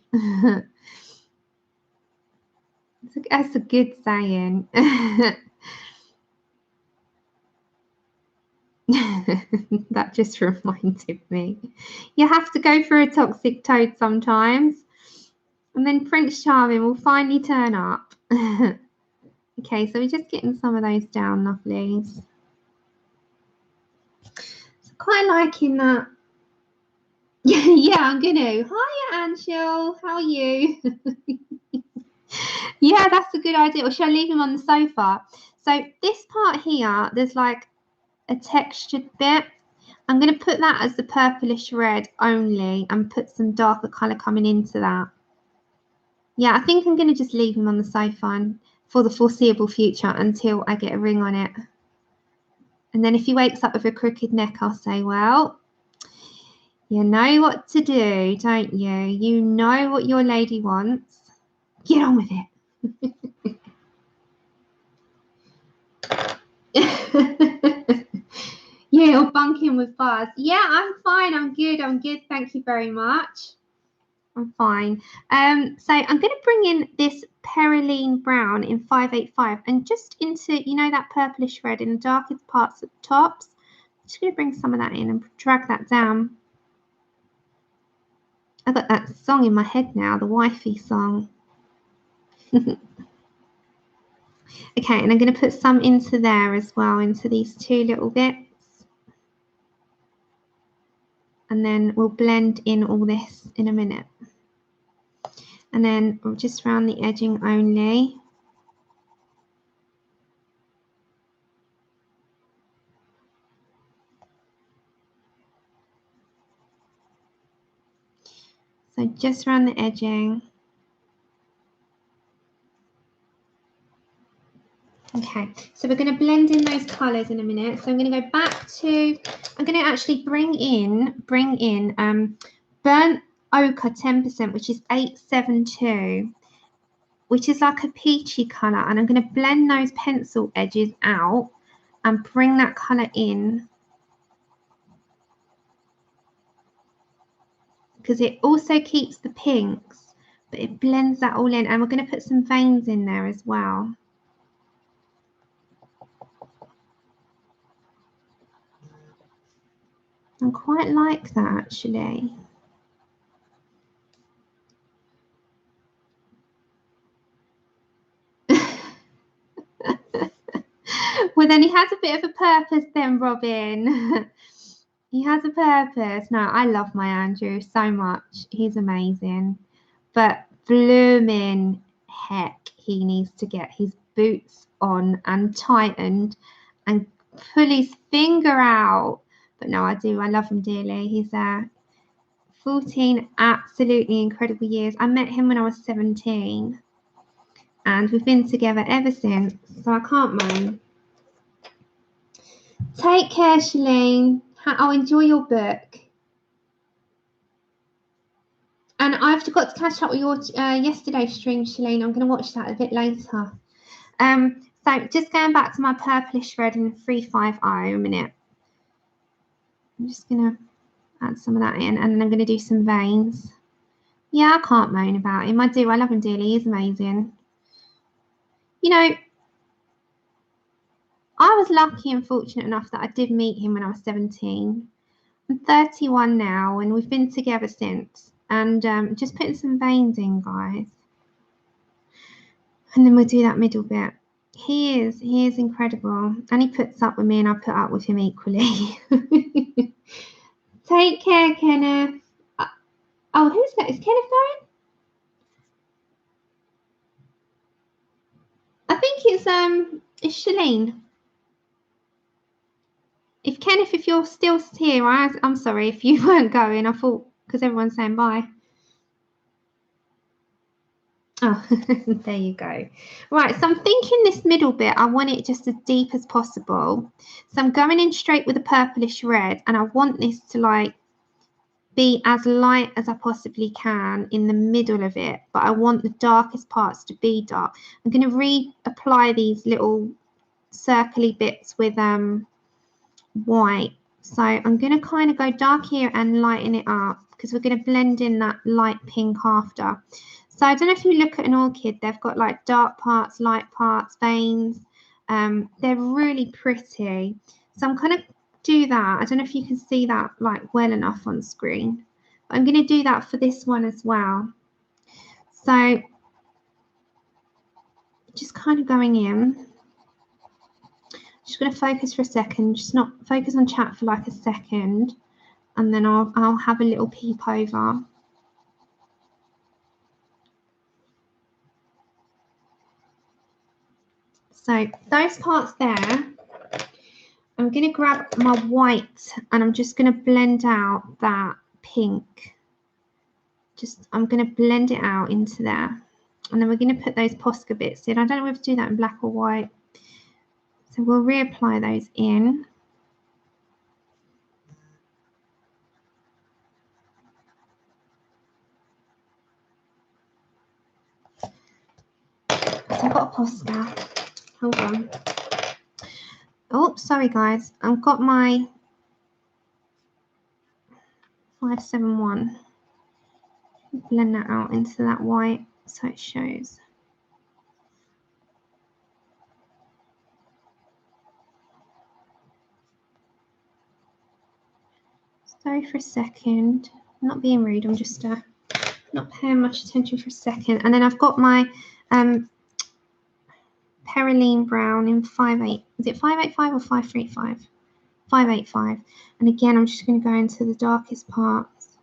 That's a good saying. That just reminded me. You have to go through a toxic toad sometimes. And then Prince Charming will finally turn up. Okay, so we're just getting some of those down, lovelies. So quite liking that. Yeah, I'm gonna. Hiya, Anshul. How are you? Yeah, that's a good idea. Or should I leave him on the sofa? So this part here, there's like a textured bit. I'm going to put that as the purplish red only and put some darker colour coming into that. Yeah, I think I'm going to just leave him on the sofa for the foreseeable future until I get a ring on it. And then if he wakes up with a crooked neck, I'll say, well, you know what to do, don't you? You know what your lady wants. Get on with it. Yeah, you're bunking with Buzz. Yeah, I'm fine. I'm good. I'm good. Thank you very much. I'm fine. So I'm going to bring in this Perylene Brown in 585 and just into, you know, that purplish red in the darkest parts at the tops. I'm just going to bring some of that in and drag that down. I've got that song in my head now, the wifey song. Okay, and I'm going to put some into there as well, into these two little bits. And then we'll blend in all this in a minute. And then we'll just round the edging only. So just around the edging. Okay, so we're going to blend in those colours in a minute. So I'm going to go back to, I'm going to actually bring in burnt ochre 10%, which is 872, which is like a peachy colour. And I'm going to blend those pencil edges out and bring that colour in, because it also keeps the pinks, but it blends that all in. And we're going to put some veins in there as well. I quite like that, actually. Well, then he has a bit of a purpose then, Robin. He has a purpose. No, I love my Andrew so much. He's amazing. But blooming heck, he needs to get his boots on and tightened and pull his finger out. But no, I do. I love him dearly. He's 14 absolutely incredible years. I met him when I was 17. And we've been together ever since. So I can't moan. Take care, Shalene. I'll enjoy your book. And I've got to catch up with your yesterday's stream, Shalene. I'm going to watch that a bit later. So just going back to my purplish red in 350 a minute. I'm just going to add some of that in, and then I'm going to do some veins. Yeah, I can't moan about him. I do. I love him dearly. He's amazing. You know, I was lucky and fortunate enough that I did meet him when I was 17. I'm 31 now, and we've been together since. And just putting some veins in, guys. And then we'll do that middle bit. He is incredible. And he puts up with me, and I put up with him equally. Take care, Kenneth. Oh, who's that? Is Kenneth going? I think it's Shalene. If you're still here, I'm sorry if you weren't going. I thought, because everyone's saying bye. Oh, there you go. Right, so I'm thinking this middle bit, I want it just as deep as possible. So I'm going in straight with a purplish red, and I want this to like be as light as I possibly can in the middle of it, but I want the darkest parts to be dark. I'm going to reapply these little circly bits with white. So I'm going to kind of go dark here and lighten it up, because we're going to blend in that light pink after. So I don't know if you look at an orchid, they've got like dark parts, light parts, veins. They're really pretty. So I'm kind of do that. I don't know if you can see that like well enough on screen. But I'm going to do that for this one as well. So just kind of going in. Just going to focus for a second, just not focus on chat for like a second, and then I'll have a little peep over. So those parts there, I'm going to grab my white and I'm just going to blend out that pink. I'm going to blend it out into there. And then we're going to put those Posca bits in. I don't know whether to do that in black or white. So we'll reapply those in. So I've got a Posca. Hold on. Oh, sorry guys. I've got my 571. Blend that out into that white so it shows. Sorry for a second. I'm not being rude. I'm just not paying much attention for a second. And then I've got my Perylene Brown in 5.8. Is it 585 or 535? 585. And again, I'm just going to go into the darkest parts.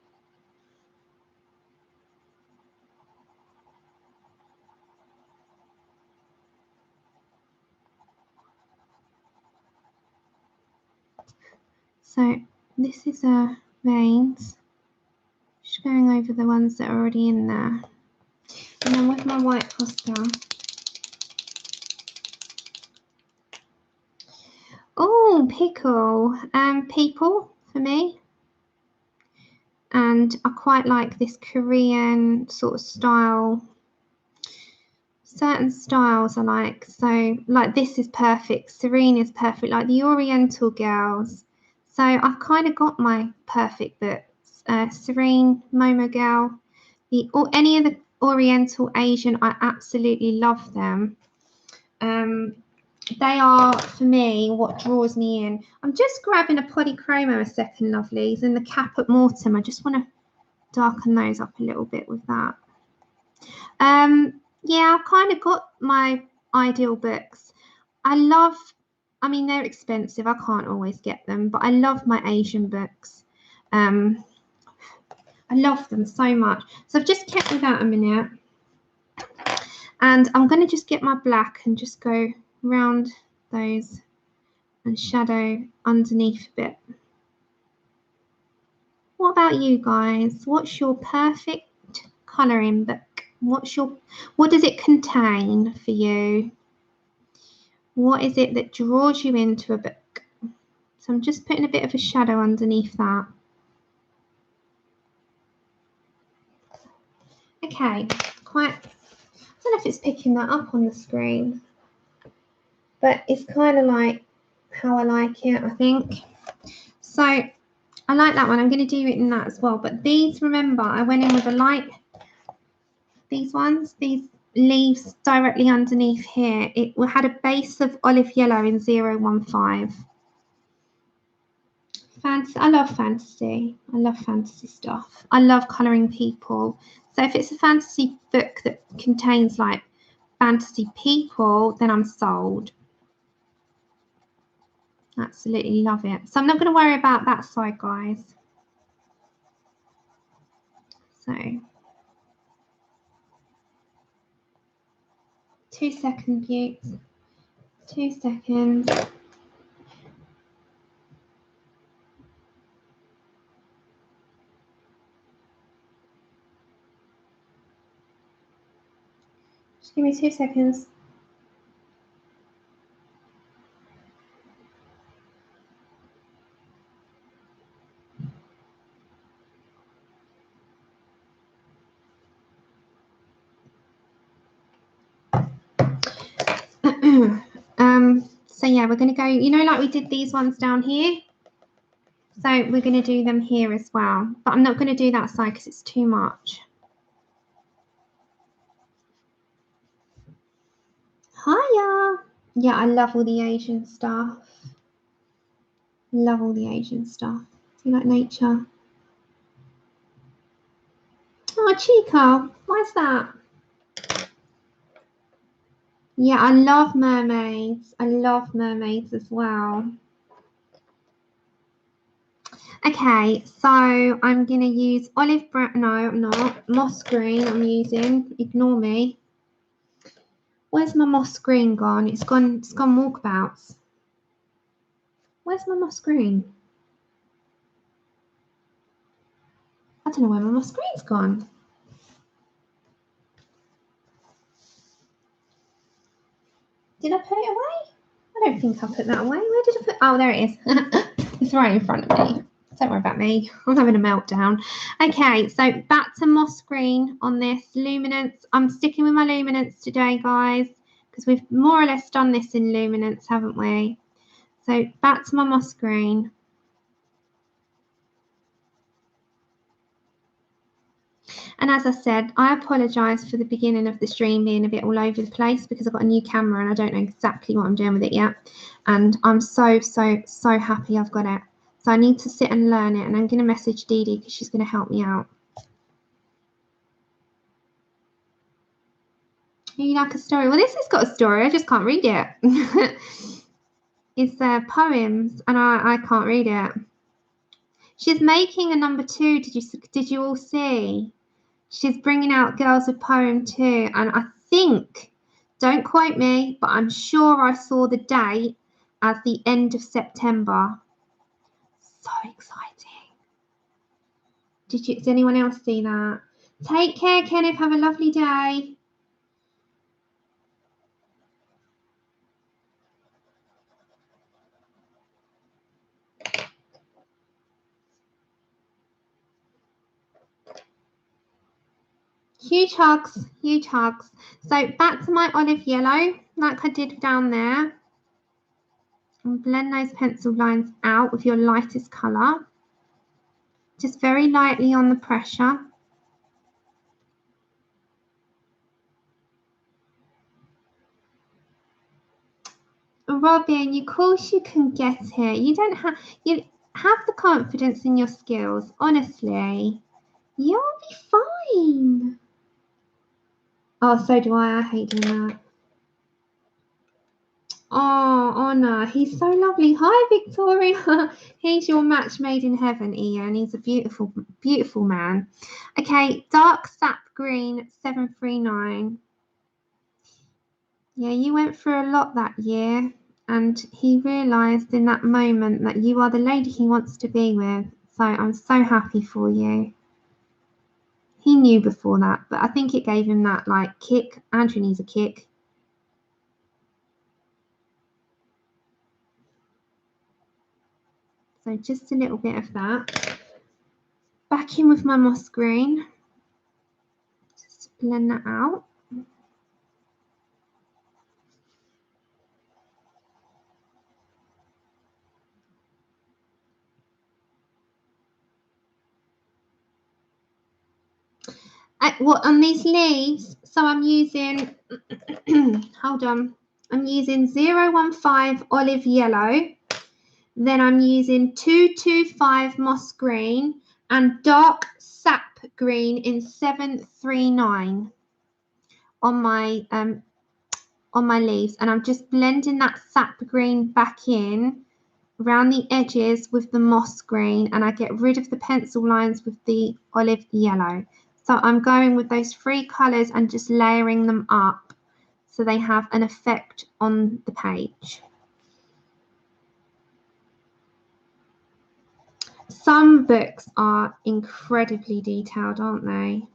So this is veins. Just going over the ones that are already in there. And then with my white Posca. Oh, pickle. People for me. And I quite like this Korean sort of style. Certain styles I like. So like this is perfect. Serene is perfect. Like the Oriental girls. So I've kind of got my perfect books. Serene, Momo girl. Any of the Oriental Asian, I absolutely love them. They are, for me, what draws me in. I'm just grabbing a polychroma a second, lovelies, and the Caput Mortem. I just want to darken those up a little bit with that. Yeah, I've kind of got my ideal books. I mean, they're expensive. I can't always get them, but I love my Asian books. I love them so much. So I've just kept with that a minute. And I'm going to just get my black and just go around those and shadow underneath a bit. What about you guys? What's your perfect colouring book? What does it contain for you? What is it that draws you into a book? So I'm just putting a bit of a shadow underneath that. Okay, I don't know if it's picking that up on the screen, but it's kind of like how I like it, I think. So I like that one. I'm going to do it in that as well. But these, remember, I went in with a light. These leaves directly underneath here. It had a base of olive yellow in 015. Fantasy. I love fantasy. I love fantasy stuff. I love colouring people. So if it's a fantasy book that contains like fantasy people, then I'm sold. Absolutely love it. So I'm not going to worry about that side, guys. So 2 seconds, Butte. 2 seconds. Just give me 2 seconds. So yeah, we're going to go, you know, like we did these ones down here. So we're going to do them here as well. But I'm not going to do that side because it's too much. Hiya. Yeah, I love all the Asian stuff. Love all the Asian stuff. Do you like nature? Oh, Chica, why's that? Yeah, I love mermaids. I love mermaids as well. Okay, so I'm going to use olive brown. No, I'm not. Moss green I'm using. Ignore me. Where's my moss green gone? It's gone walkabouts. Where's my moss green? I don't know where my moss green's gone. Did I put it away? I don't think I put that away. Where did I put? Oh, there it is. It's right in front of me. Don't worry about me. I'm having a meltdown. Okay, so back to moss green on this luminance. I'm sticking with my luminance today, guys, because we've more or less done this in luminance, haven't we? So back to my moss green. And as I said, I apologise for the beginning of the stream being a bit all over the place because I've got a new camera and I don't know exactly what I'm doing with it yet. And I'm so happy I've got it. So I need to sit and learn it, and I'm going to message Dee Dee because she's going to help me out. You like a story? Well, this has got a story. I just can't read it. It's poems, and I can't read it. She's making a number 2. Did you all see? She's bringing out Girls with Poem 2, and I think, don't quote me, but I'm sure I saw the date as the end of September. So exciting. Did anyone else see that? Take care, Kenneth. Have a lovely day. Huge hugs, huge hugs. So back to my olive yellow, like I did down there. And blend those pencil lines out with your lightest colour. Just very lightly on the pressure. Robin, of course you can get it. You have the confidence in your skills. Honestly, you'll be fine. Oh, so do I. I hate doing that. Oh, Anna, he's so lovely. Hi, Victoria. He's your match made in heaven, Ian. He's a beautiful, beautiful man. Okay, dark sap green 739. Yeah, you went through a lot that year, and he realised in that moment that you are the lady he wants to be with. So I'm so happy for you. He knew before that, but I think it gave him that like kick. Andrew needs a kick. So just a little bit of that. Back in with my moss green. Just blend that out. What on these leaves? So I'm using, hold on, I'm using 015 olive yellow. Then I'm using 225 moss green and dark sap green in 739 on my leaves, and I'm just blending that sap green back in around the edges with the moss green, and I get rid of the pencil lines with the olive yellow. So I'm going with those 3 colours and just layering them up so they have an effect on the page. Some books are incredibly detailed, aren't they?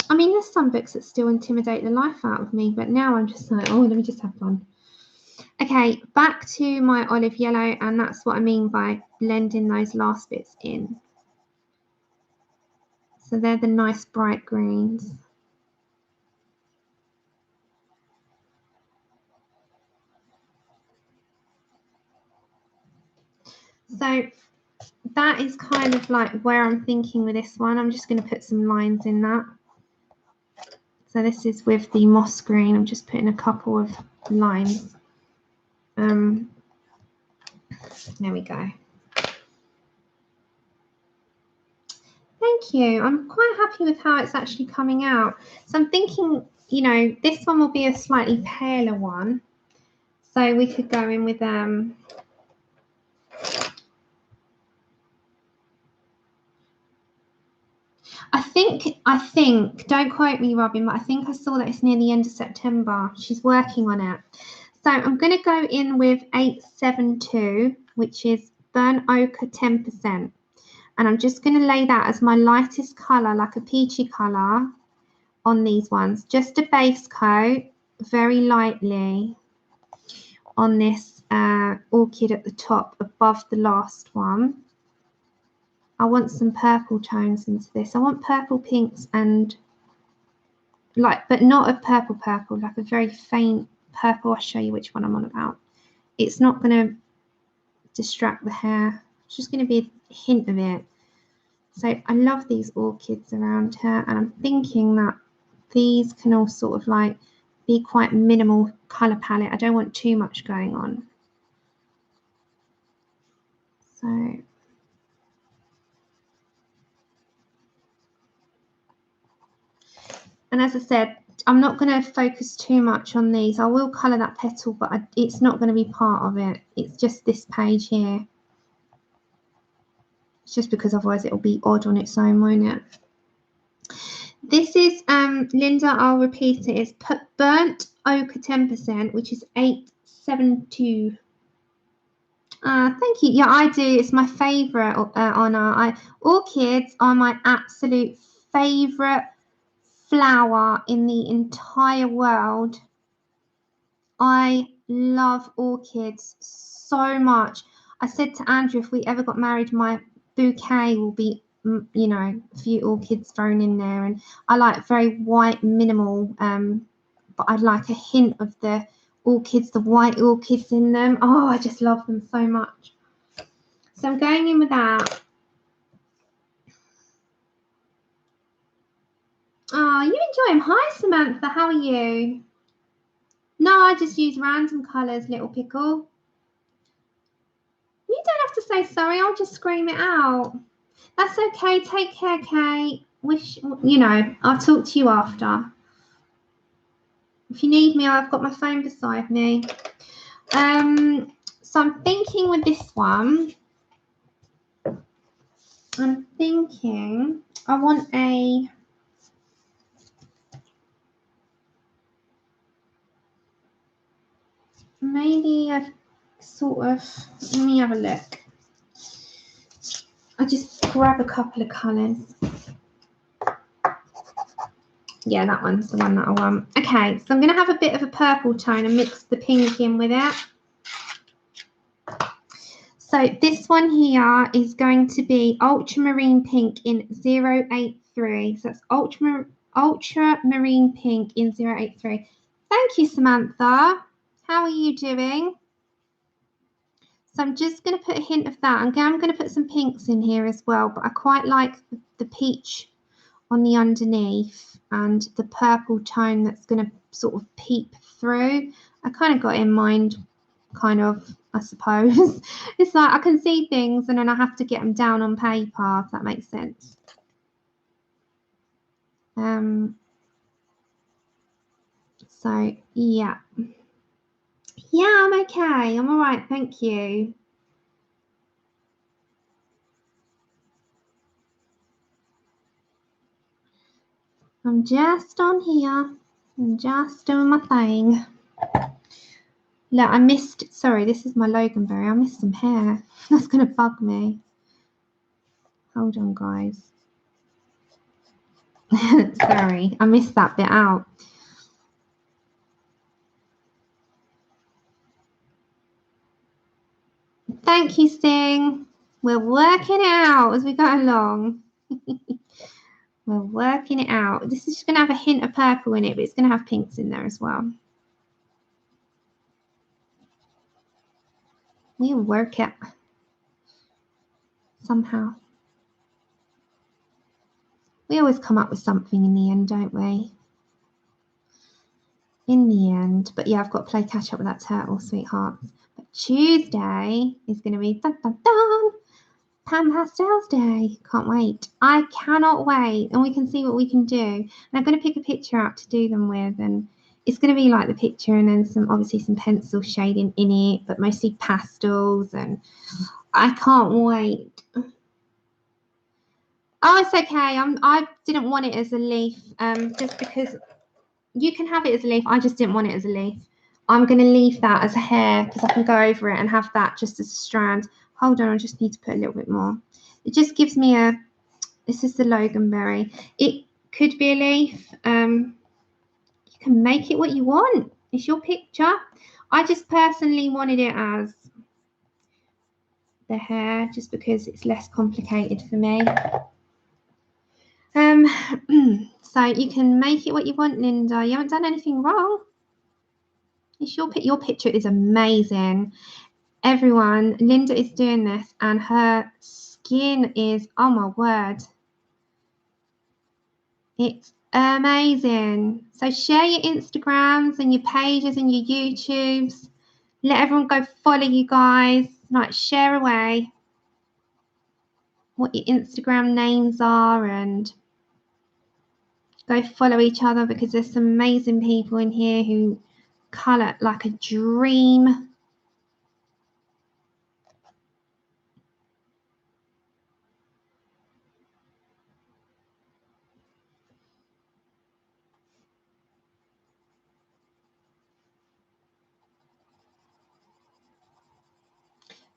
I mean, there's some books that still intimidate the life out of me, but now I'm just like, oh, let me just have fun. Okay, back to my olive yellow, and that's what I mean by blending those last bits in. So they're the nice bright greens. So that is kind of like where I'm thinking with this one. I'm just going to put some lines in that. So this is with the moss green. I'm just putting a couple of lines. There we go. Thank thank you. I'm quite happy with how it's actually coming out. So I'm thinking, you know, this one will be a slightly paler one. So we could go in with I think, don't quote me, Robin, but I think I saw that it's near the end of September. She's working on it. So I'm going to go in with 872, which is burnt ochre 10%. And I'm just going to lay that as my lightest colour, like a peachy colour, on these ones. Just a base coat, very lightly, on this orchid at the top above the last one. I want some purple tones into this. I want purple pinks and but not a purple, like a very faint purple. I'll show you which one I'm on about. It's not going to distract the hair. It's just going to be a hint of it. So I love these orchids around her, and I'm thinking that these can all sort of like be quite minimal colour palette. I don't want too much going on. So and as I said, I'm not going to focus too much on these. I will colour that petal, but it's not going to be part of it. It's just this page here. It's just because otherwise it will be odd on its own, won't it? This is, Linda, I'll repeat it. It's burnt ochre 10%, which is 872. Thank you. Yeah, I do. It's my favourite honour. Orchids are my absolute favourite flower in the entire world. I love orchids so much. I said to Andrew, if we ever got married, my bouquet will be, you know, a few orchids thrown in there. And I like very white, minimal, but I'd like a hint of the orchids, the white orchids in them. Oh, I just love them so much. So I'm going in with that. Oh, you enjoy them. Hi, Samantha. How are you? No, I just use random colours, little pickle. You don't have to say sorry. I'll just scream it out. That's okay. Take care, Kate. You know, I'll talk to you after. If you need me, I've got my phone beside me. So I'm thinking with this one, I'm thinking I want maybe a sort of, let me have a look. I just grab a couple of colours. Yeah, that one's the one that I want. Okay, so I'm going to have a bit of a purple tone and mix the pink in with it. So this one here is going to be ultramarine pink in 083. So that's ultramarine pink in 083. Thank you, Samantha. How are you doing? So I'm just going to put a hint of that. I'm going to put some pinks in here as well, but I quite like the peach on the underneath and the purple tone that's going to sort of peep through. I kind of got in mind, kind of, I suppose. It's like I can see things and then I have to get them down on paper, if that makes sense. So yeah. Yeah, I'm okay. I'm all right, thank you. I'm just on here. I'm just doing my thing. Look, I missed, sorry, this is my loganberry. I missed some hair. That's going to bug me. Hold on, guys. Sorry, I missed that bit out. Thank you, Sting. We're working it out as we go along. We're working it out. This is just going to have a hint of purple in it, but it's going to have pinks in there as well. We'll work it somehow. We always come up with something in the end, don't we? In the end. But yeah, I've got to play catch up with that turtle, sweetheart. But Tuesday is going to be dun, dun, dun. Pan Pastels Day. Can't wait. I cannot wait. And we can see what we can do. And I'm going to pick a picture out to do them with. And it's going to be like the picture and then obviously some pencil shading in it, but mostly pastels. And I can't wait. Oh, it's okay. I didn't want it as a leaf, just because you can have it as a leaf. I just didn't want it as a leaf. I'm going to leave that as a hair because I can go over it and have that just as a strand. Hold on, I just need to put a little bit more. It just gives me a, this is the loganberry. It could be a leaf. You can make it what you want. It's your picture. I just personally wanted it as the hair just because it's less complicated for me. So you can make it what you want, Linda. You haven't done anything wrong. It's your picture is amazing. Everyone, Linda is doing this and her skin is, oh my word, it's amazing. So share your Instagrams and your pages and your YouTubes. Let everyone go follow you guys. Like, share away what your Instagram names are and go follow each other because there's some amazing people in here who colour like a dream.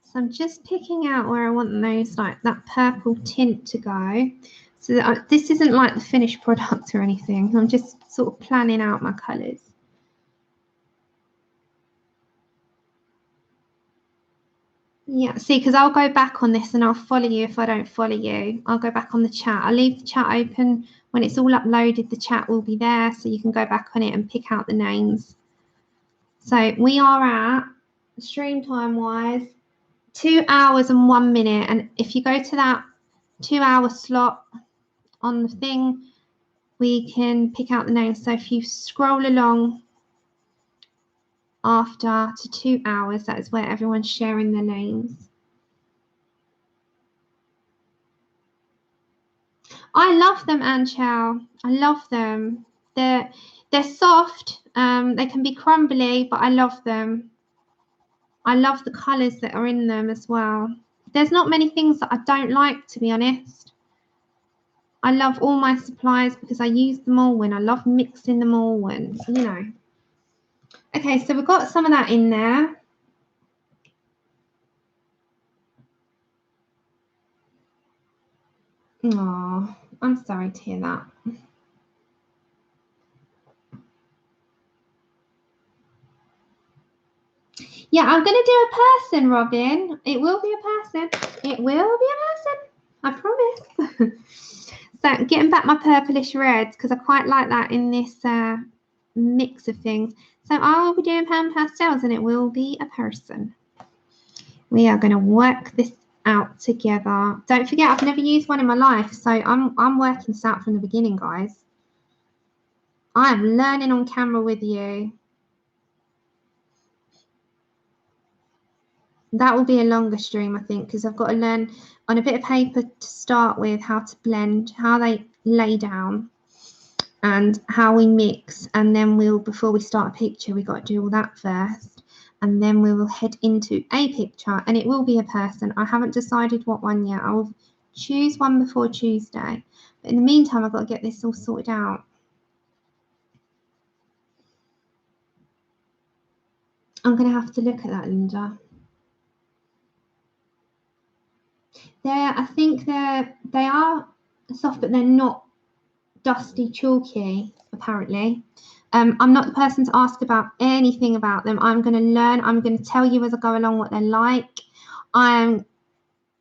So I'm just picking out where I want those, like that purple tint to go. So that this isn't like the finished product or anything. I'm just sort of planning out my colours. Yeah, see, because I'll go back on this and I'll follow you if I don't follow you. I'll go back on the chat. I'll leave the chat open. When it's all uploaded, the chat will be there so you can go back on it and pick out the names. So we are at, stream time wise, 2 hours and 1 minute. And if you go to that 2 hour slot on the thing, we can pick out the names. So if you scroll along after to 2 hours, that is where everyone's sharing their names. I love them, Anchal. I love them. They're soft. They can be crumbly, but I love them. I love the colours that are in them as well. There's not many things that I don't like, to be honest. I love all my supplies because I use them all and I love mixing them all and, you know. Okay, so we've got some of that in there. Oh, I'm sorry to hear that. Yeah, I'm going to do a person, Robin. It will be a person. It will be a person. I promise. So getting back my purplish reds because I quite like that in this mix of things. So I will be doing pan pastels and it will be a person. We are going to work this out together. Don't forget, I've never used one in my life, so I'm working this out from the beginning, guys. I am learning on camera with you. That will be a longer stream, I think, because I've got to learn on a bit of paper to start with how to blend, how they lay down, and how we mix. And then we'll, before we start a picture, we've got to do all that first. And then we will head into a picture, and it will be a person. I haven't decided what one yet. I'll choose one before Tuesday. But in the meantime, I've got to get this all sorted out. I'm going to have to look at that, Linda. I think they are soft, but they're not dusty chalky, apparently. I'm not the person to ask about anything about them. I'm going to learn. I'm going to tell you as I go along what they're like. I'm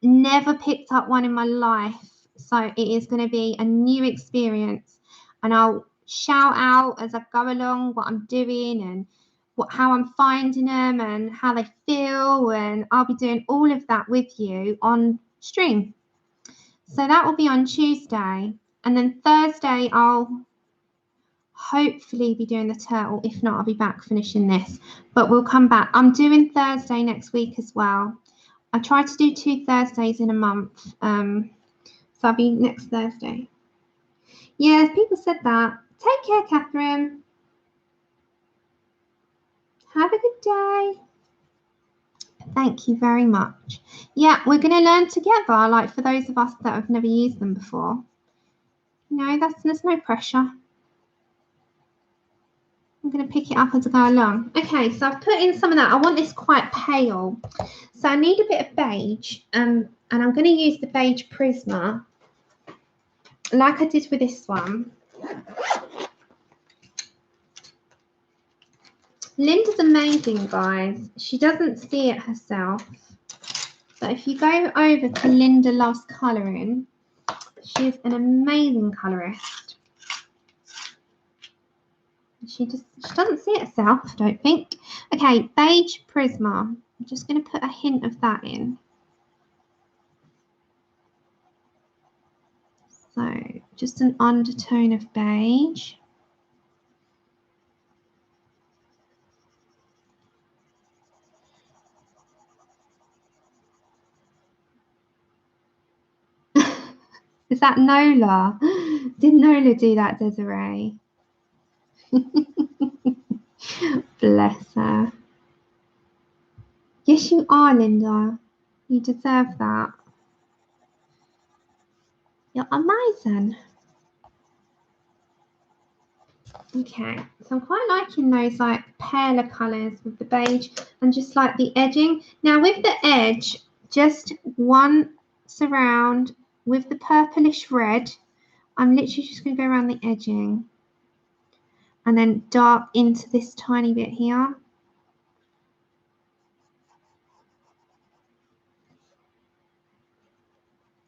never picked up one in my life, so it is going to be a new experience, and I'll shout out as I go along what I'm doing and how I'm finding them and how they feel, and I'll be doing all of that with you on stream. So that will be on Tuesday, and then Thursday I'll hopefully be doing the turtle. If not, I'll be back finishing this, but we'll come back. I'm doing Thursday next week as well. I try to do 2 Thursdays in a month. So I'll be next Thursday. Yes, people said that. Take care, Catherine. Have a good day. Thank you very much. Yeah, we're going to learn together, like for those of us that have never used them before. You know, there's no pressure. I'm going to pick it up as I go along. Okay, so I've put in some of that. I want this quite pale. So I need a bit of beige. And I'm going to use the beige Prisma, like I did with this one. Linda's amazing, guys. She doesn't see it herself. But if you go over to Linda Loves Colouring, she's an amazing colourist. She doesn't see it herself, I don't think. Okay, beige Prisma. I'm just going to put a hint of that in. So just an undertone of beige. Is that Nola? Did Nola do that, Desirae? Bless her. Yes, you are, Linda. You deserve that. You're amazing. Okay, so I'm quite liking those like paler colours with the beige and just like the edging. Now with the edge, just one surround with the purplish red. I'm literally just going to go around the edging and then dark into this tiny bit here.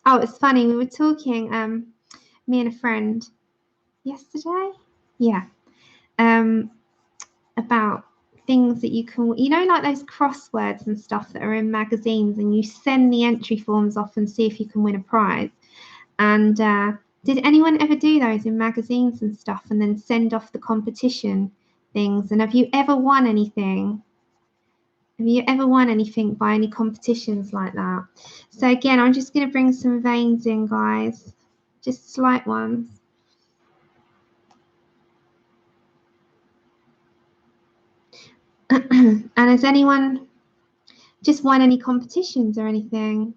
Oh, it's funny. We were talking, me and a friend yesterday. Yeah. About things that you can, you know, like those crosswords and stuff that are in magazines, and you send the entry forms off and see if you can win a prize. And did anyone ever do those in magazines and stuff and then send off the competition things? And have you ever won anything? Have you ever won anything by any competitions like that? So again, I'm just going to bring some veins in, guys, just slight ones. And has anyone just won any competitions or anything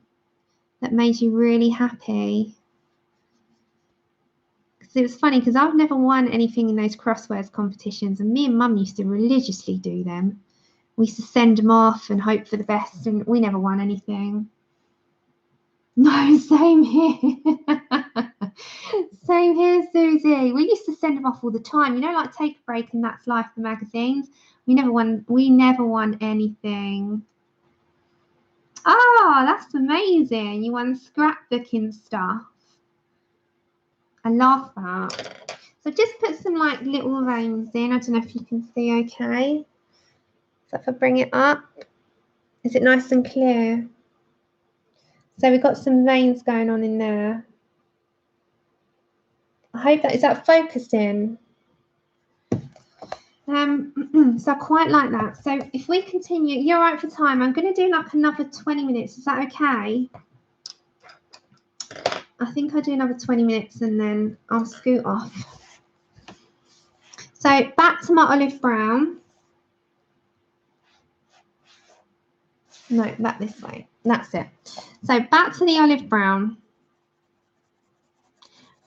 that made you really happy? Because it was funny, because I've never won anything in those crosswords competitions, and me and Mum used to religiously do them. We used to send them off and hope for the best, and we never won anything. No, same here. Same here, Susie. We used to send them off all the time. You know, like Take a Break and That's Life, the magazines. We never won anything. Oh, that's amazing. You won scrapbooking stuff. I love that. So just put some like little veins in. I don't know if you can see okay. So if I bring it up, is it nice and clear? So we've got some veins going on in there. I hope that, is that focusing? So I quite like that. So if we continue, you're right for time. I'm going to do like another 20 minutes. Is that okay? I think I'll do another 20 minutes and then I'll scoot off. So back to my olive brown. No, back this way. That's it. So back to the olive brown.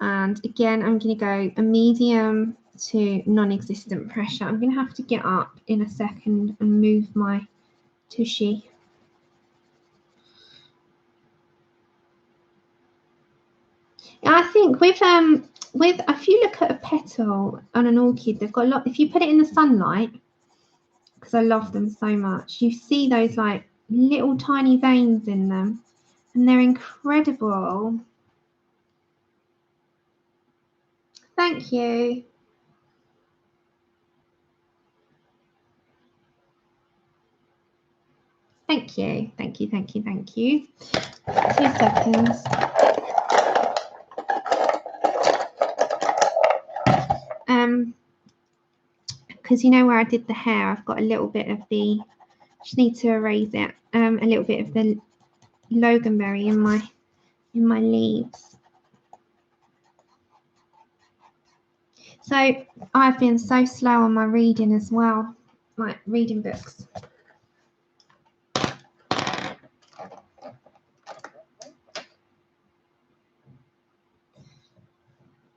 And again, I'm going to go a medium to non-existent pressure. I'm going to have to get up in a second and move my tushy. I think with if you look at a petal on an orchid, they've got a lot. If you put it in the sunlight, because I love them so much, you see those like little tiny veins in them, and they're incredible. Thank you. Thank you. Thank you. Thank you. Thank you. 2 seconds. Because you know where I did the hair, I've got a little bit of the, just need to erase it, a little bit of the loganberry in my leaves. So I've been so slow on my reading as well, like reading books.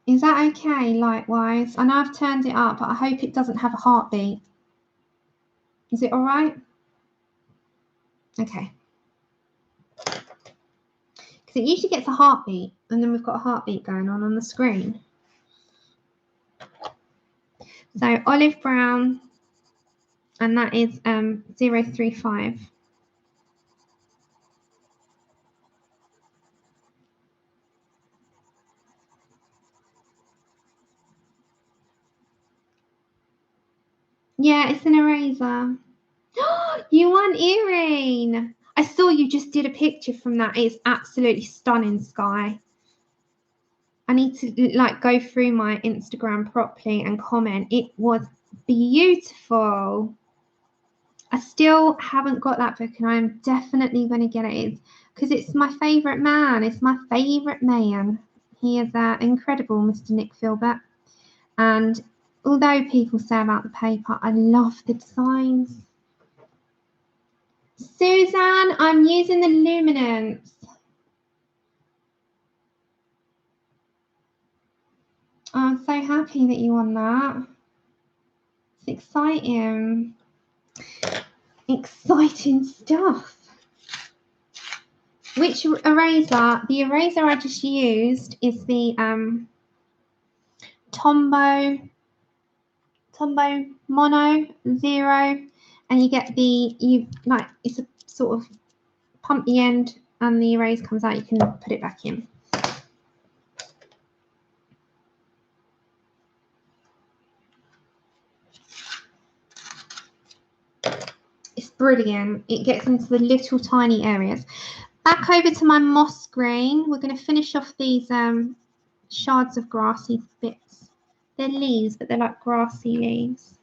Is that okay? Likewise. I know I've turned it up, but I hope it doesn't have a heartbeat. Is it all right? Okay. Because it usually gets a heartbeat, and then we've got a heartbeat going on the screen. So olive brown, and that is 035. Yeah, it's an eraser. You won earring. I saw you just did a picture from that. It's absolutely stunning, Sky. I need to like go through my Instagram properly and comment. It was beautiful. I still haven't got that book, and I'm definitely going to get it because it's my favourite man. It's my favourite man. He is incredible, Mr. Nick Filbert. And although people say about the paper, I love the designs. Suzanne, I'm using the luminance. I'm so happy that you won that. It's exciting. Exciting stuff. Which eraser? The eraser I just used is the Tombow Mono 0, and you get it's a sort of pump the end and the eraser comes out. You can put it back in. It's brilliant. It gets into the little tiny areas. Back over to my moss green. We're going to finish off these shards of grassy bits. They're leaves, but they're like grassy leaves.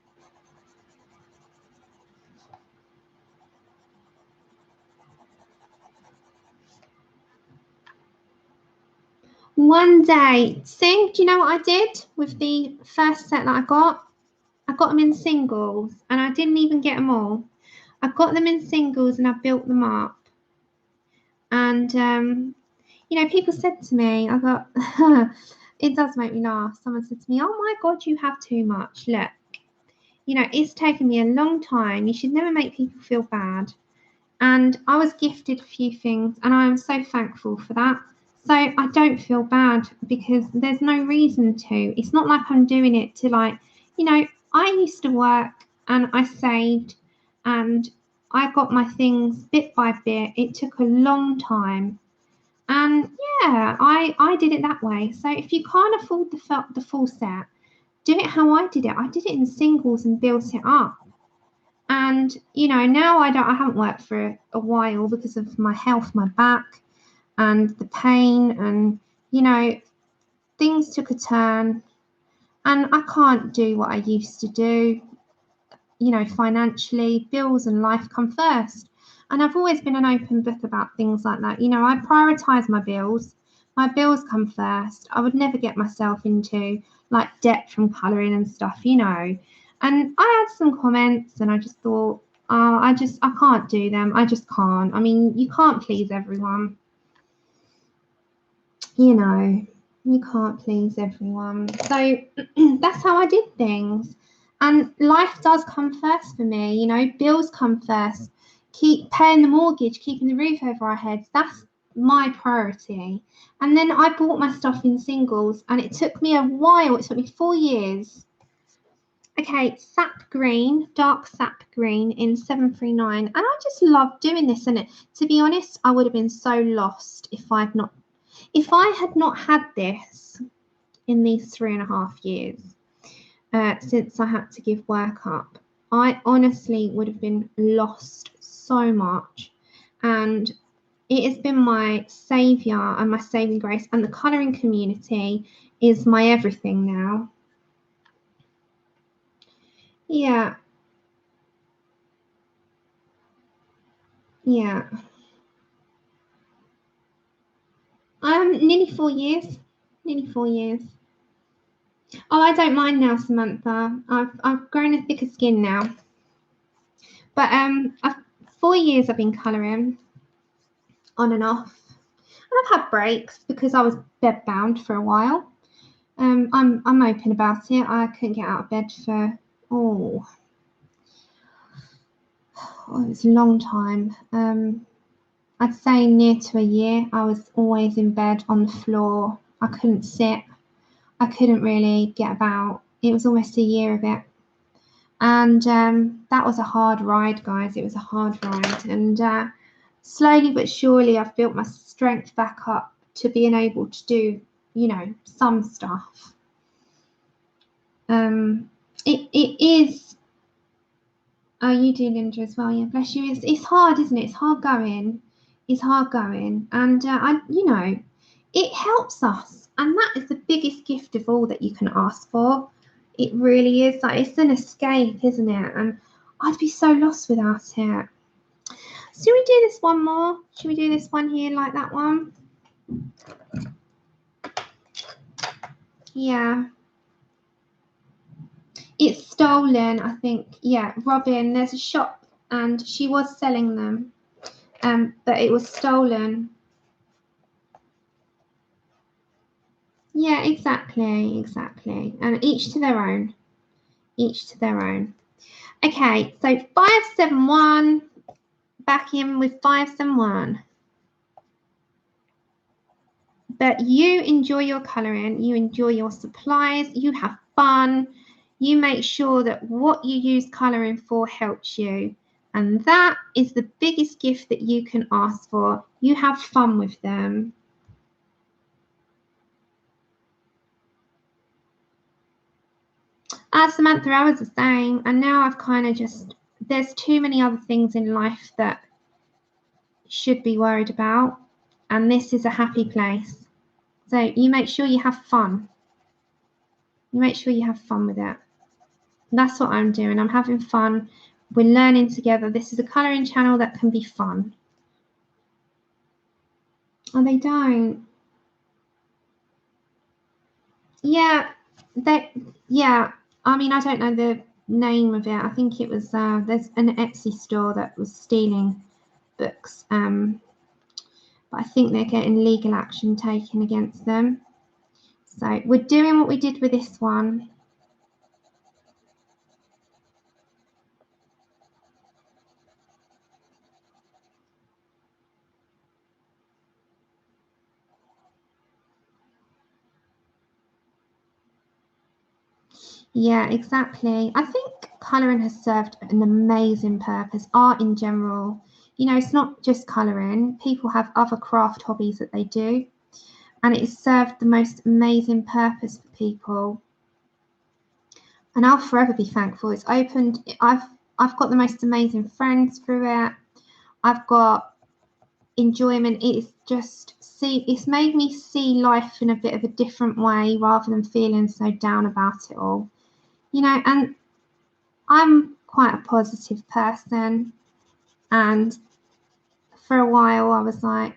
One day, see, do you know what I did with the first set that I got? I got them in singles, and I didn't even get them all. I got them in singles and I built them up. And, you know, people said to me, I got, it does make me laugh. Someone said to me, oh my God, you have too much. Look, you know, it's taken me a long time. You should never make people feel bad. And I was gifted a few things, and I am so thankful for that. So I don't feel bad because there's no reason to. It's not like I'm doing it to, like, you know, I used to work and I saved and I got my things bit by bit. It took a long time. And yeah, I did it that way. So if you can't afford the full set, do it how I did it. I did it in singles and built it up. And, you know, now I haven't worked for a while because of my health, my back and the pain, and, you know, things took a turn and I can't do what I used to do. You know, financially, bills and life come first. And I've always been an open book about things like that. You know, I prioritize my bills. My bills come first. I would never get myself into like debt from colouring and stuff, you know. And I had some comments and I just thought, oh, I can't do them. I just can't. I mean, you can't please everyone. You know, you can't please everyone. So that's how I did things. And life does come first for me. You know, bills come first. Keep paying the mortgage, keeping the roof over our heads. That's my priority. And then I bought my stuff in singles, and it took me a while. It took me 4 years. Okay, sap green, dark sap green in 739. And I just love doing this. And to be honest, I would have been so lost if I had not had this in these 3.5 years since I had to give work up. I honestly would have been lost so much. And it has been my saviour and my saving grace. And the colouring community is my everything now. Yeah. Yeah. 4 years. Nearly 4 years. Oh, I don't mind now, Samantha. I've grown a thicker skin now. But 4 years I've been colouring on and off. And I've had breaks because I was bed bound for a while. I'm open about it. I couldn't get out of bed for it was a long time. I'd say near to a year. I was always in bed on the floor. I couldn't sit. I couldn't really get about. It was almost a year of it. And that was a hard ride, guys. It was a hard ride. And slowly but surely, I've built my strength back up to being able to do, you know, some stuff. It is. Oh, you do, Linda, as well. Yeah, bless you. It's hard, isn't it? It's hard going. It's hard going. And you know, it helps us. And that is the biggest gift of all that you can ask for. It really is. Like, it's an escape, isn't it? And I'd be so lost without it. Should we do this one more? Should we do this one here like that one? Yeah. It's stolen, I think. Yeah, Robin, there's a shop and she was selling them. But it was stolen. Yeah, exactly. And each to their own. Each to their own. Okay, so 571. Back in with 571. But you enjoy your colouring, you enjoy your supplies, you have fun, you make sure that what you use colouring for helps you. And that is the biggest gift that you can ask for. You have fun with them. Samantha, I was the same. And now I've kind of just, there's too many other things in life that should be worried about. And this is a happy place. So you make sure you have fun. You make sure you have fun with it. That's what I'm doing. I'm having fun. We're learning together. This is a colouring channel that can be fun. Oh, they don't. Yeah, yeah. I mean, I don't know the name of it. I think it was there's an Etsy store that was stealing books. But I think they're getting legal action taken against them. So we're doing what we did with this one. Yeah, exactly. I think colouring has served an amazing purpose. Art in general, you know, it's not just colouring. People have other craft hobbies that they do, and it has served the most amazing purpose for people. And I'll forever be thankful. It's opened. I've got the most amazing friends through it. I've got enjoyment. It's just it's made me see life in a bit of a different way rather than feeling so down about it all. You know, and I'm quite a positive person, and for a while I was like,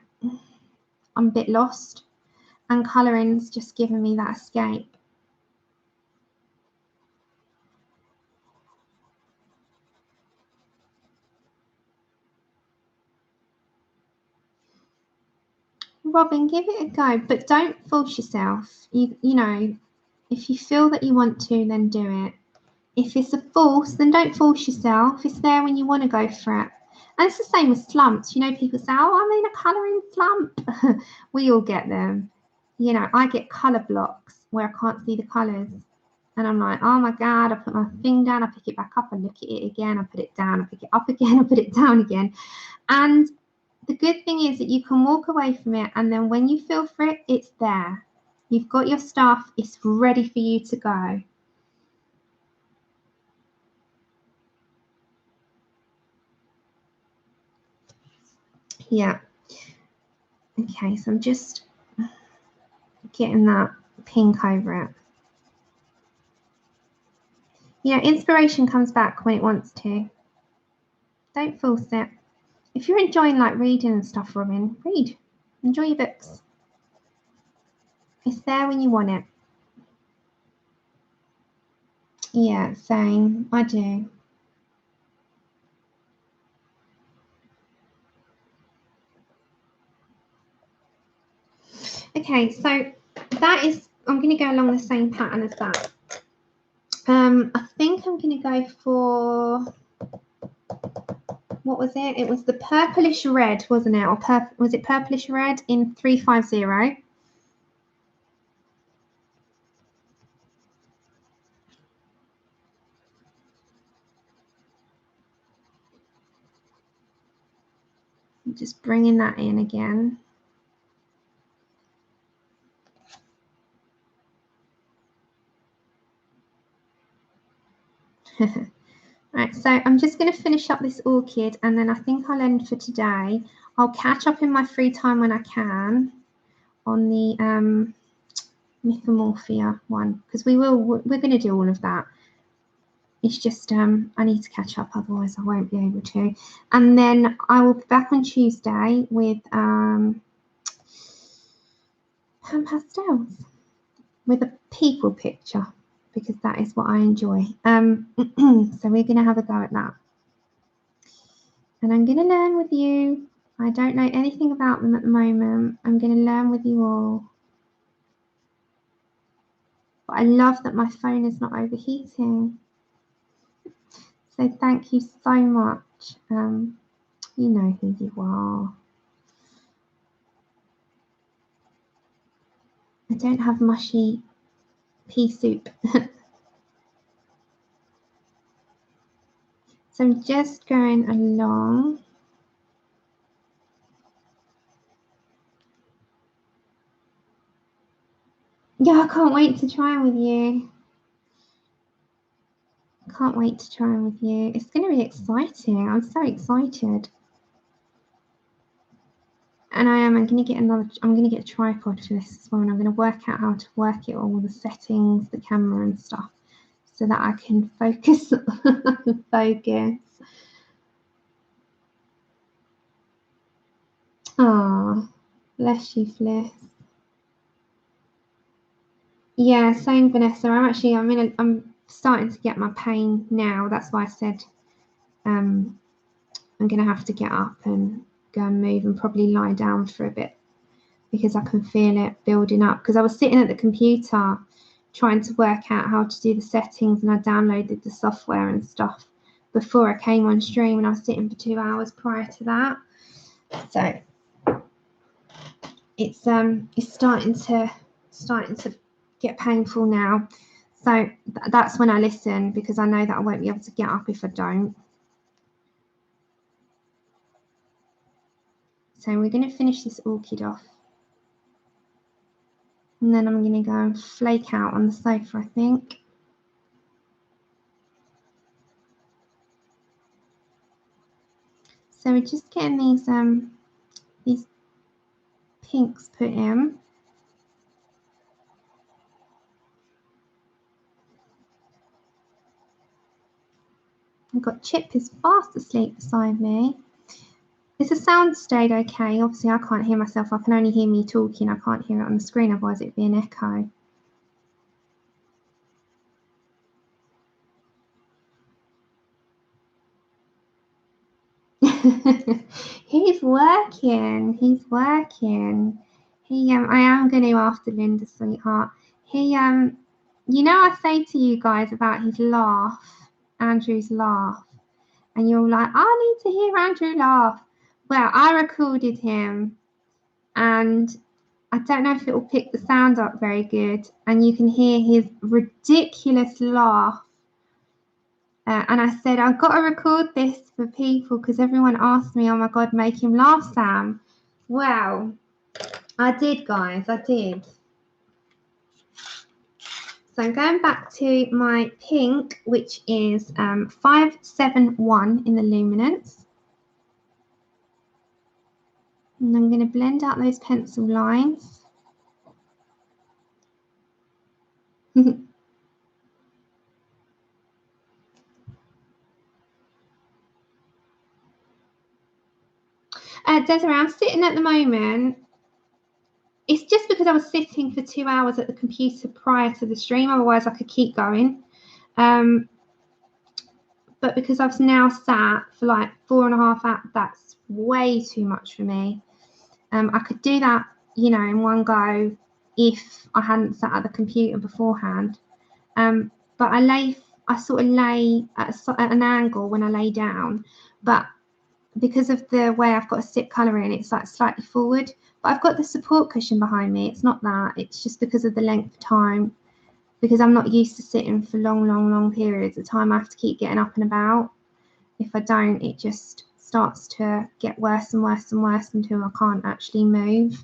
I'm a bit lost, and colouring's just given me that escape. Robin, give it a go, but don't force yourself. You know, if you feel that you want to, then do it. If it's a force, then don't force yourself. It's there when you want to go for it. And it's the same with slumps. You know, people say, oh, I'm in a colouring slump. We all get them. You know, I get colour blocks where I can't see the colours. And I'm like, oh my God, I put my thing down, I pick it back up, I look at it again, I put it down, I pick it up again, I put it down again. And the good thing is that you can walk away from it, and then when you feel for it, it's there. You've got your stuff, it's ready for you to go. Yeah. Okay, so I'm just getting that pink over it. Yeah, inspiration comes back when it wants to. Don't force it. If you're enjoying like reading and stuff, Robin, read. Enjoy your books. It's there when you want it. Yeah, same. I do. Okay, so that is, I'm going to go along the same pattern as that. I think I'm going to go for, what was it? It was the purplish red, wasn't it? Or was it purplish red in 350? Just bringing that in again. Right, so I'm just going to finish up this orchid and then I think I'll end for today. I'll catch up in my free time when I can on the Mythomorphia one, because we're going to do all of that. It's just I need to catch up, otherwise I won't be able to. And then I will be back on Tuesday with pastels with a people picture, because that is what I enjoy. So we're going to have a go at that. And I'm going to learn with you. I don't know anything about them at the moment. I'm going to learn with you all. But I love that my phone is not overheating. So thank you so much. You know who you are. I don't have mushy pea soup. So I'm just going along. Yeah, I can't wait to try with you. Can't wait to try with you. It's going to be exciting. I'm so excited. And I'm going to get a tripod for this as well, and I'm going to work out how to work it all, the settings, the camera and stuff, so that I can focus. Focus. Oh, bless you, Fliss. Yeah, same, Vanessa. I'm starting to get my pain now. That's why I said I'm going to have to get up and go and move and probably lie down for a bit, because I can feel it building up. Because I was sitting at the computer trying to work out how to do the settings, and I downloaded the software and stuff before I came on stream, and I was sitting for 2 hours prior to that. So it's starting to get painful now. So that's when I listen, because I know that I won't be able to get up if I don't. So we're going to finish this orchid off. And then I'm going to go and flake out on the sofa, I think. So we're just getting these pinks put in. I've got Chip is fast asleep beside me. Is the sound stayed okay? Obviously I can't hear myself. I can only hear me talking. I can't hear it on the screen, otherwise it'd be an echo. He's working. He's working. I am going to after Linda, sweetheart. You know, I say to you guys about his laugh, Andrew's laugh, and you're like, I need to hear Andrew laugh. Well, I recorded him, and I don't know if it will pick the sound up very good, and you can hear his ridiculous laugh. And I said, I've got to record this for people, because everyone asked me, oh my God, make him laugh, Sam. Well, I did, guys, I did. So I'm going back to my pink, which is 571 in the luminance. And I'm going to blend out those pencil lines. Desiree, I'm sitting at the moment It's just because I was sitting for 2 hours at the computer prior to the stream. Otherwise, I could keep going. But because I've now sat for like 4.5 hours, that's way too much for me. I could do that, you know, in one go if I hadn't sat at the computer beforehand. But I sort of lay at an angle when I lay down, but because of the way I've got to sit colouring, it's like slightly forward. But I've got the support cushion behind me. It's not that. It's just because of the length of time. Because I'm not used to sitting for long periods of time. I have to keep getting up and about. If I don't, it just starts to get worse and worse and worse until I can't actually move.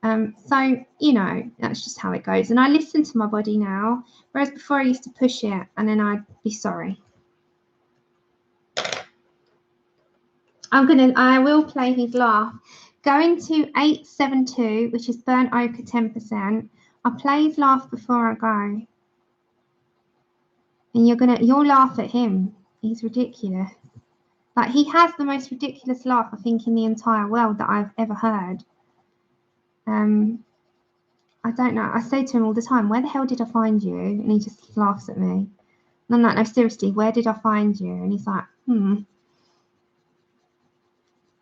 So, you know, that's just how it goes. And I listen to my body now, whereas before I used to push it and then I'd be sorry. I will play his laugh. Going to 872, which is burnt ochre 10%. I'll play his laugh before I go. And you'll laugh at him. He's ridiculous. Like, he has the most ridiculous laugh, I think, in the entire world that I've ever heard. I don't know. I say to him all the time, where the hell did I find you? And he just laughs at me. And I'm like, no, seriously, where did I find you? And he's like, And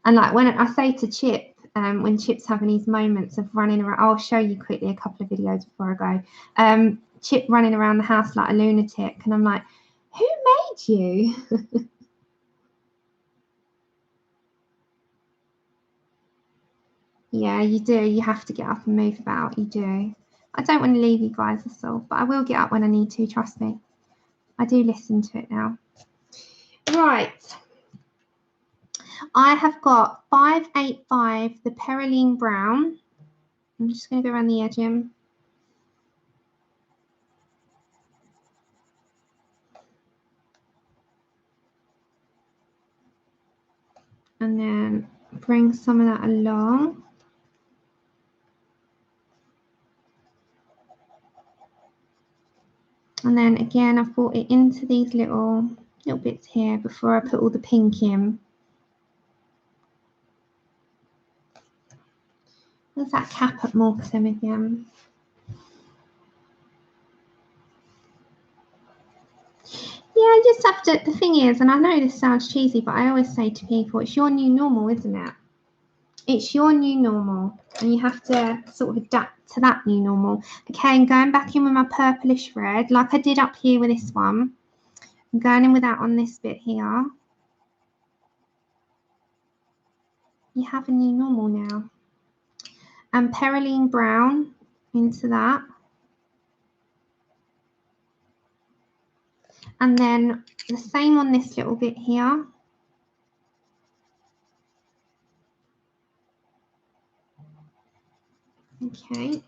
like when I say to Chip, when Chip's having these moments of running around, I'll show you quickly a couple of videos before I go. Chip running around the house like a lunatic. And I'm like, who made you? Yeah, you do. You have to get up and move about. You do. I don't want to leave you guys at all, but I will get up when I need to. Trust me. I do listen to it now. Right. I have got 585, the Perylene Brown. I'm just going to go around the edge. And then bring some of that along. And then again, I've brought it into these little bits here before I put all the pink in. There's that cap at Mortem again. Yeah, I just have to, the thing is, and I know this sounds cheesy, but I always say to people, it's your new normal, isn't it? It's your new normal, and you have to sort of adapt to that new normal. Okay, and going back in with my purplish red, like I did up here with this one. I'm going in with that on this bit here. You have a new normal now. And Perylene Brown into that. And then the same on this little bit here. Okay.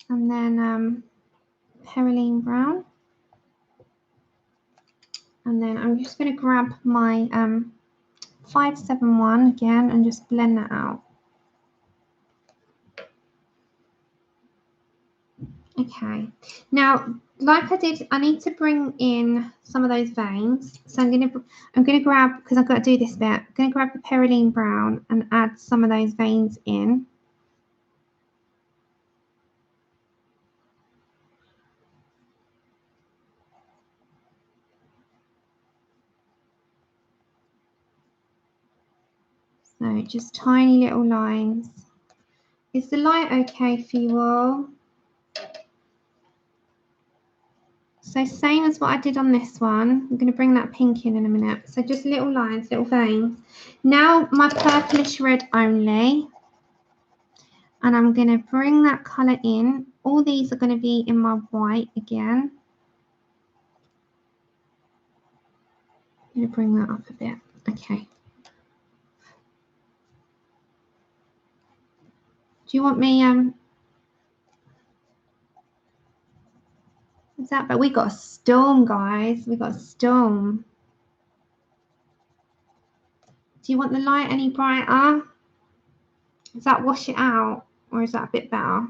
And then Perylene Brown. And then I'm just going to grab my 571 again and just blend that out. Okay, now like I did, I need to bring in some of those veins. So I'm gonna grab, because I've got to do this bit, I'm gonna grab the Perylene Brown and add some of those veins in. So just tiny little lines. Is the light okay for you all? So same as what I did on this one. I'm going to bring that pink in a minute. So just little lines, little veins. Now my purplish red only. And I'm going to bring that colour in. All these are going to be in my white again. I'm going to bring that up a bit. Okay. Do you want me what's that? But we got a storm, guys. We got a storm. Do you want the light any brighter? Does that wash it out, or is that a bit better?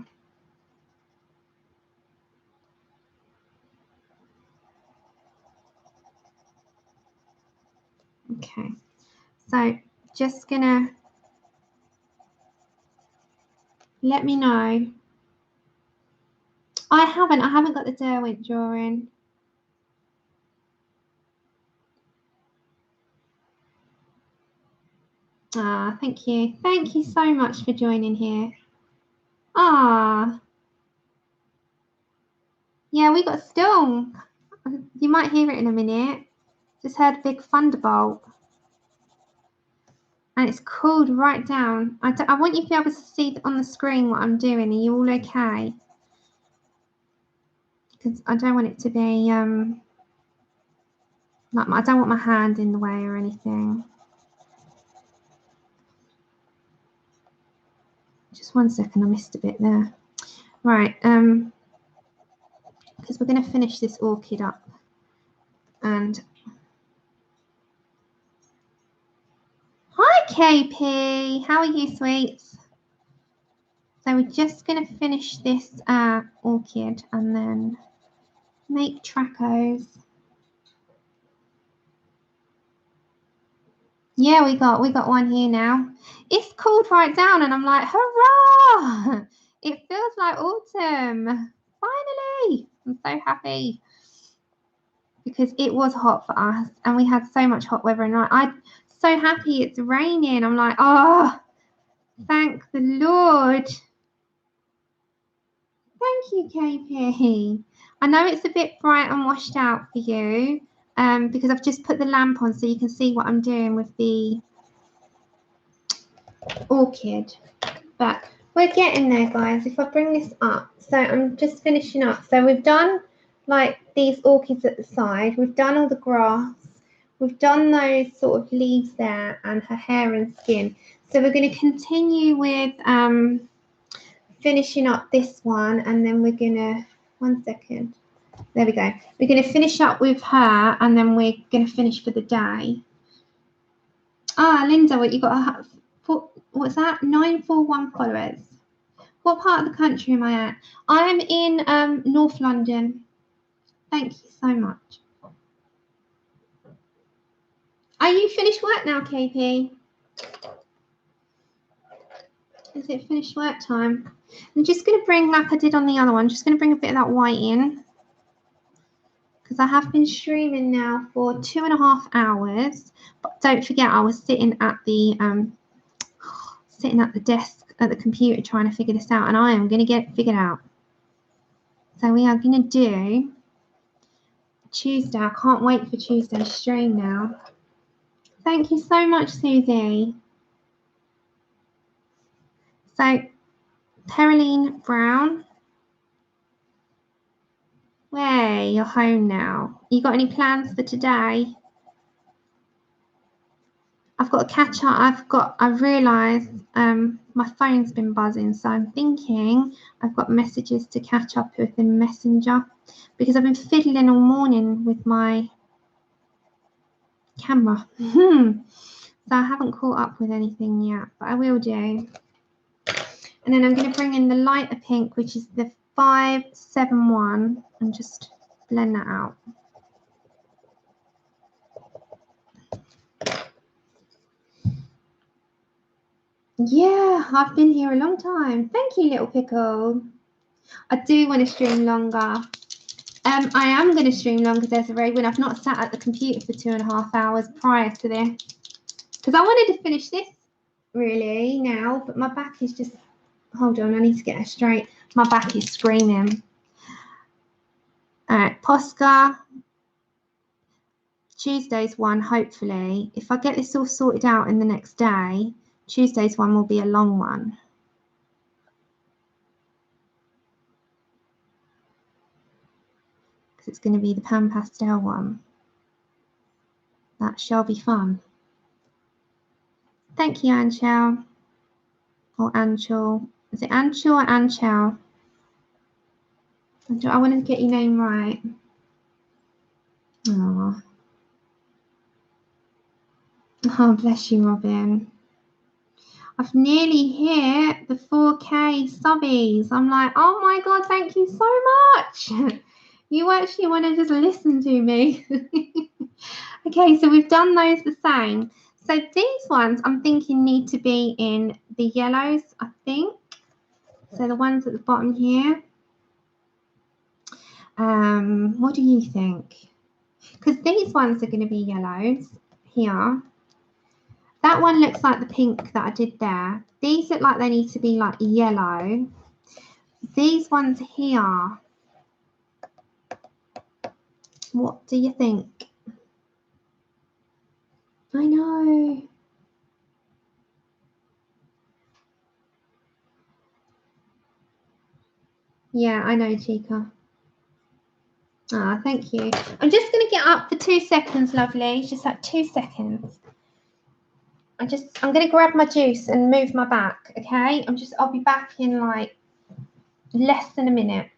Okay. So just gonna Let me know. I haven't got the Derwent drawing. Ah, thank you. Thank you so much for joining here. Ah. Yeah, we got a storm. You might hear it in a minute. Just heard a big thunderbolt. And it's cooled right down. I want you to be able to see on the screen what I'm doing. Are you all okay? Because I don't want it to be, like, I don't want my hand in the way or anything. Just 1 second, I missed a bit there. Right, because we're going to finish this orchid up. And hi, KP. How are you, sweets? So we're just going to finish this orchid and then make tracos. Yeah, we got one here now. It's cooled right down, and I'm like, hurrah! It feels like autumn. Finally, I'm so happy because it was hot for us, and we had so much hot weather. And I'm so happy it's raining. I'm like, oh, thank the Lord. Thank you, KP. I know it's a bit bright and washed out for you, because I've just put the lamp on so you can see what I'm doing with the orchid, but we're getting there, guys. If I bring this up, so I'm just finishing up. So we've done like these orchids at the side, we've done all the grass, we've done those sort of leaves there and her hair and skin. So we're going to continue with finishing up this one, and then we're gonna, 1 second, there we go, we're going to finish up with her, and then we're going to finish for the day. Ah, Linda, what you got? What's that? 941 followers. What part of the country am I at? I'm in North London. Thank you so much. Are you finished work now, KP? Is it finished work time? I'm just going to bring, like I did on the other one, just going to bring a bit of that white in, because I have been streaming now for 2.5 hours. But don't forget, I was sitting at the desk at the computer trying to figure this out, and I am going to get it figured out. So we are going to do Tuesday. I can't wait for Tuesday's stream now. Thank you so much, Susie. So, Pearline Brown. Where you're home now. You got any plans for today? I've got to catch up. I've realised my phone's been buzzing, so I'm thinking I've got messages to catch up with in Messenger, because I've been fiddling all morning with my camera. So I haven't caught up with anything yet, but I will do. And then I'm going to bring in the lighter pink, which is the 571, and just blend that out. Yeah, I've been here a long time. Thank you, Little Pickle. I do want to stream longer. I am going to stream longer, Desirae, when I've not sat at the computer for 2.5 hours prior to this, because I wanted to finish this really now, but my back is just, hold on, I need to get it straight. My back is screaming. All right, Posca. Tuesday's one, hopefully, if I get this all sorted out in the next day, Tuesday's one will be a long one. Because it's going to be the pan pastel one. That shall be fun. Thank you, Anchel. Or Anchel. Is it Anchel or Anchel? I want to get your name right. Oh. Oh, bless you, Robin. I've nearly hit the 4K subbies. I'm like, oh my God, thank you so much. You actually want to just listen to me. Okay, so we've done those the same. So these ones I'm thinking need to be in the yellows, I think. So the ones at the bottom here, what do you think? Because these ones are going to be yellows here. That one looks like the pink that I did there. These look like they need to be like yellow. These ones here, what do you think? I know. Yeah, I know, Chica. Ah, thank you. I'm just going to get up for 2 seconds, lovely. Just like 2 seconds. I'm going to grab my juice and move my back, okay? I'll be back in like less than a minute.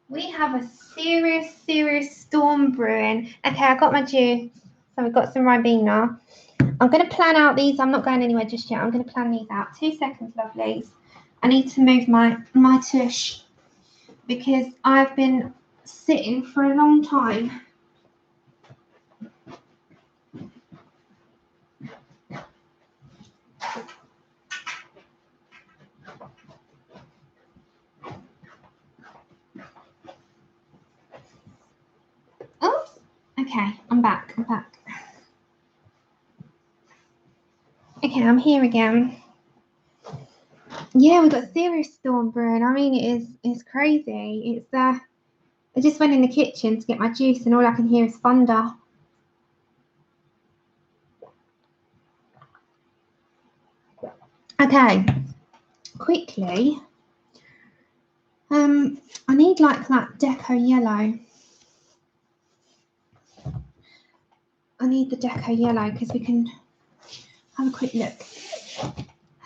We have a serious storm brewing. Okay, I got my juice. So we've got some Ribena. I'm going to plan out these. I'm not going anywhere just yet. I'm going to plan these out. 2 seconds, lovelies. I need to move my tush because I've been sitting for a long time. Oops. Okay, I'm back. Okay, I'm here again. Yeah, we've got a serious storm brewing. I mean, it's crazy. I just went in the kitchen to get my juice and all I can hear is thunder. Okay, quickly. I need like that deco yellow. I need the deco yellow because we can have a quick look.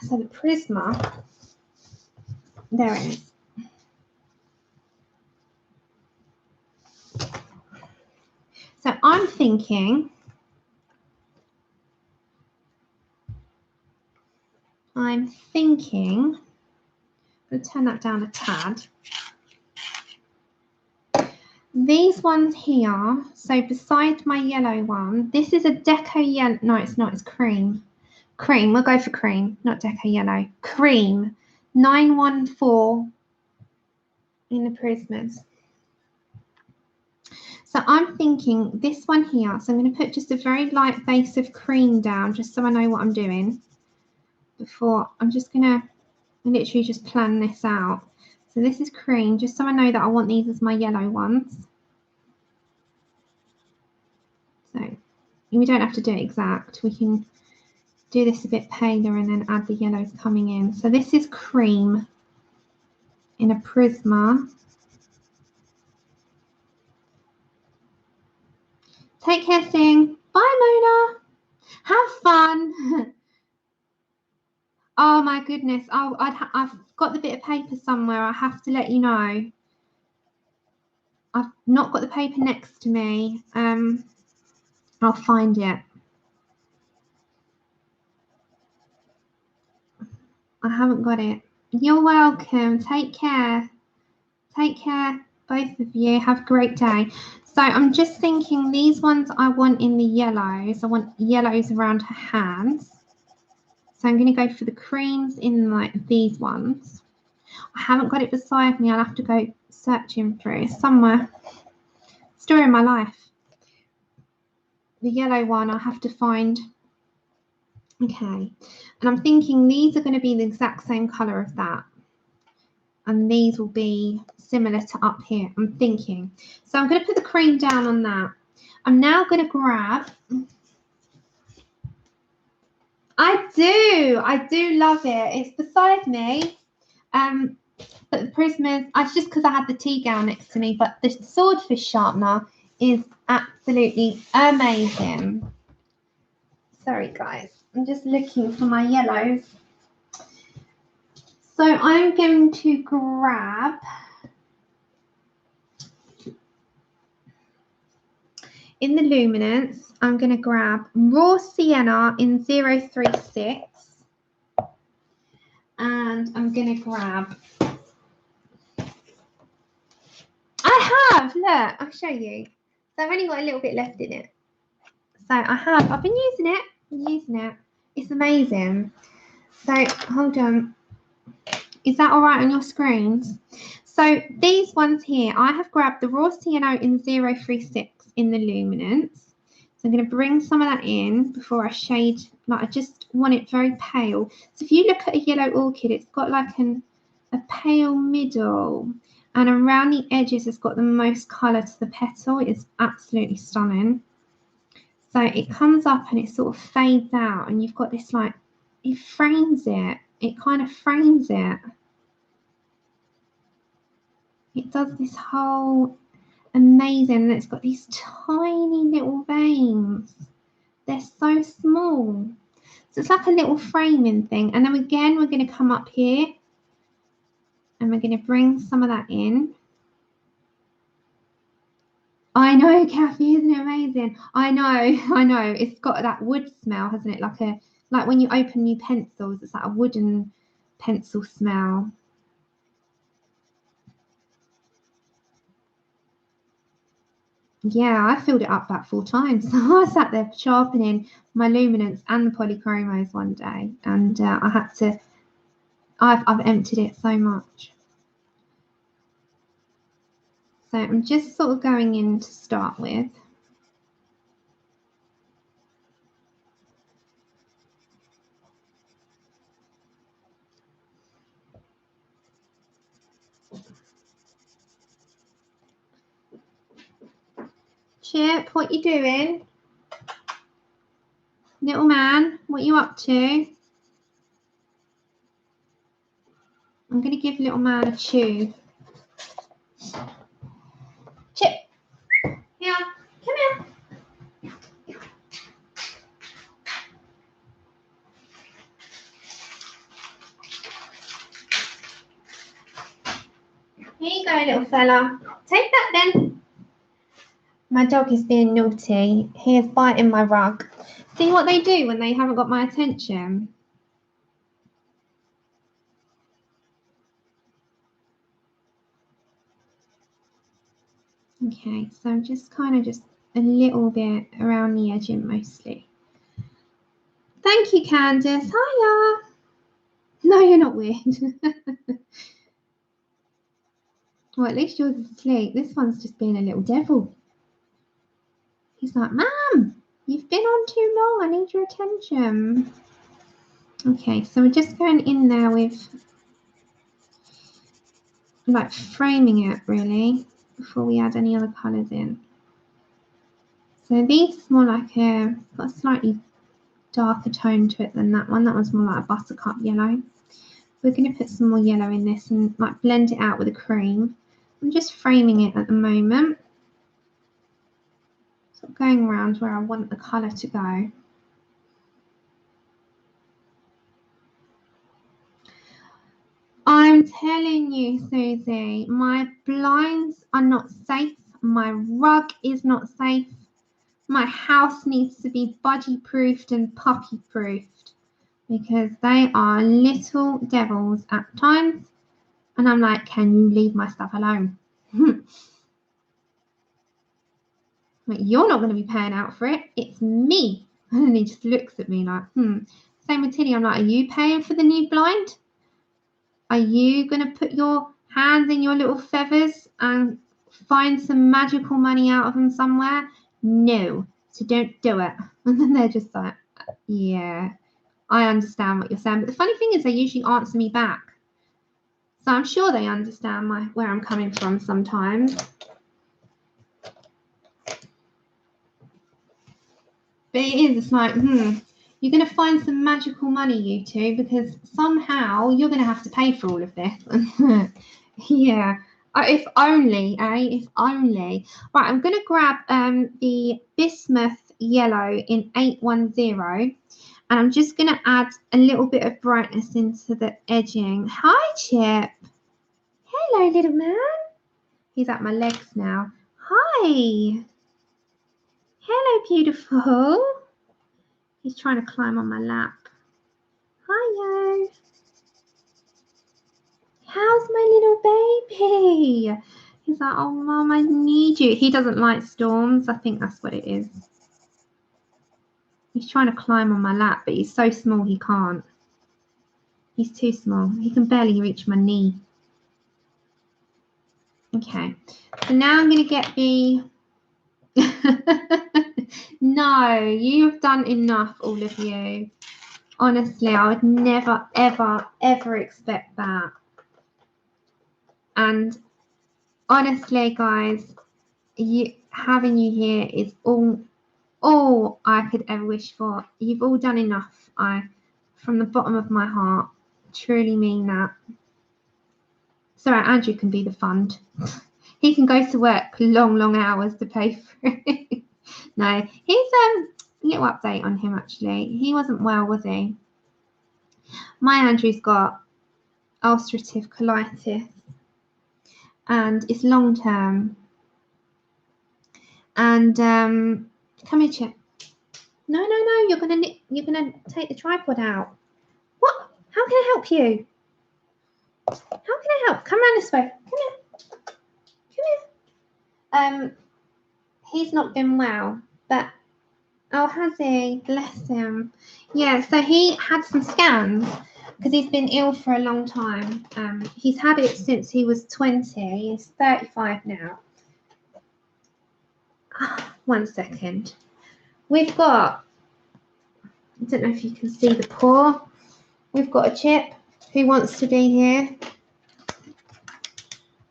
So the Prisma, there it is. So I'm thinking, I'm going to turn that down a tad. These ones here, so beside my yellow one, this is a deco yellow. No, it's not, it's cream. Cream, we'll go for cream, not deco yellow. Cream, 914 in the Prismas. So I'm thinking this one here, so I'm going to put just a very light base of cream down just so I know what I'm doing. Before, I'm just going to literally just plan this out. So this is cream, just so I know that I want these as my yellow ones. So we don't have to do it exact. We can do this a bit paler and then add the yellows coming in. So this is cream in a Prisma. Take care, Sing. Bye, Mona. Have fun. Oh my goodness. Oh, I've got the bit of paper somewhere. I have to let you know. I've not got the paper next to me. I'll find it. I haven't got it. You're welcome. Take care. Take care, both of you. Have a great day. So I'm just thinking these ones I want in the yellows. I want yellows around her hands. So I'm going to go for the creams in like these ones. I haven't got it beside me. I'll have to go searching through somewhere. Story of my life. The yellow one I'll have to find. Okay. And I'm thinking these are going to be the exact same colour of that. And these will be similar to up here, I'm thinking. So I'm going to put the cream down on that. I'm now going to grab... I do love it. It's beside me. But the Prismas, it's just because I had the tea gown next to me, but the swordfish sharpener is absolutely amazing. Sorry, guys. I'm just looking for my yellows. So I'm going to grab... in the luminance, I'm going to grab raw sienna in 036. And I'm going to grab, I have, look, I'll show you. So I've only got a little bit left in it. So I've been using it. It's amazing. So hold on. Is that all right on your screens? So these ones here, I have grabbed the raw sienna in 036 in the luminance. So I'm going to bring some of that in before I shade. Like I just want it very pale. So if you look at a yellow orchid, it's got like a pale middle. And around the edges, it's got the most colour to the petal. It's absolutely stunning. So it comes up and it sort of fades out. And you've got this like, it frames it. It kind of frames it. It does this whole amazing, and it's got these tiny little veins. They're so small. So it's like a little framing thing. And then again, we're going to come up here and we're going to bring some of that in. I know, Kathy, isn't it amazing? I know. It's got that wood smell, hasn't it? Like when you open new pencils, it's like a wooden pencil smell. Yeah, I filled it up about 4 times. I sat there sharpening my luminance and the polychromos one day, and I had to. I've emptied it so much. So I'm just sort of going in to start with. Chip, what you doing? Little man, what you up to? I'm going to give little man a chew. Chip, here, come here. Here you go, little fella. Take that then. My dog is being naughty. He is biting my rug. See what they do when they haven't got my attention? Okay, so I'm just a little bit around the edging mostly. Thank you, Candace. Hiya. No, you're not weird. Well, at least yours is asleep. This one's just being a little devil. He's like, Mum, you've been on too long. I need your attention. Okay, so we're just going in there with like framing it really before we add any other colours in. So these is more like got a slightly darker tone to it than that one. That one's more like a buttercup yellow. We're going to put some more yellow in this and like blend it out with a cream. I'm just framing it at the moment. Sort of going around where I want the colour to go. I'm telling you, Susie, my blinds are not safe. My rug is not safe. My house needs to be budgie proofed and puppy proofed because they are little devils at times. And I'm like, can you leave my stuff alone? Like, you're not going to be paying out for it. It's me. And he just looks at me like, Same with Tilly. I'm like, are you paying for the new blind? Are you going to put your hands in your little feathers and find some magical money out of them somewhere? No. So don't do it. And then they're just like, yeah, I understand what you're saying. But the funny thing is they usually answer me back. So I'm sure they understand where I'm coming from sometimes. But it's like, you're going to find some magical money, you two, because somehow you're going to have to pay for all of this. Yeah. If only, If only. Right, I'm going to grab the bismuth yellow in 810. And I'm just going to add a little bit of brightness into the edging. Hi, Chip. Hello, little man. He's at my legs now. Hi. Hello, beautiful. He's trying to climb on my lap. Hiyo. How's my little baby? He's like, oh, Mom, I need you. He doesn't like storms. I think that's what it is. He's trying to climb on my lap, but he's so small he can't. He's too small. He can barely reach my knee. Okay, so now I'm going to get the... No, you've done enough, all of you. Honestly, I would never, ever, ever expect that. And honestly, guys, having you here is all I could ever wish for. You've all done enough. I, from the bottom of my heart, truly mean that. Sorry, Andrew can be the fund. He can go to work long hours to pay for it. No, he's a little update on him actually. He wasn't well, was he? My Andrew's got ulcerative colitis, and it's long term. And come here, Chip. No, you're gonna take the tripod out. What? How can I help you? How can I help? Come around this way. Come here. He's not been well, but oh, has he? Bless him. Yeah, so he had some scans because he's been ill for a long time. He's had it since he was 20. He's 35 now. One second. We've got, I don't know if you can see the paw. We've got a Chip who wants to be here.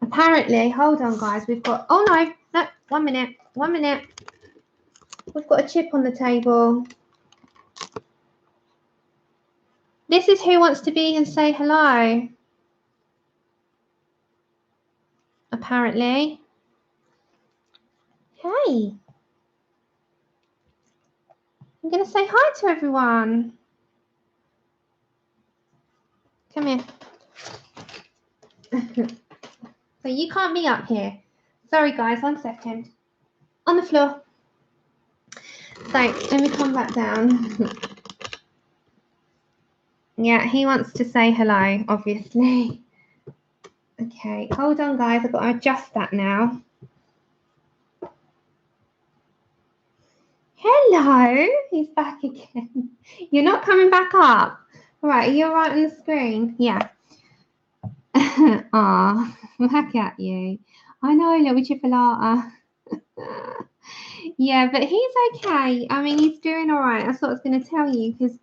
Apparently, hold on, guys. We've got, oh no, 1 minute. We've got a Chip on the table. This is who wants to be and say hello. Apparently. Hey. I'm going to say hi to everyone. Come here. So you can't be up here. Sorry, guys. 1 second. On the floor. So let me come back down. Yeah, he wants to say hello, obviously. Okay, hold on, guys. I've got to adjust that now. Hello, he's back again. You're not coming back up. All right, are you all right on the screen? Yeah. Aw, look at you. I know, little chipolata. Yeah, but he's okay. I mean, he's doing all right. That's what I was going to tell you because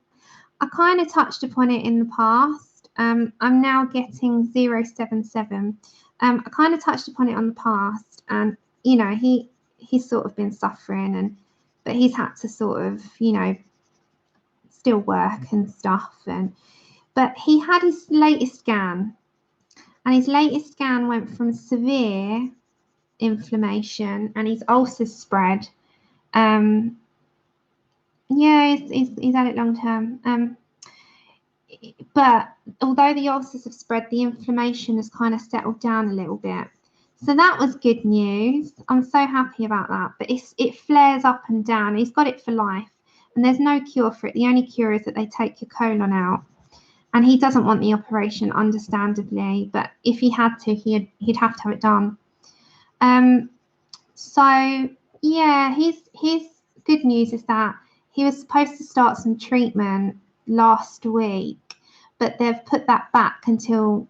I kind of touched upon it in the past. I'm now getting 077. I kind of touched upon it on the past, and you know, he's sort of been suffering, but he's had to sort of, you know, still work and stuff. But he had his latest scan, and his latest scan went from severe inflammation, and his ulcers spread. Yeah, he's had it long term. But although the ulcers have spread, the inflammation has kind of settled down a little bit. So that was good news. I'm so happy about that. But it flares up and down. He's got it for life. And there's no cure for it. The only cure is that they take your colon out. And he doesn't want the operation, understandably. But if he had to, he'd have to have it done. So, yeah, his good news is that he was supposed to start some treatment last week, but they've put that back until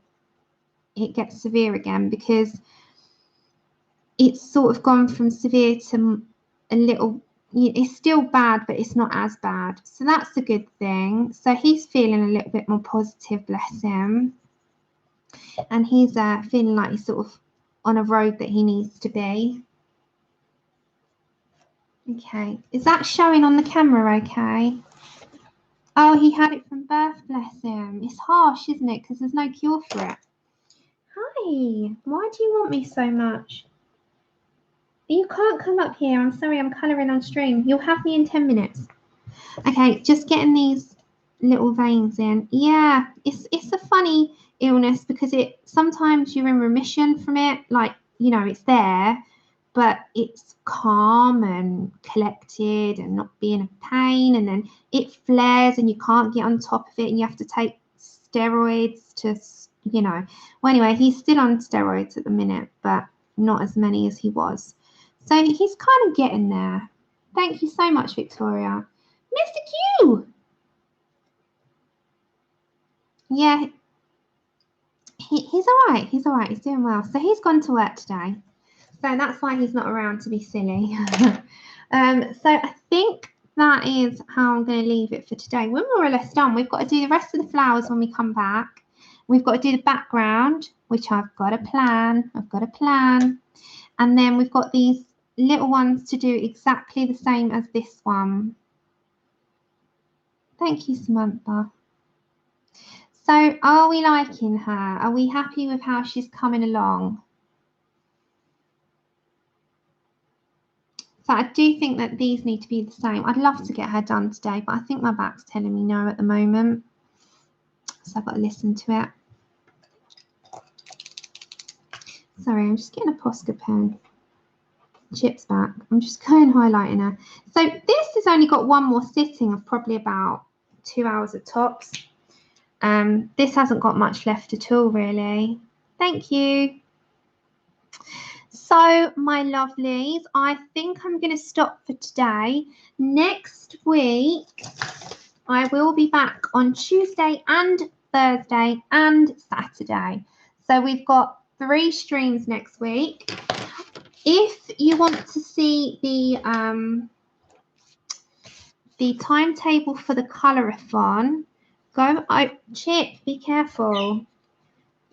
it gets severe again because it's sort of gone from severe to a little, it's still bad, but it's not as bad. So that's a good thing. So he's feeling a little bit more positive, bless him. And he's feeling like he's sort of on a road that he needs to be. Okay, is that showing on the camera okay? Oh, he had it from birth, bless him. It's harsh, isn't it? Because there's no cure for it. Hi, why do you want me so much? You can't come up here. I'm sorry, I'm colouring on stream. You'll have me in 10 minutes. Okay, just getting these little veins in. Yeah, it's a funny illness because sometimes you're in remission from it. Like, you know, it's there. but it's calm and collected and not being a pain, and then it flares and you can't get on top of it and you have to take steroids to, you know. Well, anyway, he's still on steroids at the minute, but not as many as he was. So he's kind of getting there. Thank you so much, Victoria. Mr. Q! Yeah, he's all right. He's all right. He's doing well. So he's gone to work today. So that's why he's not around to be silly. So I think that is how I'm going to leave it for today. We're more or less done. We've got to do the rest of the flowers when we come back. We've got to do the background, which I've got a plan. And then we've got these little ones to do exactly the same as this one. Thank you, Samantha. So are we liking her? Are we happy with how she's coming along? So I do think that these need to be the same. I'd love to get her done today, but I think my back's telling me no at the moment. So I've got to listen to it. Sorry, I'm just getting a Posca pen. Chip's back. I'm just going highlighting her. So this has only got one more sitting of probably about 2 hours at tops. This hasn't got much left at all, really. Thank you. So, my lovelies, I think I'm going to stop for today. Next week, I will be back on Tuesday and Thursday and Saturday. So, we've got 3 streams next week. If you want to see the timetable for the colour-a-thon, go, Chip, be careful.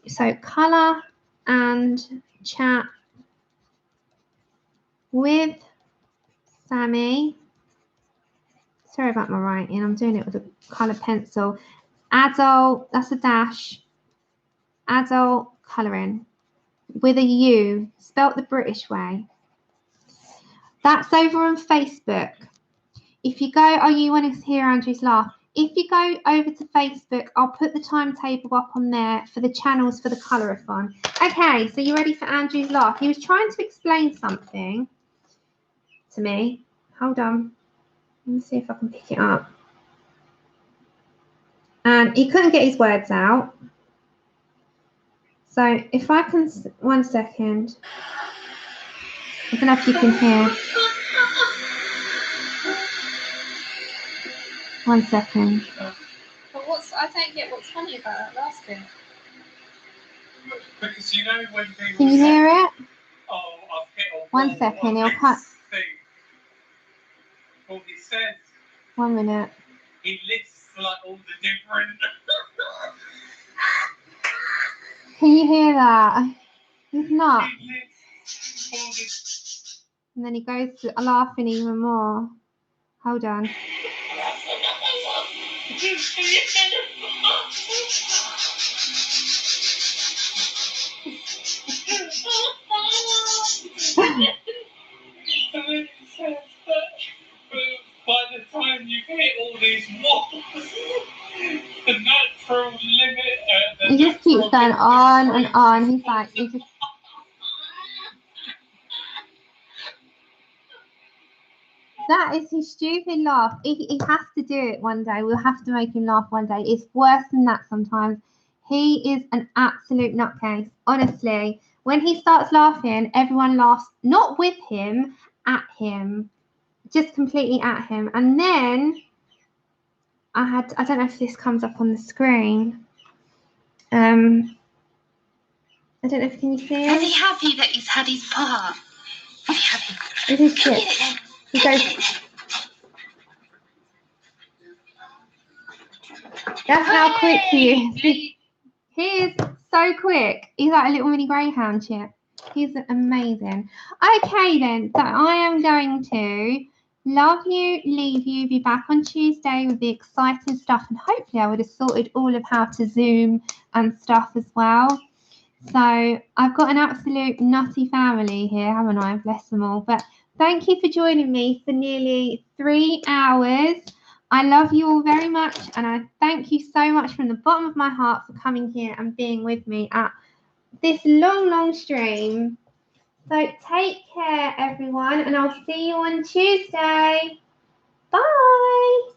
So, colour and chat with Sammy. Sorry about my writing. I'm doing it with a colour pencil. Adult, that's a dash. Adult colouring with a U, spelt the British way. That's over on Facebook. If you go, oh, you want to hear Andrew's laugh. If you go over to Facebook, I'll put the timetable up on there for the channels for the colour-a-thon. Okay, so you ready for Andrew's laugh? He was trying to explain something to me. Hold on. Let me see if I can pick it up. And he couldn't get his words out. So if I can, 1 second. I don't know if you can hear. 1 second. But I don't get what's funny about that last bit. Because you know when people Can you hear it? Oh, I've hit a 1 second, he'll cut. Well, he says 1 minute. he lists like all the different. Can you hear that? He's not. And then he goes to laughing even more. Hold on. By the time you hit all these walls, the natural limit. He just keeps going on and on. He's like, he just. That is his stupid laugh. He has to do it one day. We'll have to make him laugh one day. It's worse than that sometimes. He is an absolute nutcase. Honestly, when he starts laughing, everyone laughs, not with him, at him. Just completely at him. And then I don't know if this comes up on the screen. I don't know if can you see it? Is he happy that he's had his part? Is he happy? It is shit. He goes. That's how quick he is. He is so quick. He's like a little mini greyhound, Chip. He's amazing. Okay then, so I am going to love you, leave you, be back on Tuesday with the exciting stuff, and hopefully I would have sorted all of how to Zoom and stuff as well. So I've got an absolute nutty family here, haven't I? Bless them all. But thank you for joining me for nearly 3 hours. I love you all very much, and I thank you so much from the bottom of my heart for coming here and being with me at this long stream. So take care, everyone, and I'll see you on Tuesday. Bye.